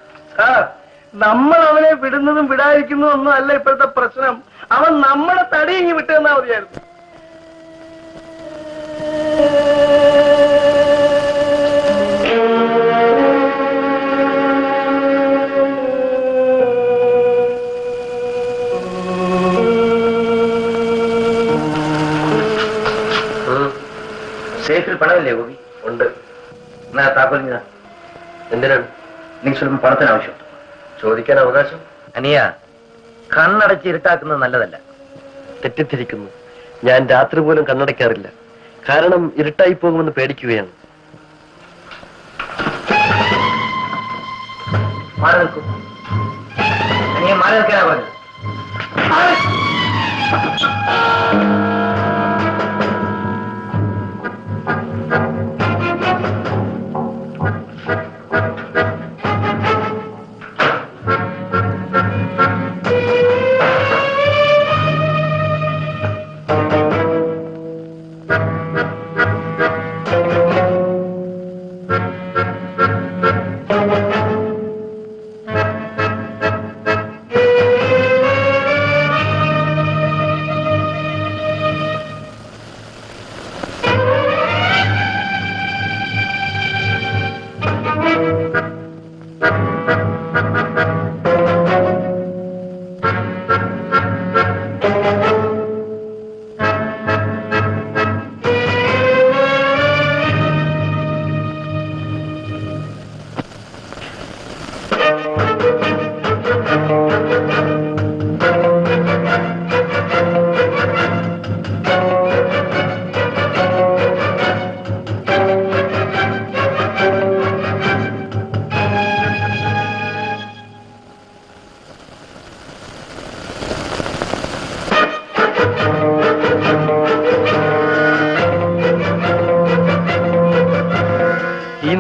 നമ്മൾ അവനെ വിടുന്നതും വിടാതിരിക്കുന്നതും ഒന്നും അല്ല ഇപ്പോഴത്തെ പ്രശ്നം. അവൻ നമ്മളെ തടിയിങ്ങി വിട്ടുതന്നാ മതിയായിരുന്നു. സേഫിൽ പണമില്ലേ ഗോപി? ഉണ്ട്. എന്നാ താക്കോലിഞ്ഞ. എന്തിനാണ്? നിങ്ങൾ സ്വല്പം പണത്തിന് ആവശ്യമുണ്ട്. ചോദിക്കാൻ അവകാശം? അനിയ, കണ്ണടച്ച് ഇരുട്ടാക്കുന്നത് നല്ലതല്ല. തെറ്റിദ്ധരിക്കുന്നു. ഞാൻ രാത്രി പോലും കണ്ണടയ്ക്കാറില്ല. കാരണം ഇരുട്ടായി പോകുമെന്ന് പേടിക്കുകയാണ്. മാറി നിൽക്കൂ. അനിയ, മാറി നിൽക്കാനാ പറഞ്ഞത്.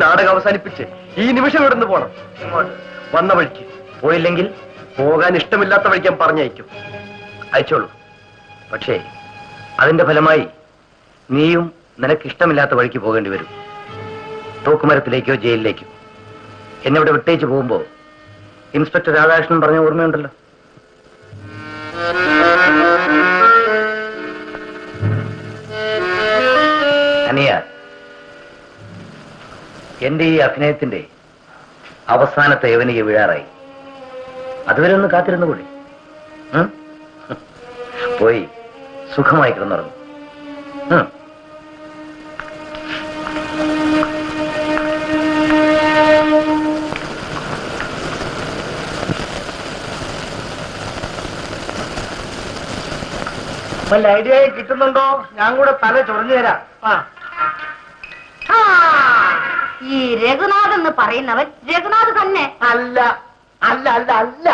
നാടകം അവസാനിപ്പിച്ച് ഈ നിമിഷം ഇവിടുന്ന് പോണം. വന്ന വഴിക്ക്. പോയില്ലെങ്കിൽ പോകാൻ ഇഷ്ടമില്ലാത്ത വഴിക്ക് ഞാൻ പറഞ്ഞയക്കും. അയച്ചോളൂ. പക്ഷേ അതിന്റെ ഫലമായി നീയും നിനക്ക് ഇഷ്ടമില്ലാത്ത വഴിക്ക് പോകേണ്ടി വരും. തൂക്കുമരത്തിലേക്കോ ജയിലിലേക്കോ. എന്നെ ഇവിടെ വിട്ടേച്ച് പോകുമ്പോ ഇൻസ്പെക്ടർ രാധാകൃഷ്ണൻ പറഞ്ഞ ഓർമ്മയുണ്ടല്ലോ. അനിയ, എന്റെ ഈ അഭിനയത്തിന്റെ അവസാനത്തെ യവനിക വീഴാറായി. അതുവരെ ഒന്ന് കാത്തിരുന്നു കൂടി. പോയി സുഖമായി കിടന്നുറങ്ങും. വല്ല ഐഡിയ കിട്ടുന്നുണ്ടോ? ഞാൻ കൂടെ തല ചൊറിഞ്ഞു തരാം. ഈ രഘുനാഥ് എന്ന് പറയുന്നവൻ രഘുനാഥ് തന്നെ. അല്ല അല്ല അല്ല അല്ല.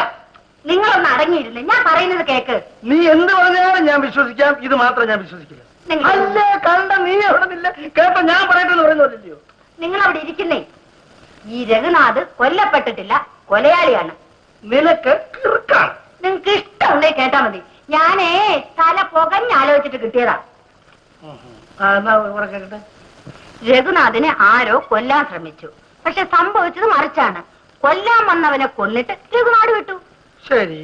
നിങ്ങളൊന്ന് അടങ്ങിയിരുന്ന്, ഞാൻ പറയുന്നത് കേക്ക്. നീ എന്ത് പറഞ്ഞാലും ഞാൻ വിശ്വസിക്കാം, ഇത് മാത്രം ഞാൻ വിശ്വസിക്കില്ല. അല്ല കണ്ട നീ അവിടെ നില്ല, കേട്ടോ ഞാൻ പറയട്ടെന്ന് പറയുന്നില്ലയോ. നിങ്ങൾ അവിടെ ഇരിക്കുന്നേ. ഈ രഘുനാഥ് കൊല്ലപ്പെട്ടിട്ടില്ല, കൊലയാളിയാണ്. നിനക്ക് കിറുക്കാണ്. നിങ്ങൾക്ക് ഇഷ്ടമുണ്ടെങ്കിൽ കേട്ടാ മതി. ഞാനേ തല പുകഞ്ഞാലോചിച്ചിട്ട് കിട്ടിയതാ. കേട്ടെ. രഘുനാഥിനെ ആരോ കൊല്ലാൻ ശ്രമിച്ചു. പക്ഷെ സംഭവിച്ചത് മറിച്ചാണ്. കൊല്ലാൻ വന്നവനെ കൊന്നിട്ട് രഘുനാഥ് വിട്ടു. ശരി,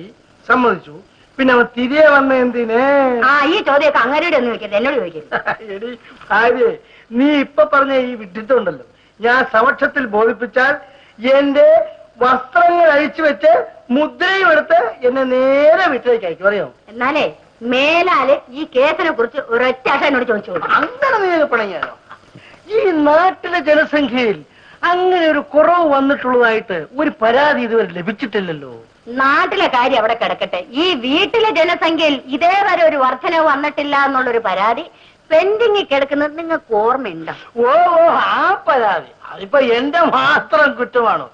സമ്മതിച്ചു. പിന്നെ അവൻ തിരികെ വന്ന എന്തിനെ? ഈ ചോദ്യമൊക്കെ അങ്ങനെയുടെ ഒന്നും ചോദിക്കരുത്, എന്നോട് ചോദിക്കരുത്. എടി ഭാര്യ, നീ ഇപ്പൊ പറഞ്ഞ ഈ വിഡിത്തമുണ്ടല്ലോ, ഞാൻ സമക്ഷത്തിൽ ബോധിപ്പിച്ചാൽ എന്റെ വസ്ത്രങ്ങൾ അഴിച്ചു വെച്ച് മുദ്രയും എടുത്ത് എന്നെ നേരെ വീട്ടിലേക്ക് അയക്കും, അറിയോ? എന്നാലേ മേലാല് ഈ കേസിനെ കുറിച്ച് ഒരൊറ്റ ആശ എന്നോട് ചോദിച്ചു. അങ്ങനെ നീ പണങ്ങിയാലോ? ഈ നാട്ടിലെ ജനസംഖ്യയിൽ അങ്ങനെ ഒരു കുറവ് വന്നിട്ടുള്ളതായിട്ട് ഒരു പരാതി ഇതുവരെ ലഭിച്ചിട്ടില്ലല്ലോ. നാട്ടിലെ കാര്യം അവിടെ കിടക്കട്ടെ. ഈ വീട്ടിലെ ജനസംഖ്യയിൽ ഇതേവരെ ഒരു വർധനവ് വന്നിട്ടില്ല എന്നുള്ളൊരു പരാതി പെൻഡിങ്ങിൽ കിടക്കുന്നത് നിങ്ങൾക്ക് ഓർമ്മയുണ്ടോ? ഓ ഓ, ആ പരാതി അതിപ്പോ എന്റെ മാത്രം കുറ്റമാണോ?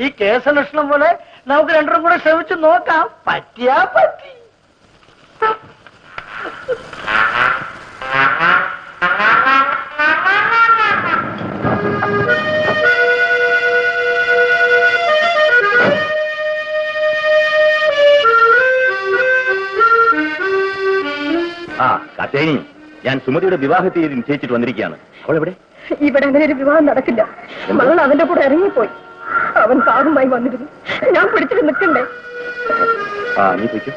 ഈ കേസന്വേഷണം പോലെ നമുക്ക് രണ്ടും കൂടെ ശ്രമിച്ചു നോക്കാം, പറ്റിയാ പറ്റി. ആ കാത്തേനി, ഞാൻ സുമതിയുടെ വിവാഹ തീയതി നിശ്ചയിച്ചിട്ട് വന്നിരിക്കുകയാണ്. അവളെവിടെ? ഇവിടെ അങ്ങനെ ഒരു വിവാഹം നടക്കില്ല. മകൾ അവന്റെ കൂടെ ഇറങ്ങിപ്പോയി. അവൻ കാറുമായി വന്നിരുന്നു. ഞാൻ പിടിച്ചിട്ട് നിൽക്കണ്ടേ? ആ, നീ പോയിക്കോ.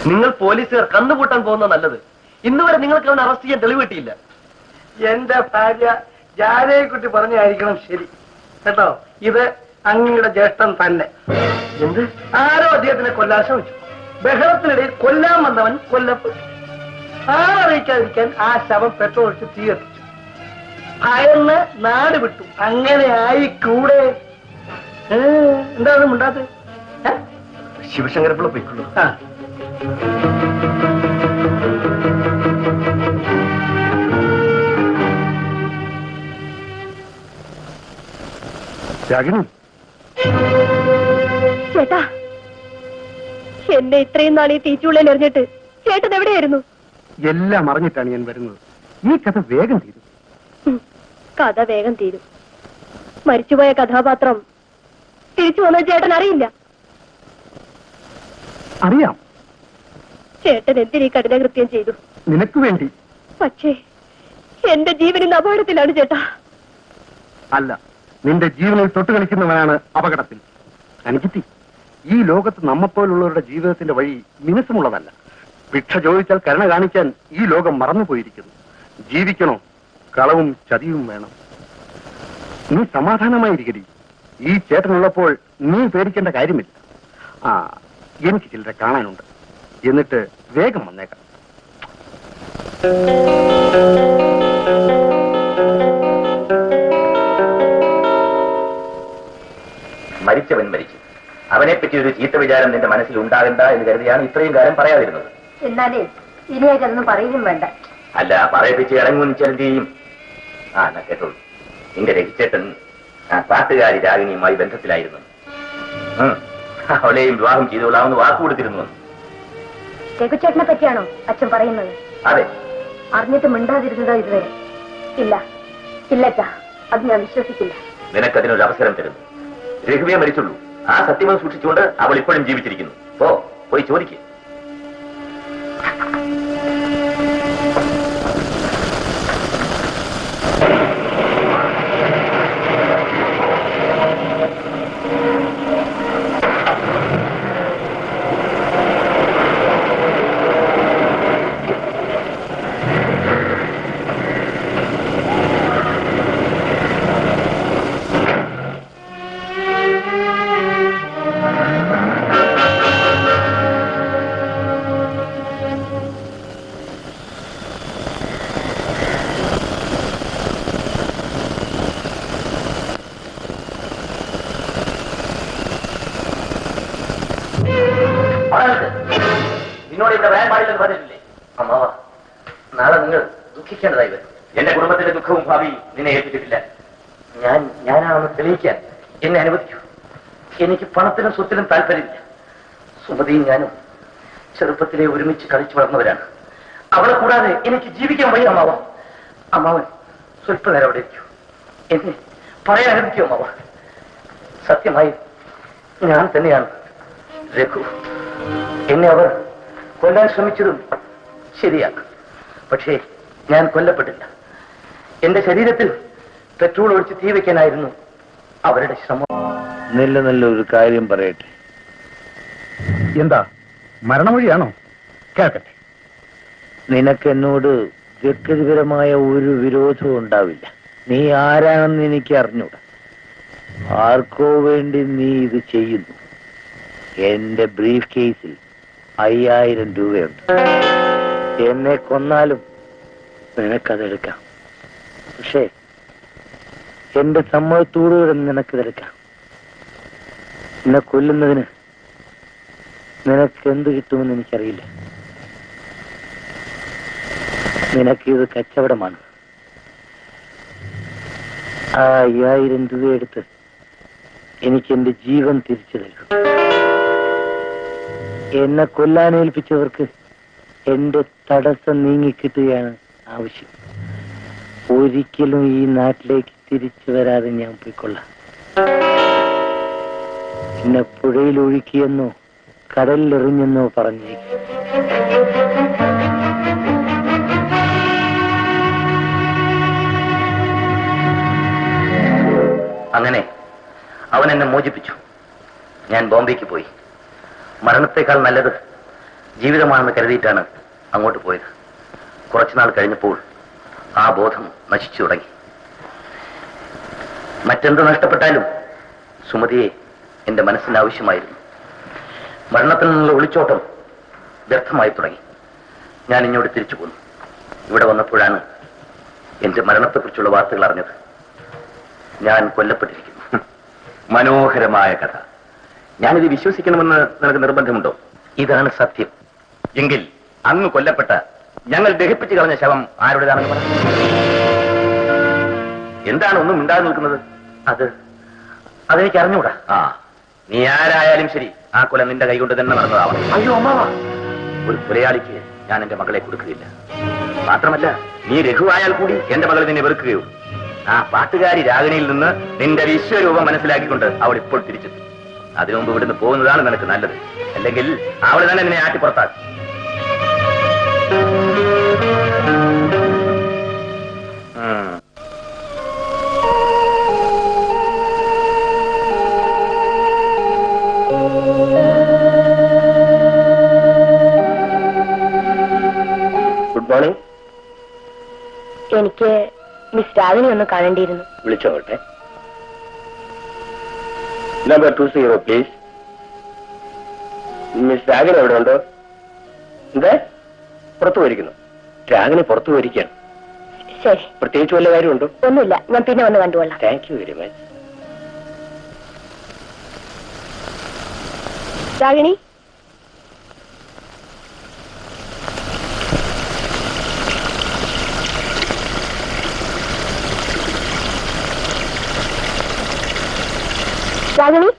നിങ്ങൾ പോലീസുകാർ കന്നുകൂട്ടാൻ പോകുന്ന നല്ലത്. ഇന്നുവരെ നിങ്ങൾക്ക് അവനെ അറസ്റ്റ് ചെയ്യാൻ തെളിവ് കിട്ടിയില്ല. എന്റെ ഭാര്യ ജാനകിക്കുട്ടി പറഞ്ഞായിരിക്കണം ശരി കേട്ടോ. ഇത് അങ്ങയുടെ ജ്യേഷ്ഠൻ തന്നെ. എന്ത്? ആരോ അദ്ദേഹത്തിനെ കൊല്ലാൻ ശ്രമിച്ചു. ബഹളത്തിനിടയിൽ കൊല്ലാൻ വന്നവൻ കൊല്ലപ്പെട്ടു. അറിയിക്കാതിരിക്കാൻ ആ ശവം പെട്രോൾ ഒഴിച്ച് തീ കത്തിച്ചു. ഭയന്ന് നാട് വിട്ടു. അങ്ങനെ ആയിക്കൂടെ? എന്താണ് മിണ്ടാത്തത്? ശിവശങ്കരപ്പിള്ള പോയിക്കൊള്ളു. രാഗിണി, ചേട്ടാ, എന്നെ ഇത്രയും നാൾ ഈ തീച്ചുള്ളിൽ എറിഞ്ഞിട്ട് ചേട്ടൻ എവിടെയായിരുന്നു? എല്ലാം അറിഞ്ഞിട്ടാണ് ഞാൻ വരുന്നത്. ഈ കഥ വേഗം തീരും. കഥ വേഗം തീരും. മരിച്ചുപോയ കഥാപാത്രം തിരിച്ചു വന്ന ചേട്ടൻ അറിയില്ല. അറിയാം. ചേട്ടൻ എന്തിനീ കഠിനകൃത്യം ചെയ്തു? നിനക്ക് വേണ്ടി. പക്ഷേ എന്റെ ജീവനിന്ന് അപകടത്തിലാണ് ചേട്ടാ. അല്ല, നിന്റെ ജീവനിൽ തൊട്ട് കളിക്കുന്നവനാണ് അപകടത്തിൽ. അനുജിത്തി, ഈ ലോകത്ത് നമ്മപ്പോലുള്ളവരുടെ ജീവിതത്തിന്റെ വഴി മിനുസമുള്ളതല്ല. ഭിക്ഷ ചോദിച്ചാൽ കരുണ കാണിക്കാൻ ഈ ലോകം മറന്നുപോയിരിക്കുന്നു. ജീവിക്കണോ, കളവും ചതിയും വേണം. നീ സമാധാനമായിരിക്കടി. ഈ ചേട്ടനുള്ളപ്പോൾ നീ പേടിക്കേണ്ട കാര്യമില്ല. എനിക്ക് ചിലരെ കാണാനുണ്ട്. എന്നിട്ട് വേഗം വന്നേക്കാം. മരിച്ചവൻ മരിച്ചു. അവനെപ്പറ്റി ഒരു ചീത്ത വിചാരം നിന്റെ മനസ്സിൽ ഉണ്ടാകണ്ട എന്ന് കരുതിയാണ് ഇത്രയും കാലം പറയാതിരുന്നത്. എന്നാലേ ഇനിയൊന്നും പറയുകയും വേണ്ട. അല്ല, പറയിപ്പിച്ച് ഇറങ്ങുമെന്ന് ചിലത് ചെയ്യും. എന്നാ കേട്ടോളൂ, നിന്റെ രഹിച്ചേട്ടൻ പാട്ടുകാരി രാഗിണിയുമായി ബന്ധത്തിലായിരുന്നു. അവളെയും വിവാഹം ചെയ്തുകൊള്ളാമെന്ന് വാക്കുകൊടുത്തിരുന്നു. രഘുചേട്ടനെ പറ്റിയാണോ അച്ഛൻ പറയുന്നത്? അതെ. അറിഞ്ഞിട്ട് മിണ്ടാതിരുന്നതോ ഇതുവരെ? ഇല്ല ഇല്ലച്ചാ, അത് ഞാൻ വിശ്വസിക്കില്ല. നിനക്കതിനൊരു അവസരം തരുന്നു. രഘുവിയെ മരിച്ചുള്ളൂ. ആ സത്യമം സൂക്ഷിച്ചുകൊണ്ട് അവൾ ഇപ്പോഴും ജീവിച്ചിരിക്കുന്നു. പോയി ചോദിക്കുക. നിന്നോട് ഇവിടെ വരാൻ പാടില്ലെന്ന് പറഞ്ഞിട്ടില്ലേ? അമ്മാവ, നാളെ നിങ്ങൾ ദുഃഖിക്കേണ്ടതായി വരും. എന്റെ കുടുംബത്തിന്റെ ദുഃഖവും ഭാവി നിന്നെ ഏൽപ്പിച്ചിട്ടില്ല. ഞാനാണെന്ന് തെളിയിക്കാൻ എന്നെ അനുവദിക്കൂ. എനിക്ക് പണത്തിനും സ്വത്തിനും താല്പര്യമില്ല. സുമതിയും ഞാനും ചെറുപ്പത്തിലെ ഒരുമിച്ച് കളിച്ചു വളർന്നവരാണ്. അവളെ കൂടാതെ എനിക്ക് ജീവിക്കാൻ വയ്യ അമ്മാവ. അമ്മാവൻ സ്വല്പനേരം അവിടെ ഇരിക്കൂ. എന്നെ പറയാൻ അനുവദിക്കൂ അമ്മാവ. സത്യമായി ഞാൻ തന്നെയാണ് രഘു. എന്നെ അവർ കൊല്ലാൻ ശ്രമിച്ചതും ശരിയാണ്. പക്ഷേ ഞാൻ കൊല്ലപ്പെട്ടില്ല. എന്റെ ശരീരത്തിൽ പെട്രോൾ ഒഴിച്ച് തീ വയ്ക്കാനായിരുന്നു അവരുടെ ശ്രമം. നല്ല ഒരു കാര്യം പറയട്ടെ. എന്താ, മരണമൊഴിയാണോ? കേൾക്കട്ടെ. നിനക്ക് എന്നോട് വ്യക്തിപരമായ ഒരു വിരോധവും ഉണ്ടാവില്ല. നീ ആരാണെന്ന് എനിക്ക് അറിഞ്ഞൂടാ. ആർക്കോ വേണ്ടി നീ ഇത് ചെയ്യുന്നു. എന്റെ ബ്രീഫ് കേസിൽ 5000 രൂപയുണ്ട്. എന്നെ കൊന്നാലും നിനക്കതെടുക്കാം. പക്ഷേ എന്റെ സമ്മതത്തോടുകൂടെ നിനക്കിതെടുക്കാം. എന്നെ കൊല്ലുന്നതിന് നിനക്ക് എന്ത് കിട്ടുമെന്ന് എനിക്കറിയില്ല. നിനക്കിത് കച്ചവടമാണ്. ആ 5000 രൂപ എടുത്ത് എനിക്ക് എന്റെ ജീവൻ തിരിച്ചു തരൂ. എന്നെ കൊല്ലാനേൽപ്പിച്ചവർക്ക് എന്റെ തടസ്സം നീങ്ങിക്കിട്ടുകയാണ് ആവശ്യം. ഒരിക്കലും ഈ നാട്ടിലേക്ക് തിരിച്ചു വരാതെ ഞാൻ പോയിക്കൊള്ളാം. എന്നെ പുഴയിൽ ഒഴുക്കിയെന്നോ കടലിലെറിഞ്ഞെന്നോ പറഞ്ഞേക്കും. അങ്ങനെ അവൻ എന്നെ മോചിപ്പിച്ചു. ഞാൻ ബോംബെക്ക് പോയി. മരണത്തെക്കാൾ നല്ലത് ജീവിതമാണെന്ന് കരുതിയിട്ടാണ് അങ്ങോട്ട് പോയത്. കുറച്ചുനാൾ കഴിഞ്ഞപ്പോൾ ആ ബോധം നശിച്ചു തുടങ്ങി. മറ്റെന്ത് നഷ്ടപ്പെട്ടാലും സുമതിയെ എന്റെ മനസ്സിന് ആവശ്യമായിരുന്നു. മരണത്തിൽ നിന്നുള്ള ഒളിച്ചോട്ടം വ്യർത്ഥമായി തുടങ്ങി. ഞാൻ ഇങ്ങോട്ട് തിരിച്ചു പോന്നു. ഇവിടെ വന്നപ്പോഴാണ് എന്റെ മരണത്തെക്കുറിച്ചുള്ള വാർത്തകൾ അറിഞ്ഞത്. ഞാൻ കൊല്ലപ്പെട്ടിരിക്കുന്നു. മനോഹരമായ കഥ. ഞാനിത് വിശ്വസിക്കണമെന്ന് നിനക്ക് നിർബന്ധമുണ്ടോ? ഇതാണ് സത്യം. എങ്കിൽ അന്ന് കൊല്ലപ്പെട്ട ഞങ്ങൾ ദഹിപ്പിച്ചു കളഞ്ഞ ശവം ആരുടേതാണെന്ന് പറ. എന്താണ് ഒന്നും മിണ്ടാതെ നിൽക്കുന്നത്? അതെനിക്ക് അറിഞ്ഞൂടാ. ആ, നീ ആരായാലും ശരി, ആ കൊല നിന്റെ കൈകൊണ്ട് തന്നെ നടന്നതാവണം. അയ്യോ അമ്മാവ, ഒരു കൊലയാളിക്ക് ഞാൻ എന്റെ മകളെ കൊടുക്കുകയില്ല. മാത്രമല്ല, നീ രഘുവായാൽ കൂടി എന്റെ മകൾ നിന്നെ വെറുക്കുകയുള്ളൂ. ആ പാട്ടുകാരി രാഗിണിയിൽ നിന്ന് നിന്റെ വിശ്വരൂപം മനസ്സിലാക്കിക്കൊണ്ട് അവൾ ഇപ്പോൾ തിരിച്ചെത്തി. അതിനു മുമ്പ് ഇവിടുന്ന് പോകുന്നതാണ് നിനക്ക് നല്ലത്. അല്ലെങ്കിൽ അവൾ തന്നെ നിന്നെ ആട്ടി പുറത്താക്കും. Good morning. എനിക്ക് മിസ് രാഗിണി ഒന്ന് കാണേണ്ടിയിരുന്നു. വിളിച്ചോട്ടെ. Number 20 please. മിസ് രാഗിണി എവിടെ ഉണ്ടോ? എന്താ പുറത്തു പോയിരിക്കുന്നു? രാഗിണി പുറത്തു പോയിരിക്കുകയാണ്. ശരി. പ്രത്യേകിച്ച് വല്ല കാര്യമുണ്ടോ? ഒന്നുമില്ല, ഞാൻ പിന്നെ വന്ന് കണ്ടുകൊള്ളാം. Thank you very much. Ragini, Ragini,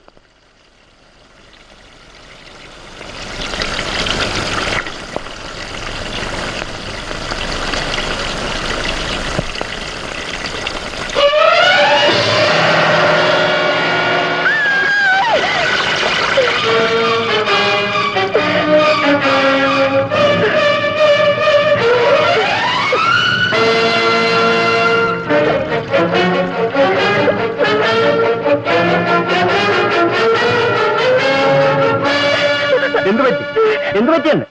എന്ത് പറ്റിയെന്ന്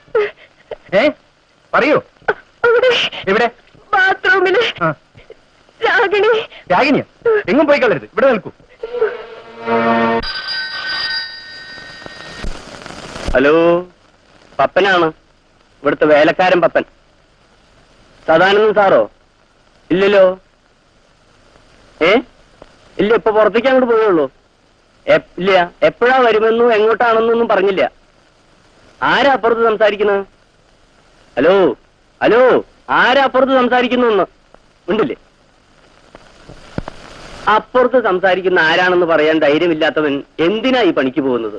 പറയൂ. എവിടെ? ബാത്റൂമില് രാഗിണി. രാഗിനിയോ? എങ്ങും പോയി കളരുത്, ഇവിടെ നിൽക്കൂ. ഹലോ, പപ്പനാണ്, ഇവിടുത്തെ വേലക്കാരൻ പപ്പൻ. സദാനന്ദൻ സാറോ? ഇല്ലല്ലോ. ഇല്ല, ഇപ്പൊ പുറത്തേക്ക് അങ്ങോട്ട് പോയുള്ളൂ. ഇല്ല, എപ്പോഴാ വരുമെന്നും എങ്ങോട്ടാണെന്നൊന്നും പറഞ്ഞില്ല. ആരാ അപ്പുറത്ത് സംസാരിക്കുന്നത്? ഹലോ ഹലോ, ആരാ അപ്പുറത്ത് സംസാരിക്കുന്നു? ഉണ്ടില്ലേ? അപ്പുറത്ത് സംസാരിക്കുന്ന ആരാണെന്ന് പറയാൻ ധൈര്യമില്ലാത്തവൻ എന്തിനാ ഈ പണിക്ക് പോകുന്നത്?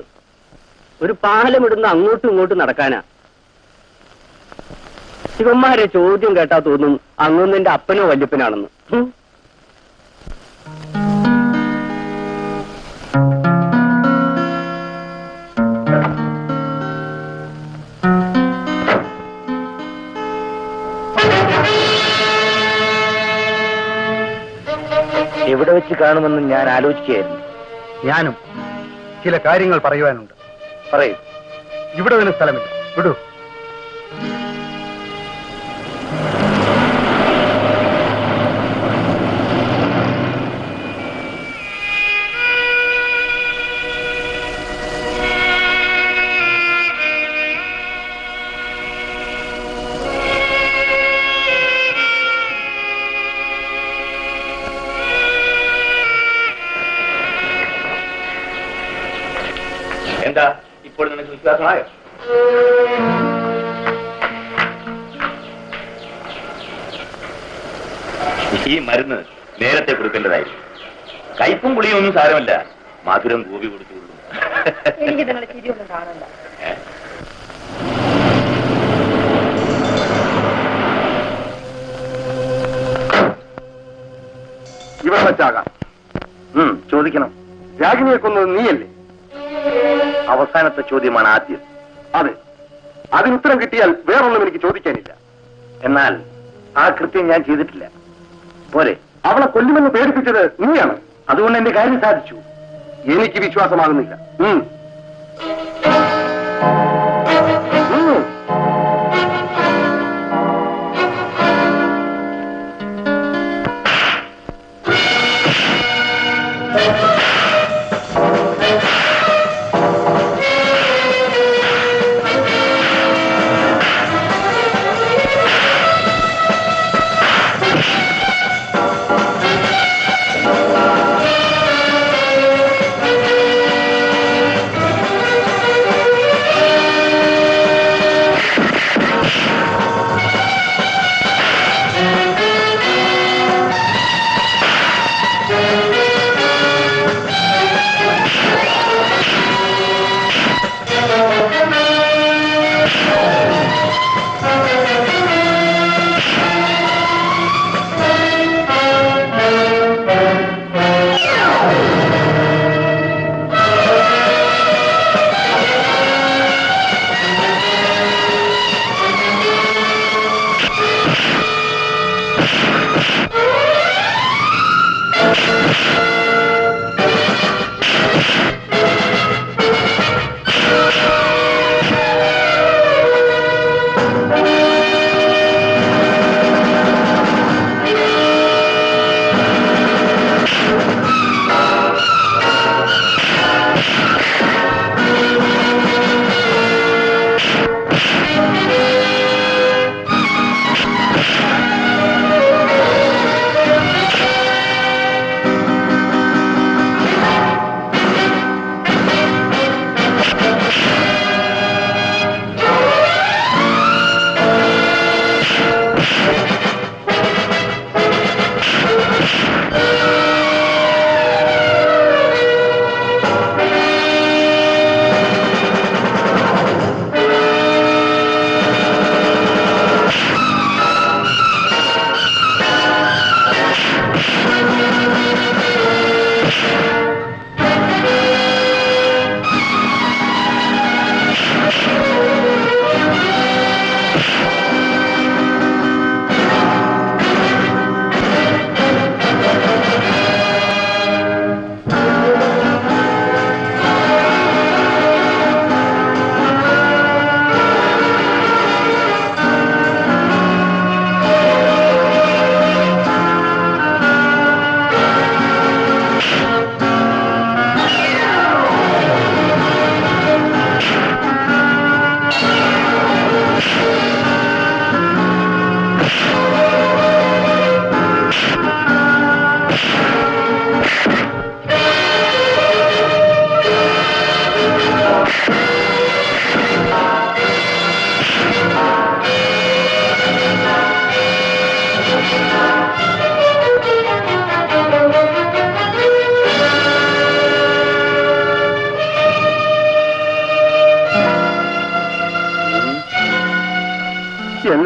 ഒരു പാലമിടുന്ന അങ്ങോട്ടും ഇങ്ങോട്ടും നടക്കാനാ. ശിവന്മാരെ ചോദ്യം കേട്ടാ തോന്നും അങ്ങൊന്നും എന്റെ അപ്പനോ വല്യപ്പനാണെന്ന്. എവിടെ വെച്ച് കാണുമെന്ന് ഞാൻ ആലോചിക്കുകയായിരുന്നു. ഞാനും ചില കാര്യങ്ങൾ പറയുവാനുണ്ട്. പറയൂ. ഇവിടെ ഒരു സ്ഥലമില്ല, വിടൂ. എന്താ ഇപ്പോൾ നിനക്ക് വിശ്വാസമായോ? ഈ മരുന്ന് നേരത്തെ കൊടുക്കേണ്ടതായിരുന്നു. കയ്പും പുളിയും ഒന്നും സാരമല്ല, മധുരം കൂവി കൊടുത്തുള്ളൂ. എനിക്ക് നിങ്ങളുടെ ചിരിയൊന്നും കാണണ്ട. ഇവിടെ വെച്ചാകാം. ചോദിക്കണം. രാഗിനിയെ കൊന്നത് നീയല്ലേ? അവസാനത്തെ ചോദ്യമാണ് ആദ്യം. അതെ, അതിനുത്തരം കിട്ടിയാൽ വേറൊന്നും എനിക്ക് ചോദിക്കാനില്ല. എന്നാൽ ആ കൃത്യം ഞാൻ ചെയ്തിട്ടില്ല. പോരെ? അവളെ കൊല്ലുമെന്ന് പേടിപ്പിച്ചത് നീയാണ്. അതുകൊണ്ട് എന്റെ കാര്യം സാധിച്ചു. എനിക്ക് വിശ്വാസമാകുന്നില്ല.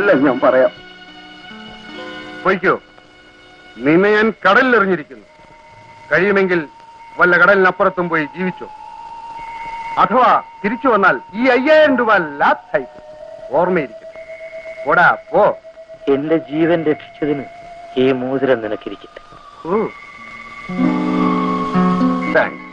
എല്ലാം ഞാൻ പറയാം. പോയിക്കോ, നിന്നെ ഞാൻ കടലിലെറിഞ്ഞിരിക്കുന്നു. കഴിയുമെങ്കിൽ വല്ല കടലിനപ്പുറത്തും പോയി ജീവിച്ചോ. അഥവാ തിരിച്ചു വന്നാൽ ഈ 5000 രൂപ ലാത്തായി ഓർമ്മയിരിക്കും. ഓടാ പോ. എന്റെ ജീവൻ രക്ഷിച്ചതിന് ഈ മോതിരം നിനക്കിരിക്കട്ടെ. താങ്ക്സ്.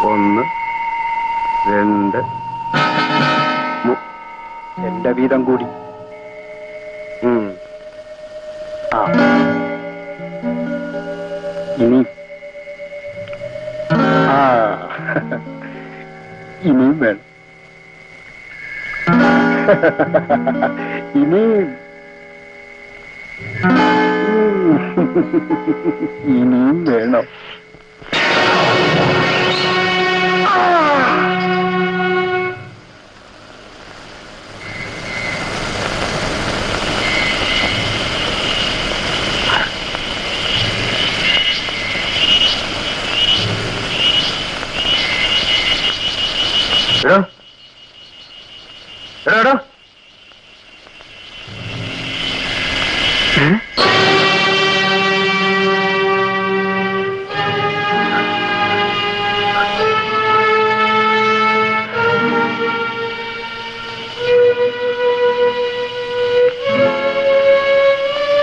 ഒന്ന്, രണ്ട്, എന്റെ വീതം കൂടി. ആ ഇനി ഇനിയും വേണം. ഇനിയും ഇനിയും വേണം. എടോ എടോ എടോ,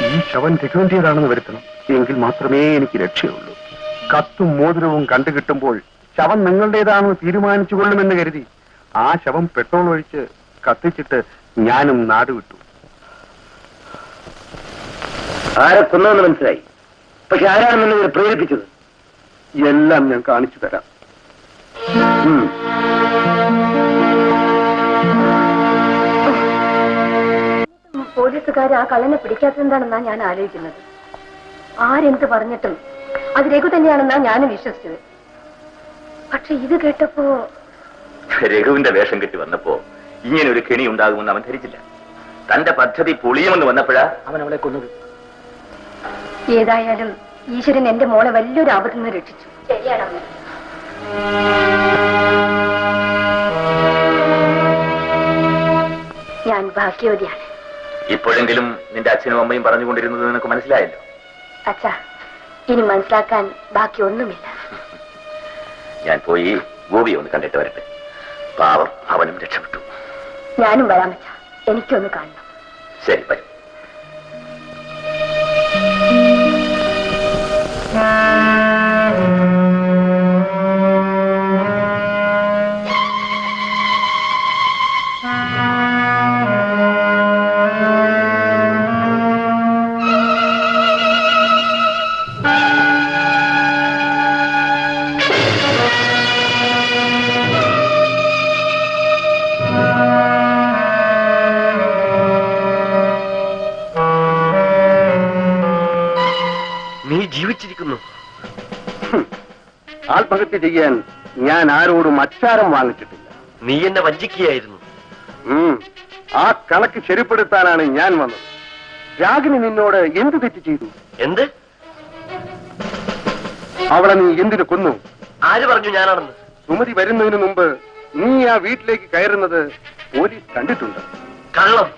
ഈ ശവൻ രഘുവിന്റേതാണെന്ന് വരുത്തണം. എങ്കിൽ മാത്രമേ എനിക്ക് രക്ഷയുള്ളൂ. കത്തും മോതിരവും കണ്ടുകിട്ടുമ്പോൾ ശവം നിങ്ങളുടേതാണെന്ന് തീരുമാനിച്ചു കൊള്ളുമെന്ന് കരുതി ആ ശവം പെട്രോൾ ഒഴിച്ച് കത്തിച്ചിട്ട് ഞാനും നാടുവിട്ടു. ആരെ കൊന്നതെന്ന് മനസ്സിലായി. പക്ഷെ ആരാണെന്ന് ഇവരെ പ്രേരിപ്പിച്ചത്? എല്ലാം ഞാൻ കാണിച്ചു തരാം. പോലീസുകാർ ആ കള്ളനെ പിടിക്കാത്തതെന്താണെന്നാ ഞാൻ ആലോചിക്കുന്നത്. ആരെന്ത് പറഞ്ഞിട്ടും അത് രഘു തന്നെയാണെന്നാ ഞാനും വിശ്വസിച്ചത്. പക്ഷെ ഇത് കേട്ടപ്പോ രഘുവിന്റെ വേഷം കെട്ടി വന്നപ്പോ ഇങ്ങനെ ഒരു കെണി ഉണ്ടാകുമെന്ന് അവൻ ധരിച്ചില്ല. തന്റെ പദ്ധതി പൊളിയുമെന്ന് വന്നപ്പോഴാ അവൻ അവളെ കൊന്നത്. ഏതായാലും ഈശ്വരൻ എന്റെ മോളെ വലിയൊരു ആപത്തിൽ നിന്ന് രക്ഷിച്ചു. ശരിയാണ്. ഞാൻ ഭാഗ്യവതിയാണ്. ഇപ്പോഴെങ്കിലും നിന്റെ അച്ഛനും അമ്മയും പറഞ്ഞുകൊണ്ടിരുന്നത് നിനക്ക് മനസ്സിലായല്ലോ. അച്ഛാ, ഇനി മനസ്സിലാക്കാൻ ബാക്കി ഒന്നുമില്ല. ഞാൻ പോയി ഗോപിയെ ഒന്ന് കണ്ടിട്ട് വരട്ടെ. പാവം, അവനും രക്ഷപ്പെട്ടു. ഞാനും വരാം അച്ഛാ, എനിക്കൊന്ന് കാണണം. ശരി, വരും. ജീവിച്ചിരിക്കുന്നു. ആത്മഹത്യ ചെയ്യാൻ ഞാൻ ആരോടും അച്ചാരം വാങ്ങിച്ചിട്ടില്ല. നീ എന്നെ വഞ്ചിക്കുകയായിരുന്നു. ആ കണക്ക് ശരിപ്പെടുത്താനാണ് ഞാൻ വന്നത്. രാഗിനി നിന്നോട് എന്ത് തെറ്റ് ചെയ്തു? എന്ത്? അവളെ നീ എന്തിനു കൊന്നു? ആര് പറഞ്ഞു ഞാനാണെന്ന്? സുമതി വരുന്നതിന് മുമ്പ് നീ ആ വീട്ടിലേക്ക് കയറുന്നത് പോലീസ് കണ്ടിട്ടുണ്ട്. കള്ളം,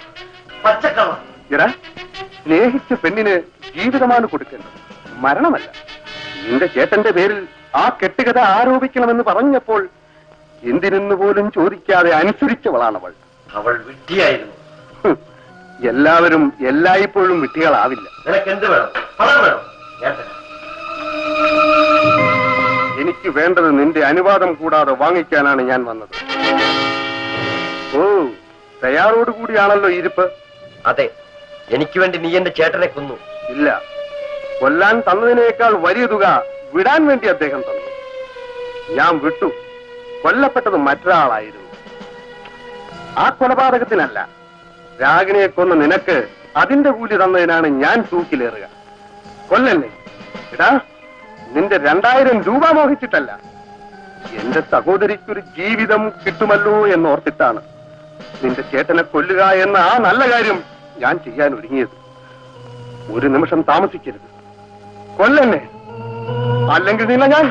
പച്ചക്കള്ളം. എടാ, സ്നേഹിച്ച പെണ്ണിന് ജീവിതമാണ് കൊടുക്കേണ്ടത്, മരണമല്ല. നിന്റെ ചേട്ടന്റെ പേരിൽ ആ കെട്ടുകഥ ആരോപിക്കണമെന്ന് പറഞ്ഞപ്പോൾ എന്തിനെന്ന് പോലും ചോദിക്കാതെ അനുസരിച്ചവളാണവൾ. അവൾ വിഡ്ഢിയായിരുന്നു. എല്ലാവരും എല്ലായ്പ്പോഴും വിഡ്ഢികളാവില്ല. നിനക്ക് എന്ത് വേണം? പണം വേണം? എനിക്ക് വേണ്ടത് നിന്റെ അനുവാദം കൂടാതെ വാങ്ങിക്കാനാണ് ഞാൻ വന്നത്. ഓ, തയ്യാറോടുകൂടിയാണല്ലോ ഇരിപ്പ്. അതെ, എനിക്ക് വേണ്ടി നീ എന്റെ ചേട്ടനെ കൊന്നു. ഇല്ല, കൊല്ലാൻ തന്നതിനേക്കാൾ വലിയ തുക വിടാൻ വേണ്ടി അദ്ദേഹം തന്നു. ഞാൻ വിട്ടു. കൊല്ലപ്പെട്ടത് മറ്റൊരാളായിരുന്നു. ആ കൊലപാതകത്തിനല്ല, രാഗിണിയെ കൊന്ന നിനക്ക് അതിന്റെ കൂലി തന്നതിനാണ് ഞാൻ തൂക്കിലേറുക. കൊല്ലല്ലേ? എടാ, നിന്റെ 2000 രൂപ മോഹിച്ചിട്ടല്ല, എന്റെ സഹോദരിക്കൊരു ജീവിതം കിട്ടുമല്ലോ എന്നോർത്തിട്ടാണ് നിന്റെ ചേട്ടനെ കൊല്ലുക എന്ന ആ നല്ല കാര്യം ഞാൻ ചെയ്യാൻ ഒരുങ്ങിയത്. ഒരു നിമിഷം താമസിക്കരുത്. കൊല്ലെന്നെ. അല്ലെങ്കിൽ നിന്നെ ഞാൻ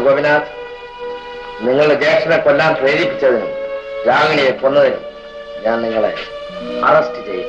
ഗോപിനാഥ്, നിങ്ങളുടെ ജ്യേഷ്ഠനെ കൊല്ലാൻ പ്രേരിപ്പിച്ചതിനും രാഗിണിയെ കൊന്നതിനും ഞാൻ നിങ്ങളെ അറസ്റ്റ് ചെയ്യും.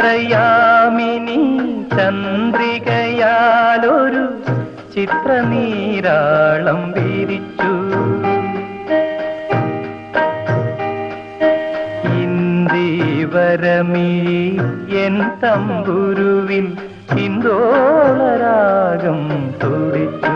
ചൈത്രയാമിനി ചന്ദ്രികയാലൊരു ചിത്രനീരാളം വിരിച്ചു. ഇന്ദീവരമിഴി എൻ തമ്പുരുവിൻ ഹിന്ദോളരാഗം തുടിച്ചു.